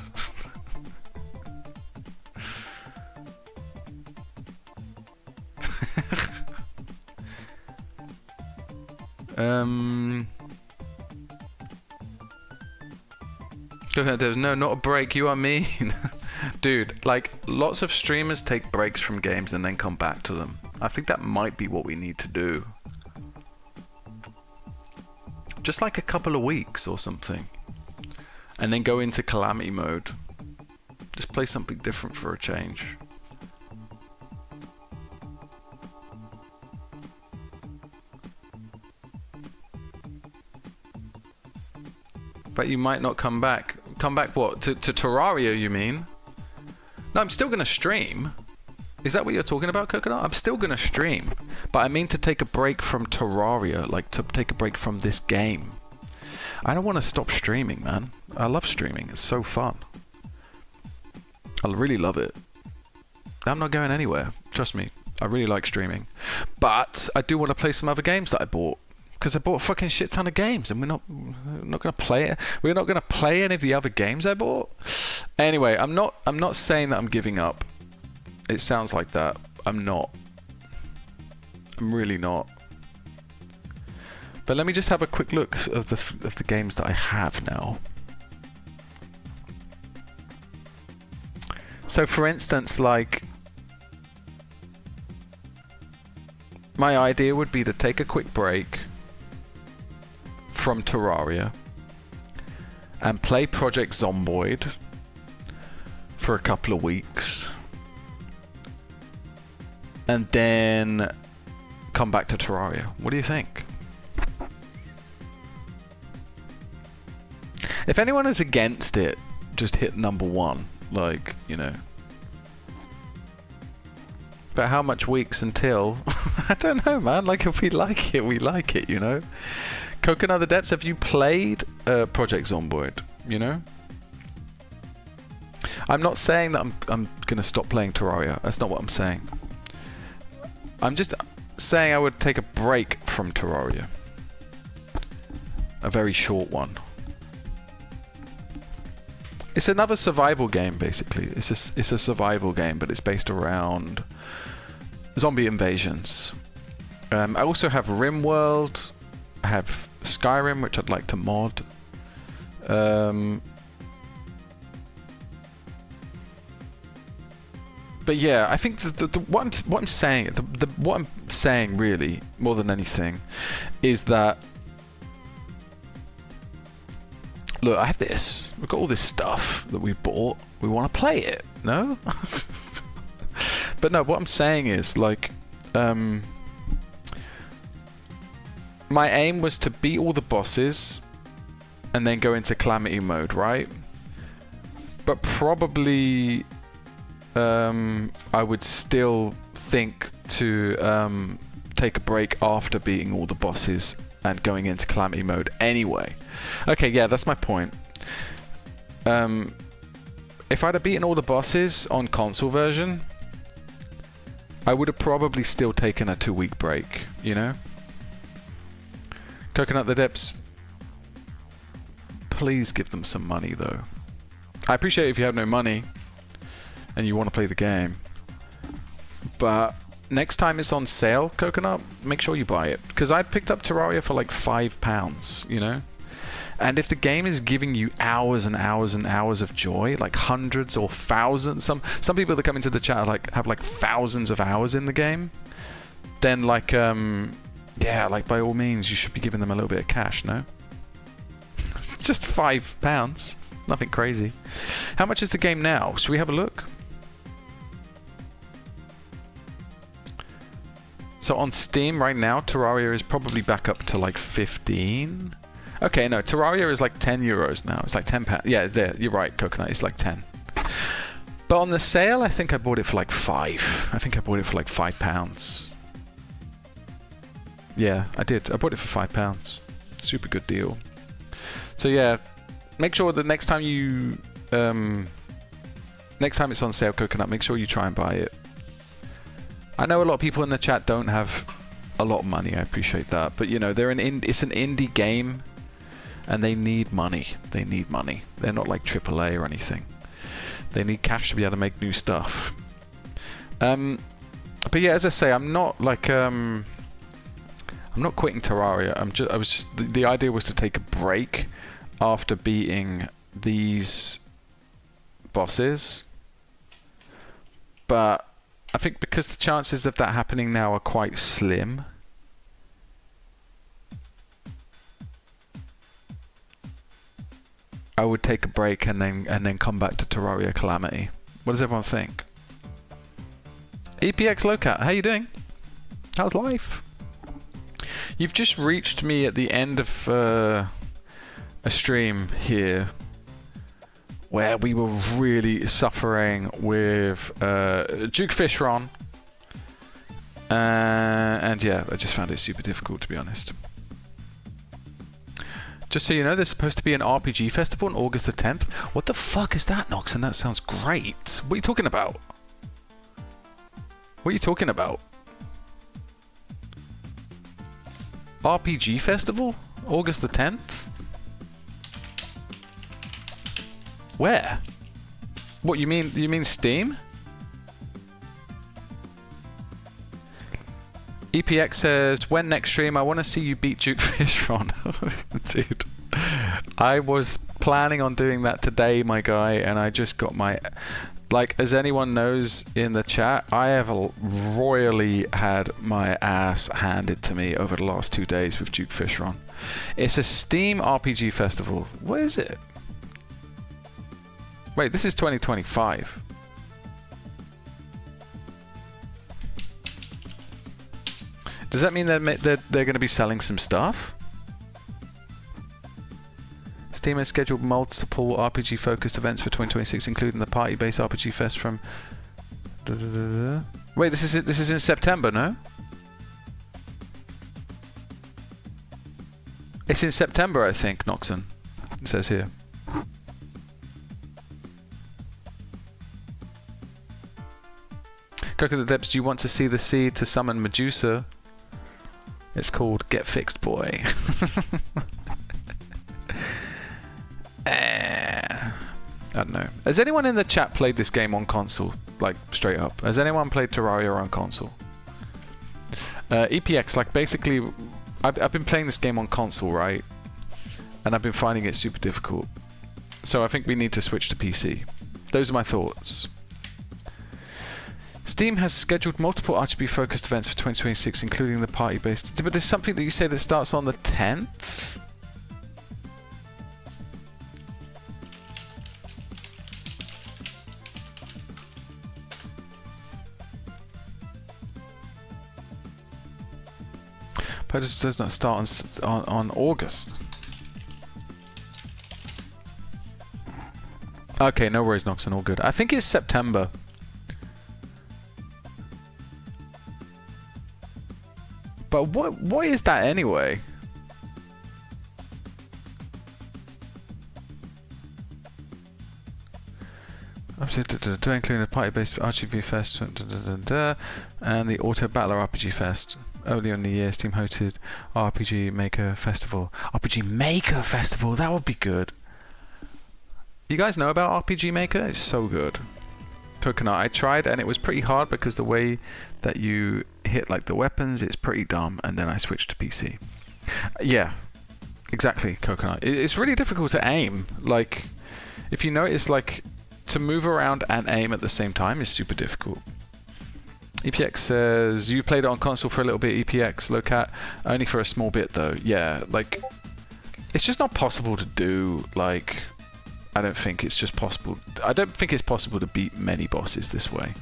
Go ahead, Dave. No, not a break. You are mean. Dude, like, lots of streamers take breaks from games and then come back to them. I think that might be what we need to do. Just like a couple of weeks or something. And then go into calamity mode. Just play something different for a change. But you might not come back. Come back what? To Terraria, you mean? No, I'm still going to stream. Is that what you're talking about, Coconut? I'm still going to stream. But I mean to take a break from Terraria. Like, to take a break from this game. I don't want to stop streaming, man. I love streaming. It's so fun. I really love it. I'm not going anywhere. Trust me. I really like streaming. But I do want to play some other games that I bought. Because I bought a fucking shit ton of games, and we're not going to play it. We're not going to play any of the other games I bought. Anyway, I'm not saying that I'm giving up. It sounds like that. I'm not. I'm really not. But let me just have a quick look of the games that I have now. So, for instance, like, my idea would be to take a quick break from Terraria and play Project Zomboid for a couple of weeks and then come back to Terraria. What do you think? If anyone is against it, just hit number 1, like, you know. But how much weeks until? I don't know, man. Like, if we like it, we like it, you know. Coconut of the Depths, have you played Project Zomboid? You know? I'm not saying that I'm going to stop playing Terraria. That's not what I'm saying. I'm just saying I would take a break from Terraria. A very short one. It's another survival game, basically. It's a survival game, but it's based around zombie invasions. I also have RimWorld. I have Skyrim, which I'd like to mod. But yeah, I think what I'm saying really, more than anything, is that, look, I have this. We've got all this stuff that we bought. We want to play it, no? But no, what I'm saying is, like, my my aim was to beat all the bosses and then go into calamity mode, right? But probably I would still think to take a break after beating all the bosses and going into calamity mode anyway. Okay, yeah, that's my point. If I'd have beaten all the bosses on console version, I would have probably still taken a 2-week break, you know? Coconut the Dips. Please give them some money, though. I appreciate if you have no money and you want to play the game. But next time it's on sale, Coconut, make sure you buy it. Because I picked up Terraria for like £5, you know? And if the game is giving you hours and hours and hours of joy, like hundreds or thousands, some people that come into the chat have like thousands of hours in the game, then like yeah, like by all means you should be giving them a little bit of cash, no? Just £5, nothing crazy. How much is the game now? Should we have a look? So on Steam right now, Terraria is probably back up to like 15. Okay, no, Terraria is like €10 now. It's like £10. Yeah, it's there. You're right, Coconut. It's like 10. But on the sale, I think I bought it for like 5. I think I bought it for like £5. Yeah, I did. I bought it for £5. Super good deal. So yeah, make sure that next time you, next time it's on sale, Coconut, make sure you try and buy it. I know a lot of people in the chat don't have a lot of money. I appreciate that, but you know, it's an indie game. And they need money. They need money. They're not like AAA or anything. They need cash to be able to make new stuff. But yeah, as I say, I'm not like I'm not quitting Terraria. The idea was to take a break after beating these bosses. But I think because the chances of that happening now are quite slim. I would take a break and then come back to Terraria Calamity. What does everyone think? EPX Lowcat, how you doing? How's life? You've just reached me at the end of a stream here where we were really suffering with Duke Fishron. And yeah, I just found it super difficult, to be honest. Just so you know, there's supposed to be an RPG festival on August the 10th. What the fuck is that, Nox? And that sounds great. What are you talking about? What are you talking about? RPG festival? August the 10th? Where? What, you mean Steam? EPX says, when next stream, I want to see you beat Duke Fishron. Dude, I was planning on doing that today, my guy, and I just got my... Like, as anyone knows in the chat, I have royally had my ass handed to me over the last 2 days with Duke Fishron. It's a Steam RPG festival. What is it? Wait, this is 2025. Does that mean they're going to be selling some stuff? Steam has scheduled multiple RPG-focused events for 2026, including the party-based RPG Fest from... Wait, this is in September, no? It's in September, I think, Noxon. It says here. Coco the Depths, do you want to see the seed to summon Medusa? It's called Get Fixed Boy. I don't know. Has anyone in the chat played this game on console? Like, straight up. Has anyone played Terraria on console? EPX, like, basically, I've been playing this game on console, right? And I've been finding it super difficult. So I think we need to switch to PC. Those are my thoughts. Steam has scheduled multiple RPG-focused events for 2026, including the party-based... But there's something that you say that starts on the 10th? But it does not start on August. Okay, no worries, Noxon, all good. I think it's September. But what is that anyway? To include a party-based RGV Fest and the Auto Battler RPG Fest. Earlier in the year, Steam hosted RPG Maker Festival. RPG Maker Festival, that would be good. You guys know about RPG Maker? It's so good. Coconut, I tried and it was pretty hard because the way that you hit like the weapons, it's pretty dumb, and then I switched to PC. Yeah, exactly, Coconut. It's really difficult to aim. Like, if you notice, like, to move around and aim at the same time is super difficult. EPX says, you played it on console for a little bit, EPX, Locat, only for a small bit though. Yeah, like, it's just not possible to do, like, I don't think it's just possible. I don't think it's possible to beat many bosses this way.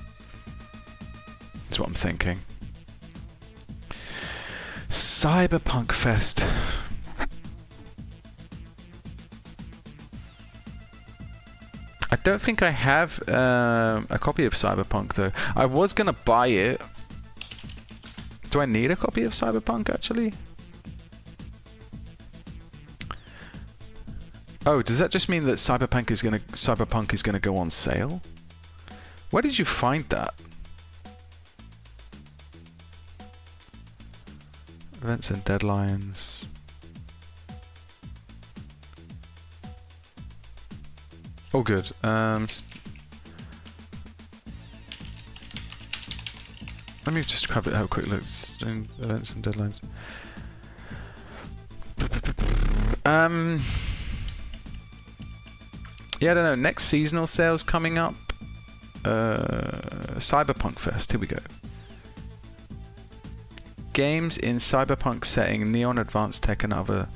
That's what I'm thinking. Cyberpunk Fest. I don't think I have a copy of Cyberpunk though. I was gonna buy it. Do I need a copy of Cyberpunk actually? Oh, does that just mean that Cyberpunk is gonna go on sale? Where did you find that? Events and deadlines. Oh, good. Let me just have a quick look. Events and deadlines. Yeah, I don't know. Next seasonal sales coming up. Cyberpunk Fest. Here we go. Games in cyberpunk setting, neon, advanced tech, and other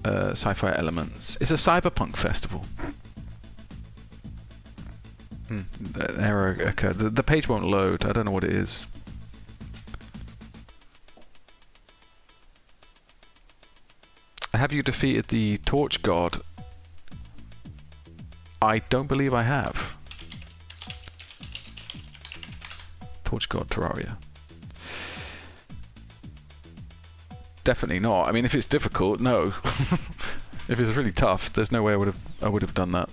sci-fi elements. It's a cyberpunk festival. An error occurred. The page won't load. I don't know what it is. Have you defeated the Torch God? I don't believe I have. Torch God Terraria. Definitely not. I mean, if it's difficult, no. If it's really tough, there's no way I would have done that.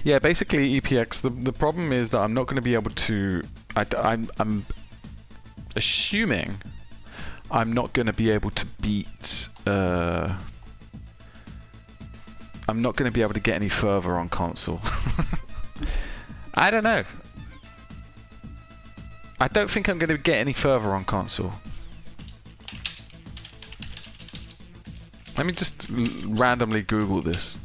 Yeah, basically EPX. The problem is that I'm not going to be able to. I'm assuming I'm not going to be able to beat. I'm not going to be able to get any further on console. I don't know. I don't think I'm going to get any further on console. Let me just randomly Google this.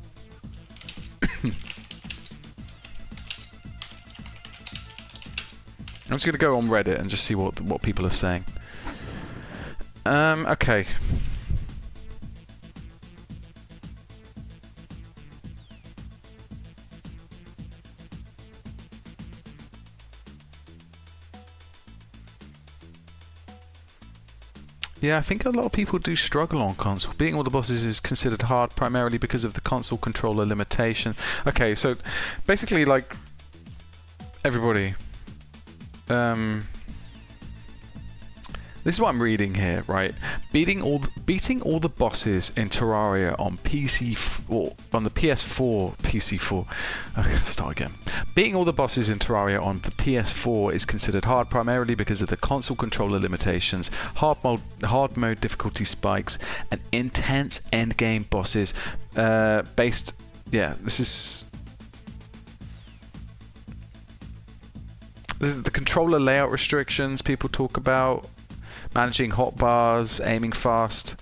I'm just going to go on Reddit and just see what people are saying. Okay. Yeah, I think a lot of people do struggle on console. Beating all the bosses is considered hard primarily because of the console controller limitation. Okay, so basically, like, everybody. This is what I'm reading here, right? Beating all the bosses in Terraria on on the PS4 PC4. Okay, start again. Beating all the bosses in Terraria on the PS4 is considered hard primarily because of the console controller limitations, hard mode difficulty spikes, and intense endgame bosses. This is the controller layout restrictions people talk about. Managing hotbars, aiming fast,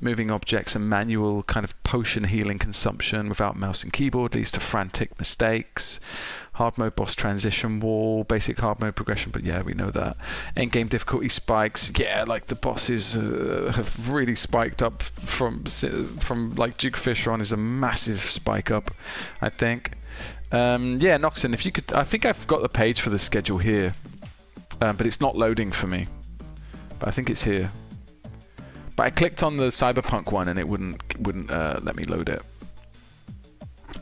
moving objects, and manual kind of potion healing consumption without mouse and keyboard leads to frantic mistakes. Hard mode boss transition wall, basic hard mode progression, but yeah, we know that. Endgame difficulty spikes, yeah, like the bosses have really spiked up from like Duke Fishron is a massive spike up, I think. Yeah, Noxon, if you could, I think I've got the page for the schedule here, but it's not loading for me. but I think it's here. But I clicked on the Cyberpunk one and it wouldn't let me load it.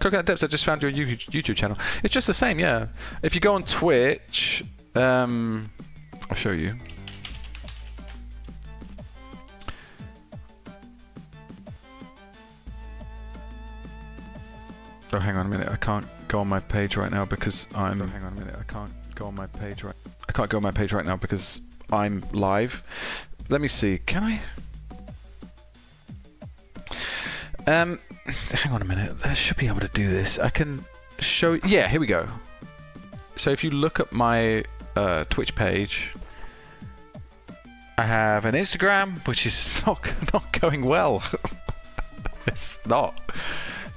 Coconut Dips, I just found your YouTube channel. It's just the same, yeah. If you go on Twitch, I'll show you. Oh, hang on a minute. I can't go on my page right now because I'm. Oh, hang on a minute. I can't go on my page right. I can't go on my page right now because I'm live. Let me see. Can I? Hang on a minute. I should be able to do this. I can show. Yeah, here we go. So if you look at my Twitch page, I have an Instagram, which is not going well. It's not.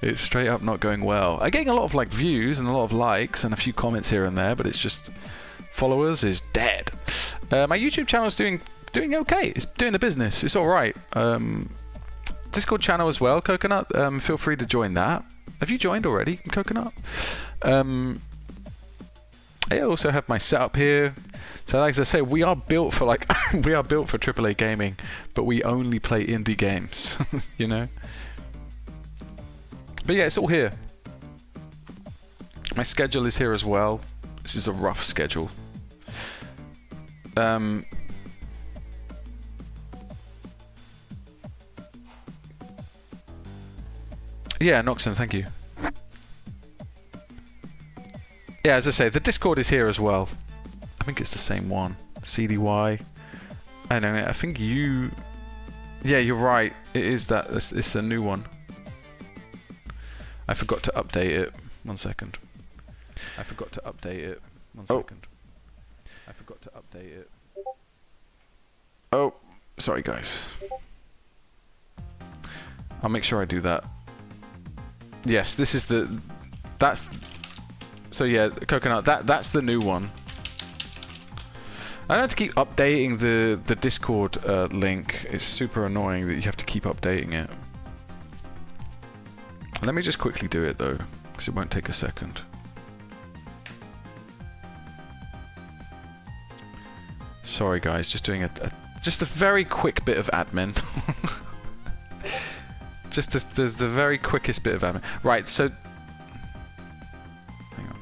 It's straight up not going well. I'm getting a lot of like views and a lot of likes and a few comments here and there, but it's just followers is dead. My YouTube channel is doing okay. It's doing the business. It's all right. Discord channel as well, Coconut. Feel free to join that. Have you joined already, Coconut? I also have my setup here. So, like I say, we are built for like we are built for AAA gaming, but we only play indie games. You know. But yeah, it's all here. My schedule is here as well. This is a rough schedule. Yeah, Noxon, thank you. Yeah, as I say, the Discord is here as well. I think it's the same one. CDY. I don't know. I think you. Yeah, you're right. It is that. It's a new one. I forgot to update it. 1 second. I forgot to update it. 1 second. I forgot to update it. Oh, sorry guys. I'll make sure I do that. Yes, this is the. That's. So yeah, Coconut. That's the new one. I don't have to keep updating the Discord link. It's super annoying that you have to keep updating it. Let me just quickly do it though, because it won't take a second. Sorry guys, just doing just a very quick bit of admin. Just there's the very quickest bit of admin. Right, so hang on.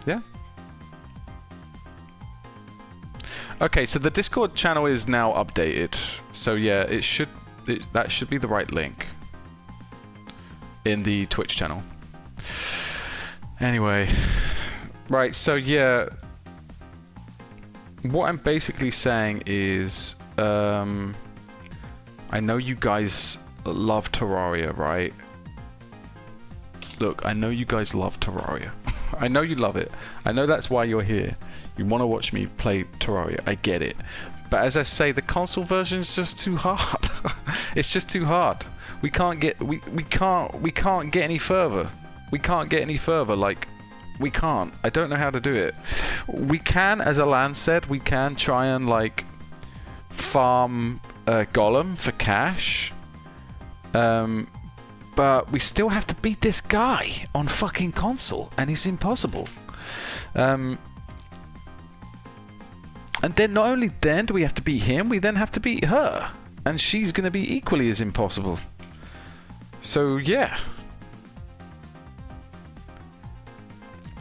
Yeah. Okay, so the Discord channel is now updated. So yeah, that should be the right link in the Twitch channel. Anyway, right, so yeah, what I'm basically saying is, I know you guys love Terraria, right? Look, I know you guys love Terraria. I know you love it. I know that's why you're here. You want to watch me play Terraria. I get it. But as I say, the console version is just too hard. It's just too hard. We can't get get any further. We can't get any further. Like, we can't. I don't know how to do it. We can, as Alan said, we can try and like farm Golem for cash. But we still have to beat this guy on fucking console, and it's impossible. And then not only then do we have to beat him, we then have to beat her. And she's going to be equally as impossible. So, yeah.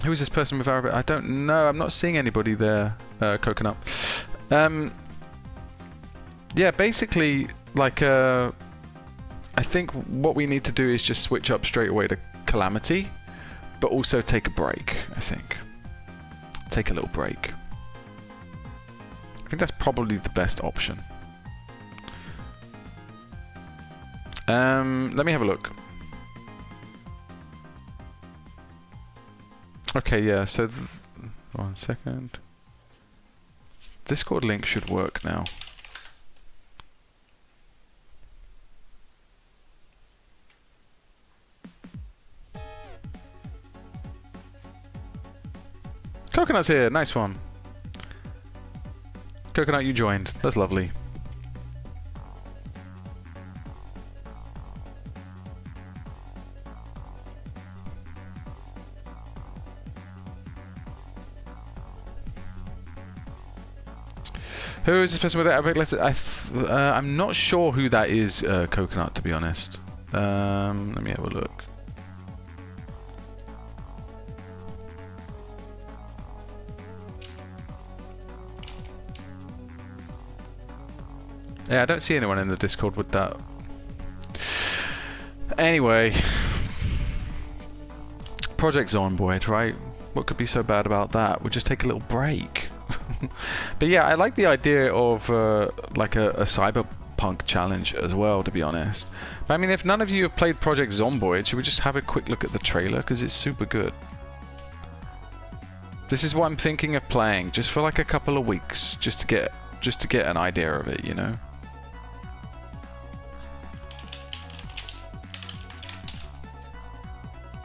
Who is this person with Arabic? I don't know. I'm not seeing anybody there, Coconut. Yeah, basically, like, I think what we need to do is just switch up straight away to Calamity, but also take a break, I think. Take a little break. I think that's probably the best option. Let me have a look. Okay, yeah, so 1 second. Discord link should work now. Coconut's here, nice one. Coconut, you joined. That's lovely. Who is this person with that? I'm not sure who that is, Coconut, to be honest. Let me have a look. Yeah, I don't see anyone in the Discord with that. Anyway. Project Zomboid, right? What could be so bad about that? We'll just take a little break. But yeah, I like the idea of like a cyberpunk challenge as well, to be honest. But I mean, if none of you have played Project Zomboid, should we just have a quick look at the trailer? Because it's super good. This is what I'm thinking of playing, just for like a couple of weeks, just to get an idea of it, you know?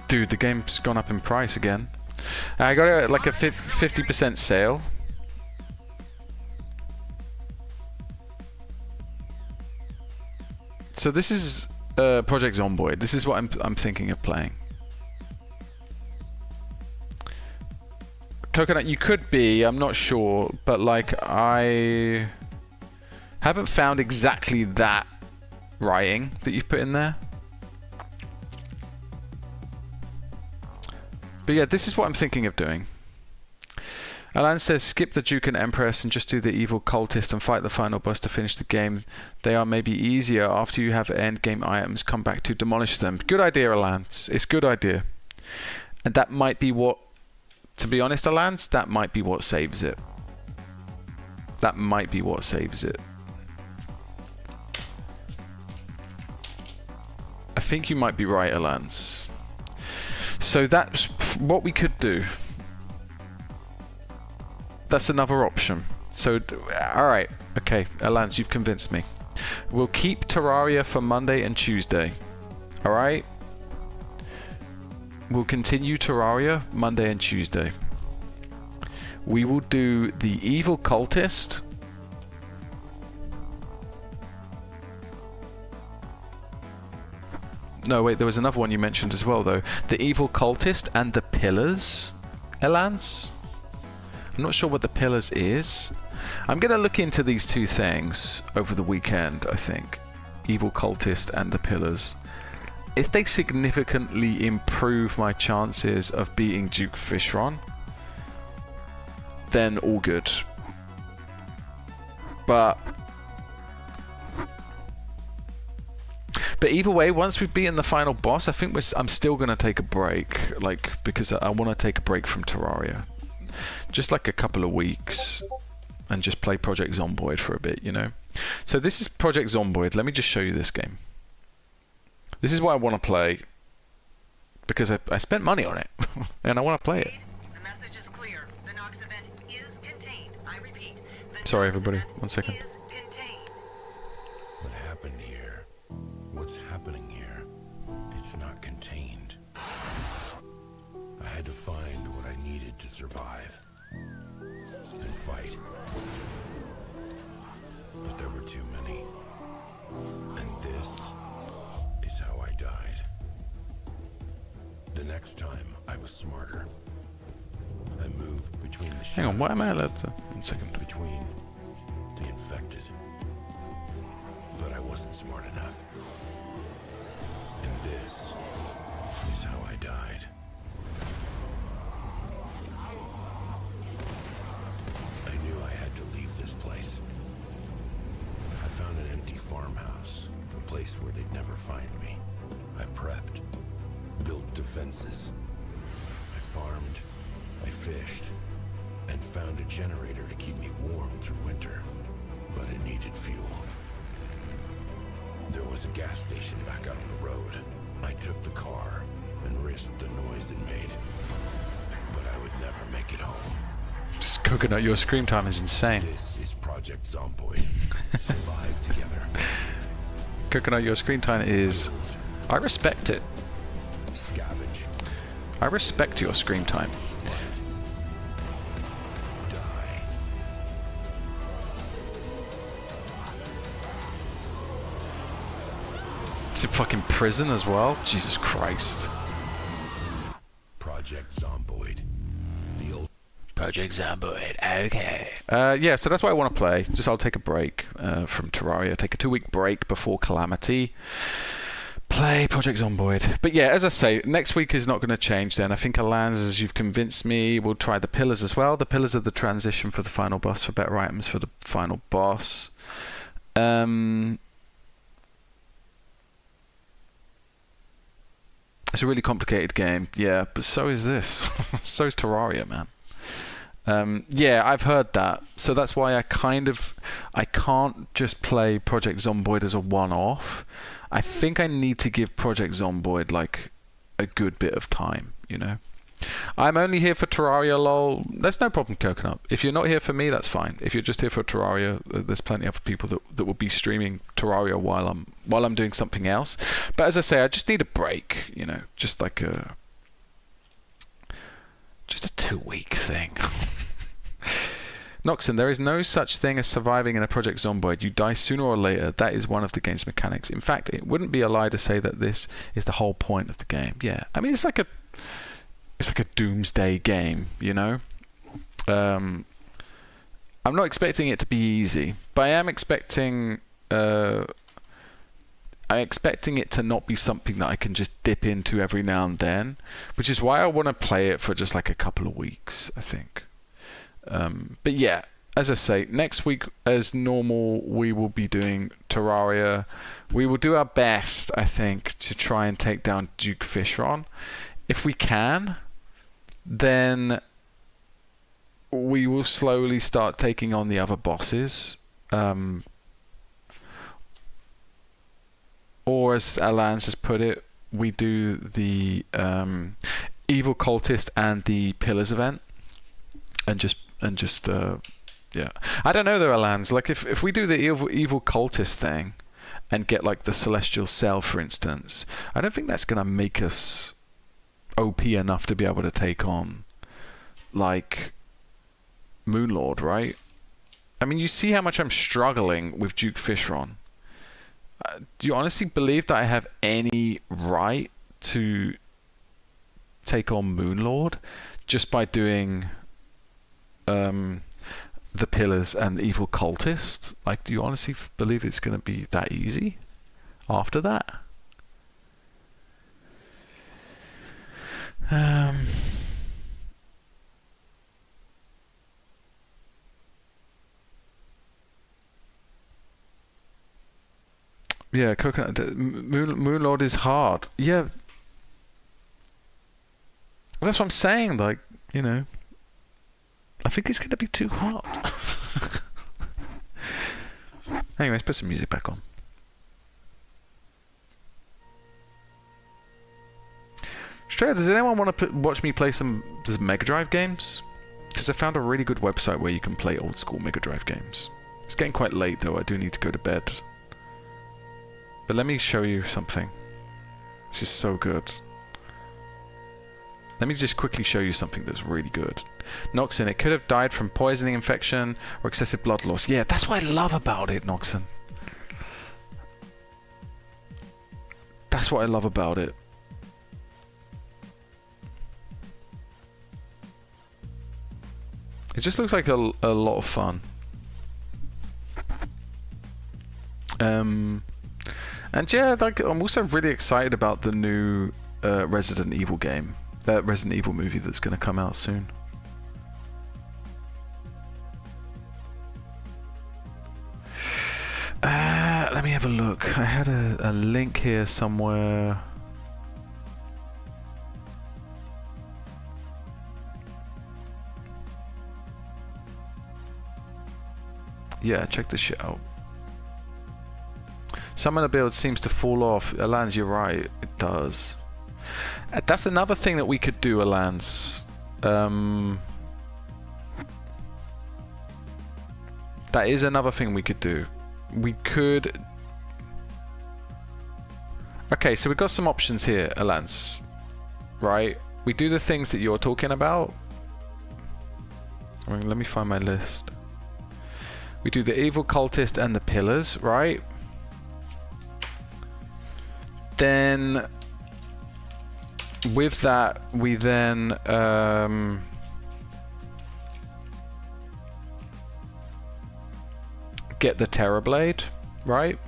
Dude, the game's gone up in price again. I got like a 50% sale. So this is Project Zomboid. This is what I'm thinking of playing. Coconut, you could be, I'm not sure, but like I haven't found exactly that writing that you've put in there. But yeah, this is what I'm thinking of doing. Alan says, skip the Duke and Empress and just do the evil cultist and fight the final boss to finish the game. They are maybe easier after you have end game items come back to demolish them. Good idea, Alan. It's a good idea. And that might be what, to be honest, Alan, that might be what saves it. That might be what saves it. I think you might be right, Alan. So that's what we could do. That's another option. So, alright. Okay, Alance, you've convinced me. We'll keep Terraria for Monday and Tuesday. Alright? We'll continue Terraria Monday and Tuesday. We will do the evil cultist. No, wait, there was another one you mentioned as well, though. The evil cultist and the pillars. Elance? I'm not sure what the pillars is. I'm going to look into these two things over the weekend, I think. Evil cultist and the pillars. If they significantly improve my chances of beating Duke Fishron, then all good. But either way, once we've beaten the final boss, I think I'm still going to take a break, like, because I want to take a break from Terraria. Just like a couple of weeks and just play Project Zomboid for a bit, you know? So this is Project Zomboid. Let me just show you this game. This is what I want to play because I spent money on it and I want to play it. The message is clear. The Nox event is contained. I repeat. Sorry, everybody. 1 second. What happened here? What's happening here? It's not contained. I had to find what I needed to survive and fight. But there were too many. And this is how I died. The next time I was smarter. I moved between the shadows. Hang on, why am I allowed to? 1 second. Between the infected. But I wasn't smart enough. And this is how I died. I knew I had to leave this place. I found an empty farmhouse, a place where they'd never find me. I prepped, built defenses. I farmed, I fished, and found a generator to keep me warm through winter. But it needed fuel. There was a gas station back out on the road. I took the car and risked the noise it made. But I would never make it home. Coconut, your screen time is insane. This is Project Zomboid. Survive together. Coconut, your screen time is... I respect it. Scavenge. I respect your screen time. Fight. Die. It's in fucking prison as well? Jesus Christ. Project Zomboid. The old Project Zomboid. Okay. Yeah, so that's what I want to play. Just I'll take a break from Terraria. Take a 2-week break before Calamity. Play Project Zomboid. But yeah, as I say, next week is not going to change then. I think Alans, as you've convinced me, we'll try the pillars as well. The pillars are the transition for the final boss, for better items for the final boss. It's a really complicated game, yeah, but so is this. So is Terraria, man. Yeah, I've heard that. So that's why I can't just play Project Zomboid as a one-off. I think I need to give Project Zomboid like a good bit of time, you know. I'm only here for Terraria, lol. There's no problem, Coconut. If you're not here for me, that's fine. If you're just here for Terraria, there's plenty of other people that will be streaming Terraria while I'm doing something else. But as I say, I just need a break, you know, just like a 2-week thing. Noxon, there is no such thing as surviving in a Project Zomboid. You die sooner or later. That is one of the game's mechanics. In fact, it wouldn't be a lie to say that this is the whole point of the game. Yeah, I mean, it's like a doomsday game, you know. I'm not expecting it to be easy, but I am expecting it to not be something that I can just dip into every now and then, which is why I want to play it for just like a couple of weeks, I think. But yeah, as I say, next week as normal we will be doing Terraria. We will do our best, I think, to try and take down Duke Fishron. If we can, then we will slowly start taking on the other bosses. Or as Alans has put it, we do the Evil Cultist and the Pillars event. And just yeah. I don't know though, Alans. Like if we do the evil cultist thing and get like the Celestial Cell, for instance, I don't think that's gonna make us OP enough to be able to take on like Moonlord, right? I mean, you see how much I'm struggling with Duke Fishron. Do you honestly believe that I have any right to take on Moonlord just by doing the Pillars and the Evil Cultist? Like, do you honestly believe it's going to be that easy after that? Yeah, Coconut. Moonlord is hard. Yeah, that's what I'm saying. Like, you know, I think it's going to be too hard. Anyways, put some music back on. Straight, does anyone want to watch me play some Mega Drive games? Because I found a really good website where you can play old school Mega Drive games. It's getting quite late though. I do need to go to bed. But let me show you something. This is so good. Let me just quickly show you something that's really good. Noxon, it could have died from poisoning infection or excessive blood loss. Yeah, that's what I love about it, Noxon. That's what I love about it. It just looks like a lot of fun. And yeah, like, I'm also really excited about the new Resident Evil game. Resident Evil movie that's going to come out soon. Let me have a look. I had a link here somewhere. Yeah, check this shit out. Some of the build seems to fall off. Alans, you're right. It does. That's another thing that we could do, Alans. That is another thing we could do. We could... Okay, so we've got some options here, Alans. Right? We do the things that you're talking about. I mean, let me find my list. We do the Evil Cultist and the Pillars, right? Then... with that, we then get the Terror Blade, right?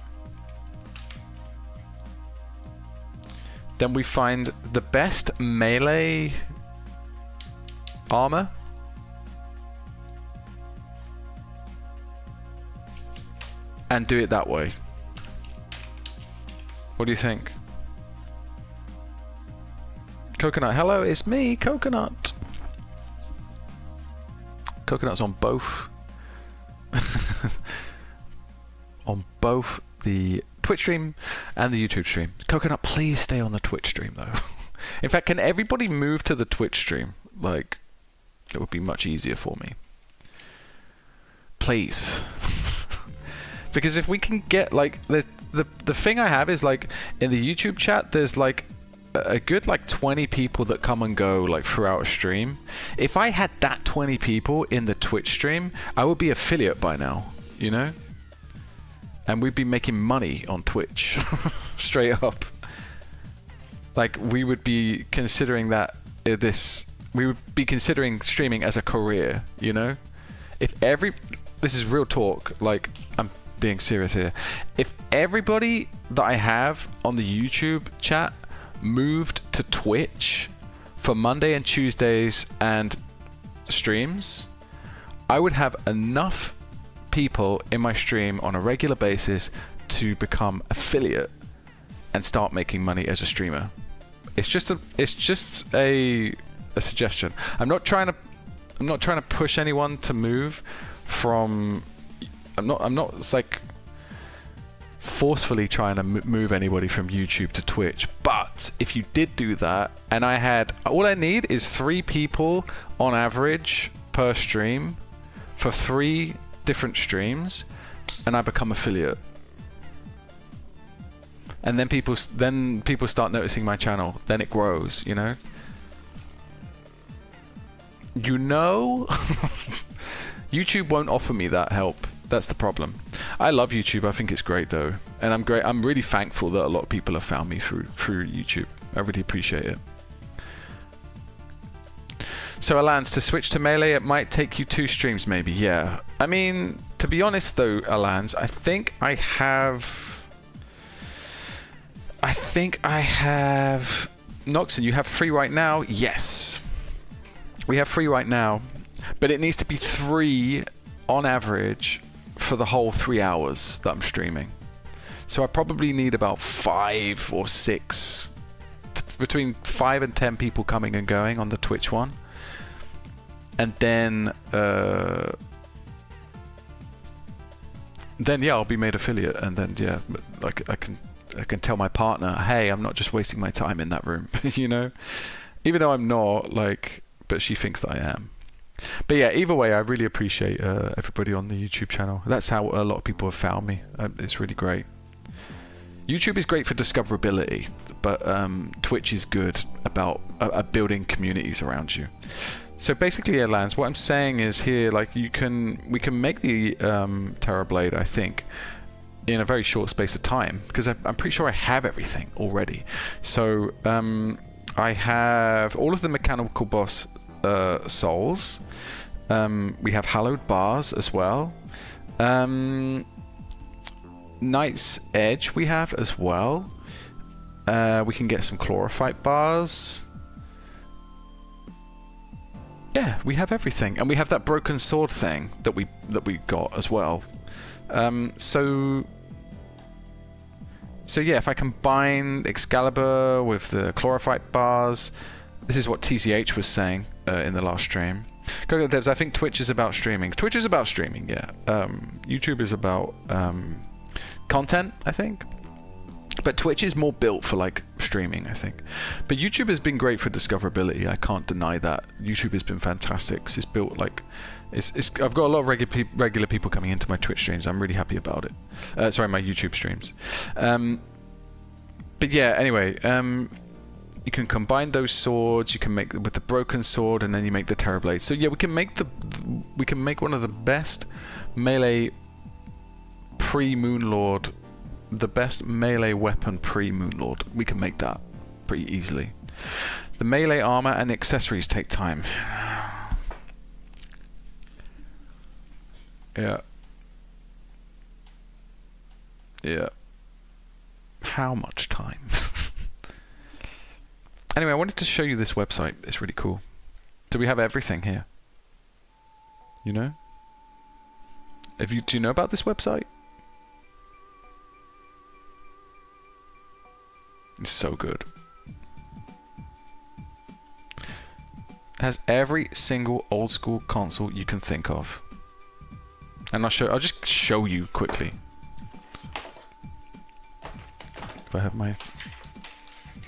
Then we find the best melee armor. And do it that way. What do you think? Coconut, hello, it's me, Coconut. Coconut's on both. On both the Twitch stream and the YouTube stream. Coconut, please stay on the Twitch stream though. In fact, can everybody move to the Twitch stream? Like, it would be much easier for me. Please. Because if we can get like the thing I have is like in the YouTube chat there's like a good like 20 people that come and go like throughout a stream. If I had that 20 people in the Twitch stream, I would be affiliate by now, you know? And we'd be making money on Twitch. Straight up. Like we would be considering that we would be considering streaming as a career, you know? This is real talk, like I'm being serious here. If everybody that I have on the YouTube chat moved to Twitch for Monday and Tuesdays and streams, I would have enough people in my stream on a regular basis to become affiliate and start making money as a streamer. It's just a suggestion. I'm not trying to push anyone to move from. I'm not like forcefully trying to move anybody from YouTube to Twitch. But if you did do that, and all I need is 3 people on average per stream for 3 different streams, and I become affiliate. And then people start noticing my channel. Then it grows, you know. You know, YouTube won't offer me that help. That's the problem. I love YouTube. I think it's great though, and I'm really thankful that a lot of people have found me through YouTube. I really appreciate it. So Alans, to switch to melee, it might take you 2 streams maybe. Yeah. I mean, to be honest though, Alans, I think I have. Noxon, you have 3 right now. Yes. We have 3 right now, but it needs to be 3 on average for the whole 3 hours that I'm streaming. So I probably need about 5 or 6, between 5 and 10 people coming and going on the Twitch one. And then yeah, I'll be made affiliate, and then yeah, like I can tell my partner, hey, I'm not just wasting my time in that room, you know, even though I'm not, like, but she thinks that I am. But yeah, either way, I really appreciate everybody on the YouTube channel. That's how a lot of people have found me. It's really great. YouTube is great for discoverability, but Twitch is good about building communities around you. So basically, Lance, what I'm saying is here, like we can make the Terror Blade, I think, in a very short space of time, because I'm pretty sure I have everything already. So I have all of the mechanical boss souls. We have hallowed bars as well. Knight's Edge we have as well. We can get some chlorophyte bars. Yeah, we have everything, and we have that broken sword thing that we got as well. So yeah, if I combine Excalibur with the chlorophyte bars, this is what TCH was saying in the last stream. Go Devs, I think Twitch is about streaming. Twitch is about streaming, yeah. YouTube is about content, I think. But Twitch is more built for like streaming, I think. But YouTube has been great for discoverability. I can't deny that. YouTube has been fantastic. It's built like, I've got a lot of regular people coming into my Twitch streams. I'm really happy about it. Sorry, my YouTube streams. But yeah, anyway, you can combine those swords. You can make with the broken sword, and then you make the Terror Blade. So yeah, we can make one of the best melee pre-Moonlord. The best melee weapon pre-Moonlord. We can make that pretty easily. The melee armor and the accessories take time. Yeah. Yeah. How much time? Anyway, I wanted to show you this website. It's really cool. So we have everything here. You know? Do you know about this website? It's so good. It has every single old school console you can think of. And I'll just show you quickly. If I have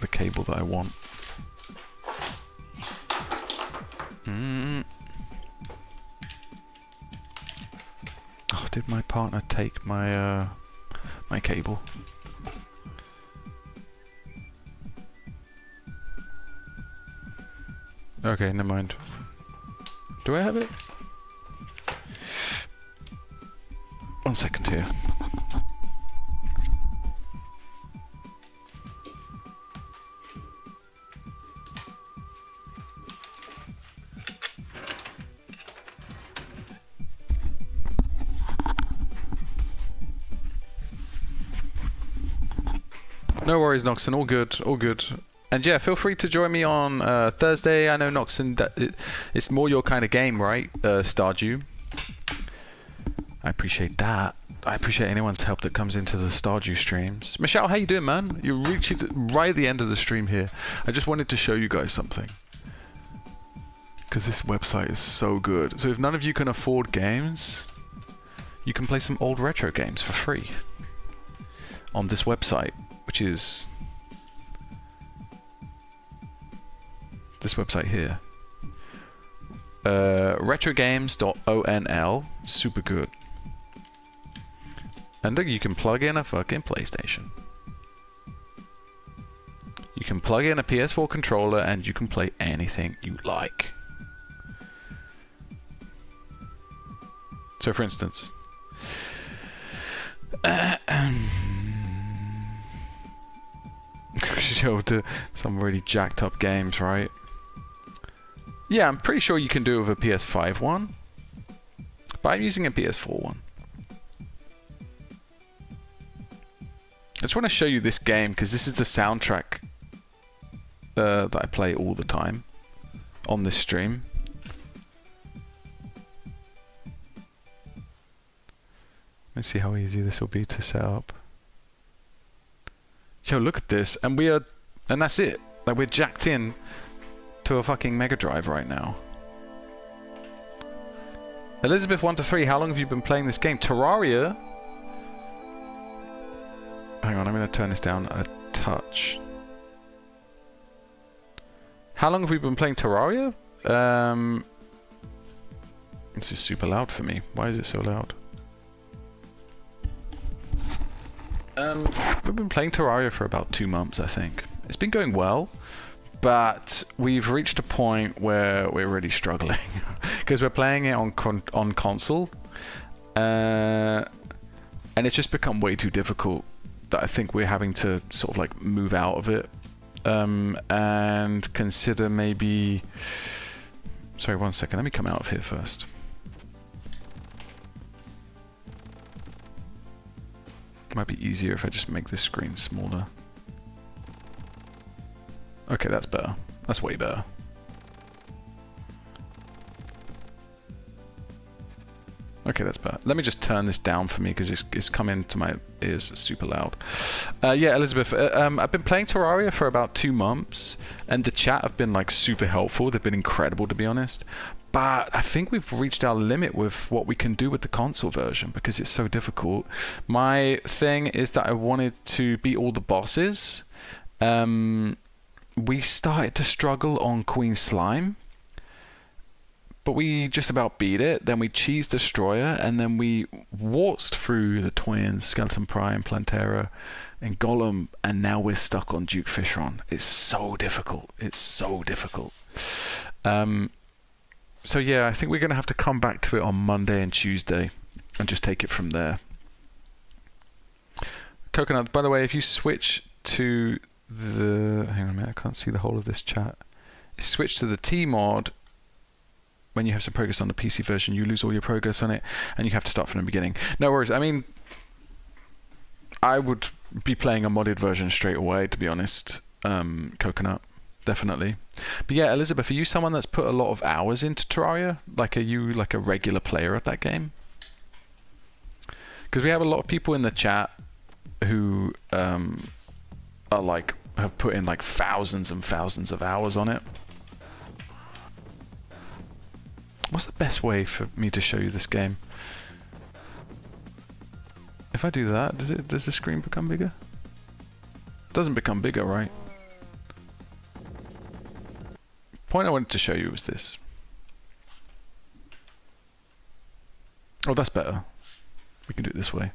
the cable that I want. Oh, did my partner take my my cable? Okay, never mind. Do I have it? 1 second here. No worries, Noxon. All good. All good. And yeah, feel free to join me on Thursday. I know, Noxon, it's more your kind of game, right? Stardew. I appreciate that. I appreciate anyone's help that comes into the Stardew streams. Michelle, how you doing, man? You're reaching right at the end of the stream here. I just wanted to show you guys something. Because this website is so good. So if none of you can afford games, you can play some old retro games for free. On this website, which is this website here. Retrogames.onl. Super good. And look, you can plug in a fucking PlayStation. You can plug in a PS4 controller and you can play anything you like. So for instance, some really jacked up games, right? Yeah, I'm pretty sure you can do it with a PS5 one, but I'm using a PS4 one. I just want to show you this game because this is the soundtrack that I play all the time on this stream. Let's see how easy this will be to set up. Yo, look at this, and that's it. Like, we're jacked in to a fucking Mega Drive right now. Elizabeth 1 to 3, how long have you been playing this game? Terraria. Hang on, I'm going to turn this down a touch. How long have we been playing Terraria? This is super loud for me. Why is it so loud? We've been playing Terraria for about 2 months, I think. It's been going well, but we've reached a point where we're really struggling because we're playing it on console, and it's just become way too difficult that I think we're having to sort of like move out of it and consider maybe... Sorry, 1 second. Let me come out of here first. It might be easier if I just make this screen smaller. Okay, that's better. That's way better. Okay, that's better. Let me just turn this down for me because it's coming to my ears super loud. Yeah, Elizabeth, I've been playing Terraria for about 2 months, and the chat have been like super helpful. They've been incredible, to be honest. But I think we've reached our limit with what we can do with the console version because it's so difficult. My thing is that I wanted to beat all the bosses. We started to struggle on Queen Slime, but we just about beat it. Then we Cheese Destroyer, and then we waltzed through the twins, Skeleton Prime, Plantera, and Golem, and now we're stuck on Duke Fishron. It's so difficult. It's so difficult. So yeah, I think we're going to have to come back to it on Monday and Tuesday and just take it from there. Coconut, by the way, if you switch to the... Hang on a minute, I can't see the whole of this chat. If you switch to the T mod, when you have some progress on the PC version, you lose all your progress on it and you have to start from the beginning. No worries. I mean, I would be playing a modded version straight away, to be honest. Coconut, definitely. But yeah, Elizabeth, are you someone that's put a lot of hours into Terraria? Like, are you like a regular player of that game? Because we have a lot of people in the chat who are like have put in like thousands and thousands of hours on it. What's the best way for me to show you this game? If I do that, does the screen become bigger? It doesn't become bigger, right? Point I wanted to show you was this. Oh, that's better. We can do it this way.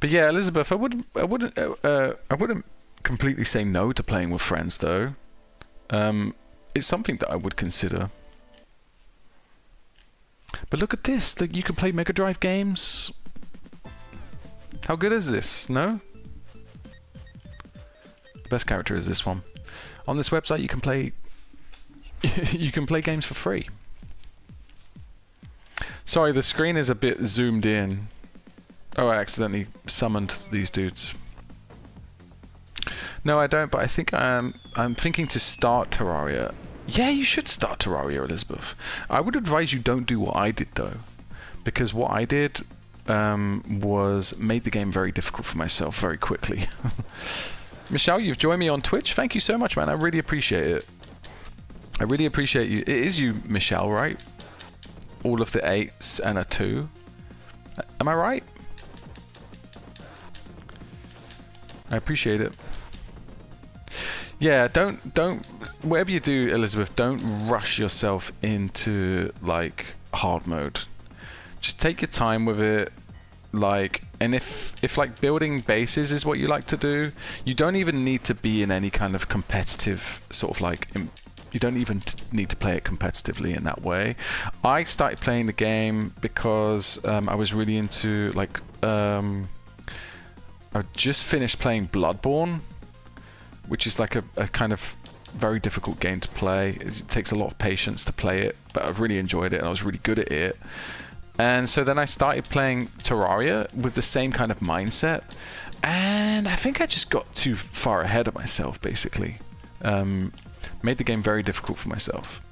But yeah, Elizabeth, I wouldn't completely say no to playing with friends, though. It's something that I would consider. But look at this, like, you can play Mega Drive games. How good is this? No? The best character is this one. On this website, you can play you can play games for free. Sorry, the screen is a bit zoomed in. Oh, I accidentally summoned these dudes. No, I don't, but I think I'm thinking to start Terraria. Yeah, you should start Terraria, Elizabeth. I would advise you don't do what I did, though. Because what I did was made the game very difficult for myself very quickly. Michelle, you've joined me on Twitch. Thank you so much, man. I really appreciate it. I really appreciate you. It is you, Michelle, right? All of the 8s and a 2. Am I right? I appreciate it. Yeah, don't whatever you do, Elizabeth, don't rush yourself into like hard mode. Just take your time with it. Like, and if like building bases is what you like to do, you don't even need to be in any kind of competitive sort of like you don't even need to play it competitively in that way. I started playing the game because I was really into like I just finished playing Bloodborne, which is like a kind of very difficult game to play. It takes a lot of patience to play it, but I really enjoyed it and I was really good at it. And so then I started playing Terraria with the same kind of mindset, and I think I just got too far ahead of myself, basically. Made the game very difficult for myself.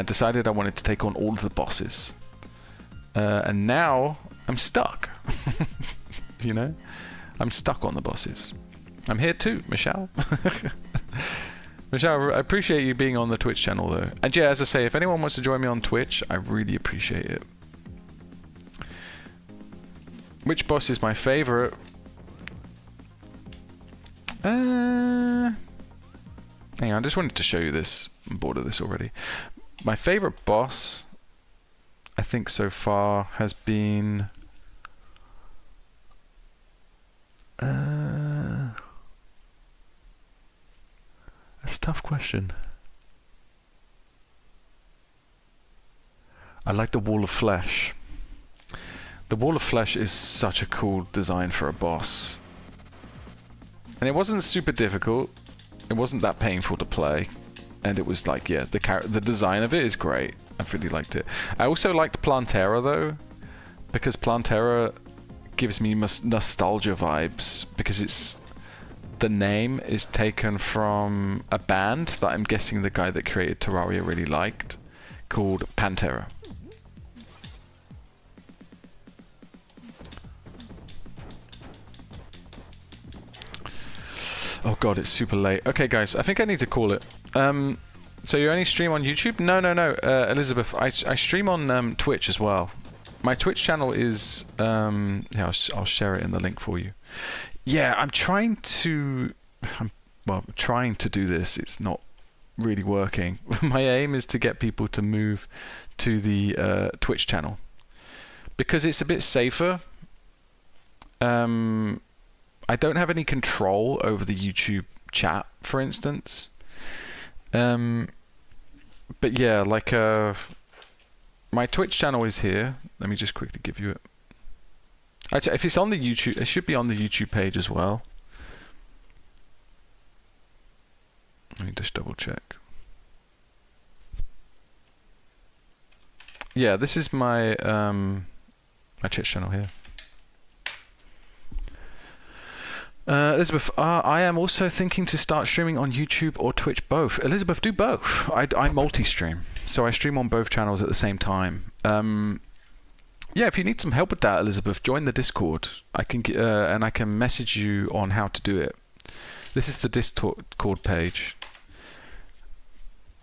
Decided I wanted to take on all of the bosses. And now I'm stuck. You know? I'm stuck on the bosses. I'm here too, Michelle. Michelle, I appreciate you being on the Twitch channel, though. And yeah, as I say, if anyone wants to join me on Twitch, I really appreciate it. Which boss is my favorite? Hang on, I just wanted to show you this. I'm bored of this already. My favorite boss, I think so far, has been... That's a tough question. I like the Wall of Flesh. The Wall of Flesh is such a cool design for a boss. And it wasn't super difficult. It wasn't that painful to play. And it was like, yeah, the design of it is great. I really liked it. I also liked Plantera, though, because Plantera gives me nostalgia vibes, because it's... The name is taken from a band that I'm guessing the guy that created Terraria really liked, called Pantera. Oh god, it's super late. Okay, guys, I think I need to call it. So you only stream on YouTube? No, Elizabeth, I stream on Twitch as well. My Twitch channel is... yeah, I'll share it in the link for you. Yeah, I'm trying to do this. It's not really working. My aim is to get people to move to the Twitch channel because it's a bit safer. I don't have any control over the YouTube chat, for instance. But yeah, like my Twitch channel is here. Let me just quickly give you it. Actually, if it's on the YouTube, it should be on the YouTube page as well. Let me just double check. Yeah, this is my my Twitch channel here. Elizabeth, I am also thinking to start streaming on YouTube or Twitch, both. Elizabeth, do both. I multi-stream, so I stream on both channels at the same time. Yeah, if you need some help with that, Elizabeth, join the Discord. I can and I can message you on how to do it. This is the Discord page.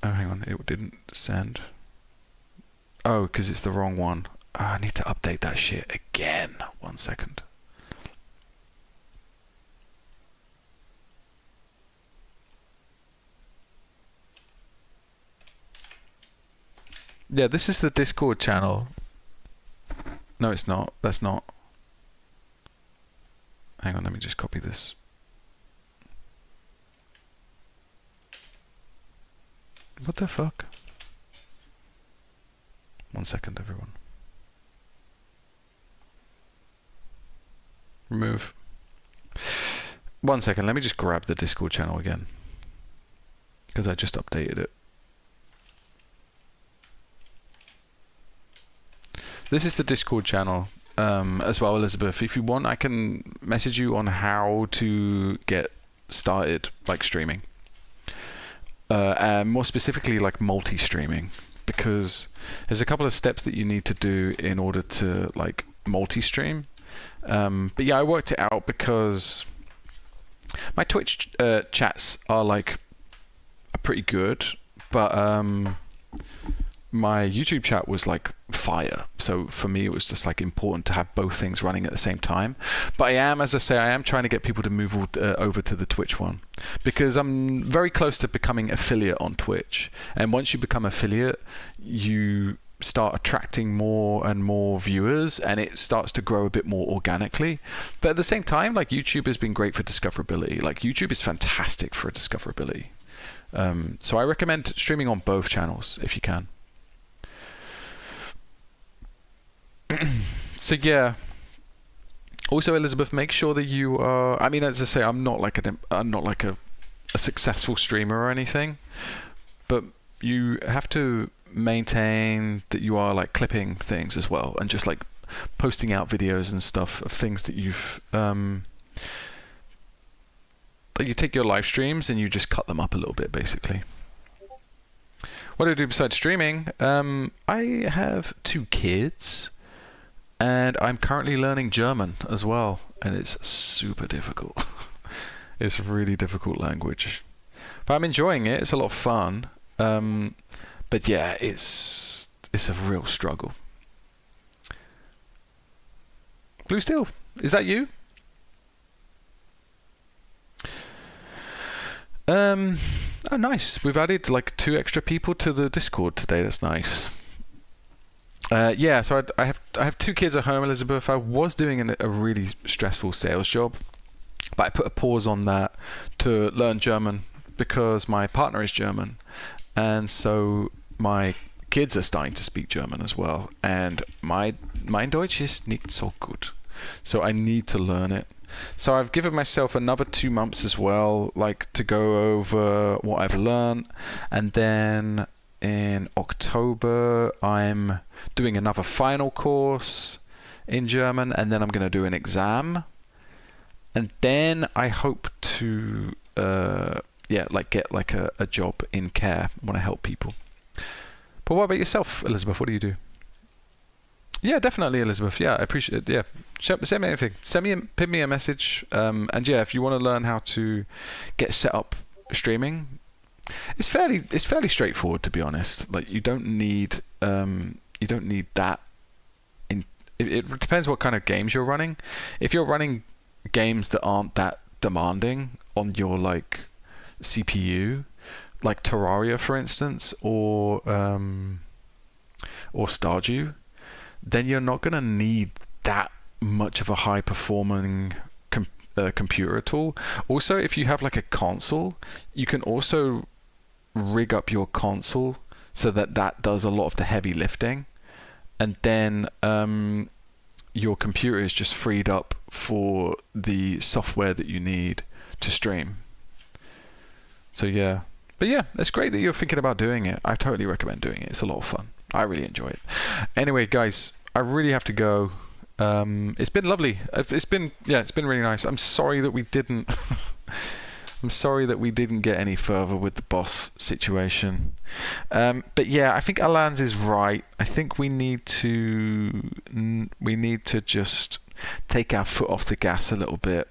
Oh, hang on, it didn't send. Oh, because it's the wrong one. Oh, I need to update that shit again. 1 second. Yeah, this is the Discord channel. No, it's not. That's not. Hang on, let me just copy this. What the fuck? 1 second, everyone. Remove. 1 second, let me just grab the Discord channel again, because I just updated it. This is the Discord channel as well, Elizabeth. If you want, I can message you on how to get started, like streaming. And more specifically, like multi-streaming, because there's a couple of steps that you need to do in order to like multi-stream. But yeah, I worked it out because my Twitch chats are pretty good, but my YouTube chat was like fire. So for me, it was just like important to have both things running at the same time. But I am, as I say, I am trying to get people to move over to the Twitch one, because I'm very close to becoming affiliate on Twitch. And once you become affiliate, you start attracting more and more viewers, and it starts to grow a bit more organically. But at the same time, like YouTube has been great for discoverability. Like YouTube is fantastic for discoverability. So I recommend streaming on both channels if you can. So yeah. Also, Elizabeth, make sure that you are. I mean, as I say, I'm not like a successful streamer or anything, but you have to maintain that you are like clipping things as well, and just like posting out videos and stuff of things that you've. Like you take your live streams and you just cut them up a little bit, basically. What do I do besides streaming? I have 2 kids. And I'm currently learning German as well, and it's super difficult. It's a really difficult language, but I'm enjoying it. It's a lot of fun, but yeah, it's a real struggle. Blue Steel, is that you? Oh, nice. We've added like 2 extra people to the Discord today. That's nice. Yeah, so I have 2 kids at home, Elizabeth. I was doing a really stressful sales job, but I put a pause on that to learn German because my partner is German, and so my kids are starting to speak German as well. And mein Deutsch ist nicht so gut, so I need to learn it. So I've given myself another 2 months as well, like to go over what I've learned, and then in October I'm doing another final course in German, and then I'm going to do an exam, and then I hope to get like a job in care. I want to help people. But what about yourself, Elizabeth? What do you do? Yeah, definitely, Elizabeth. Yeah, I appreciate it. Yeah, send me anything. Pin me a message. And yeah, if you want to learn how to get set up streaming, it's fairly straightforward, to be honest. Like you don't need that. It depends what kind of games you're running. If you're running games that aren't that demanding on your like CPU, like Terraria, for instance, or Stardew, then you're not going to need that much of a high performing computer at all. Also, if you have like a console, you can also rig up your console so that does a lot of the heavy lifting, and then your computer is just freed up for the software that you need to stream. So yeah, but yeah, it's great that you're thinking about doing it. I totally recommend doing it. It's a lot of fun. I really enjoy it. Anyway, guys, I really have to go. It's been lovely. It's been really nice. I'm sorry that we didn't. I'm sorry that we didn't get any further with the boss situation. But yeah, I think Alans is right. I think we need to just take our foot off the gas a little bit.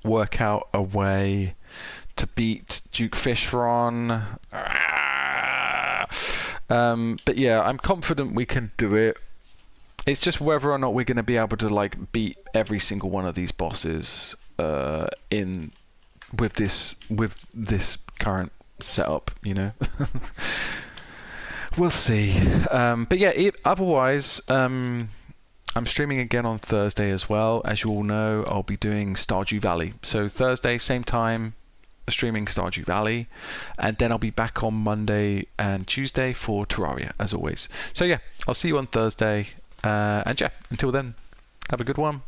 Work out a way to beat Duke Fishron. But yeah, I'm confident we can do it. It's just whether or not we're going to be able to like beat every single one of these bosses with this current setup, you know. We'll see. But yeah, otherwise, I'm streaming again on Thursday as well. As you all know, I'll be doing Stardew Valley. So Thursday, same time, streaming Stardew Valley, and then I'll be back on Monday and Tuesday for Terraria, as always. So yeah, I'll see you on Thursday, and yeah, until then, have a good one.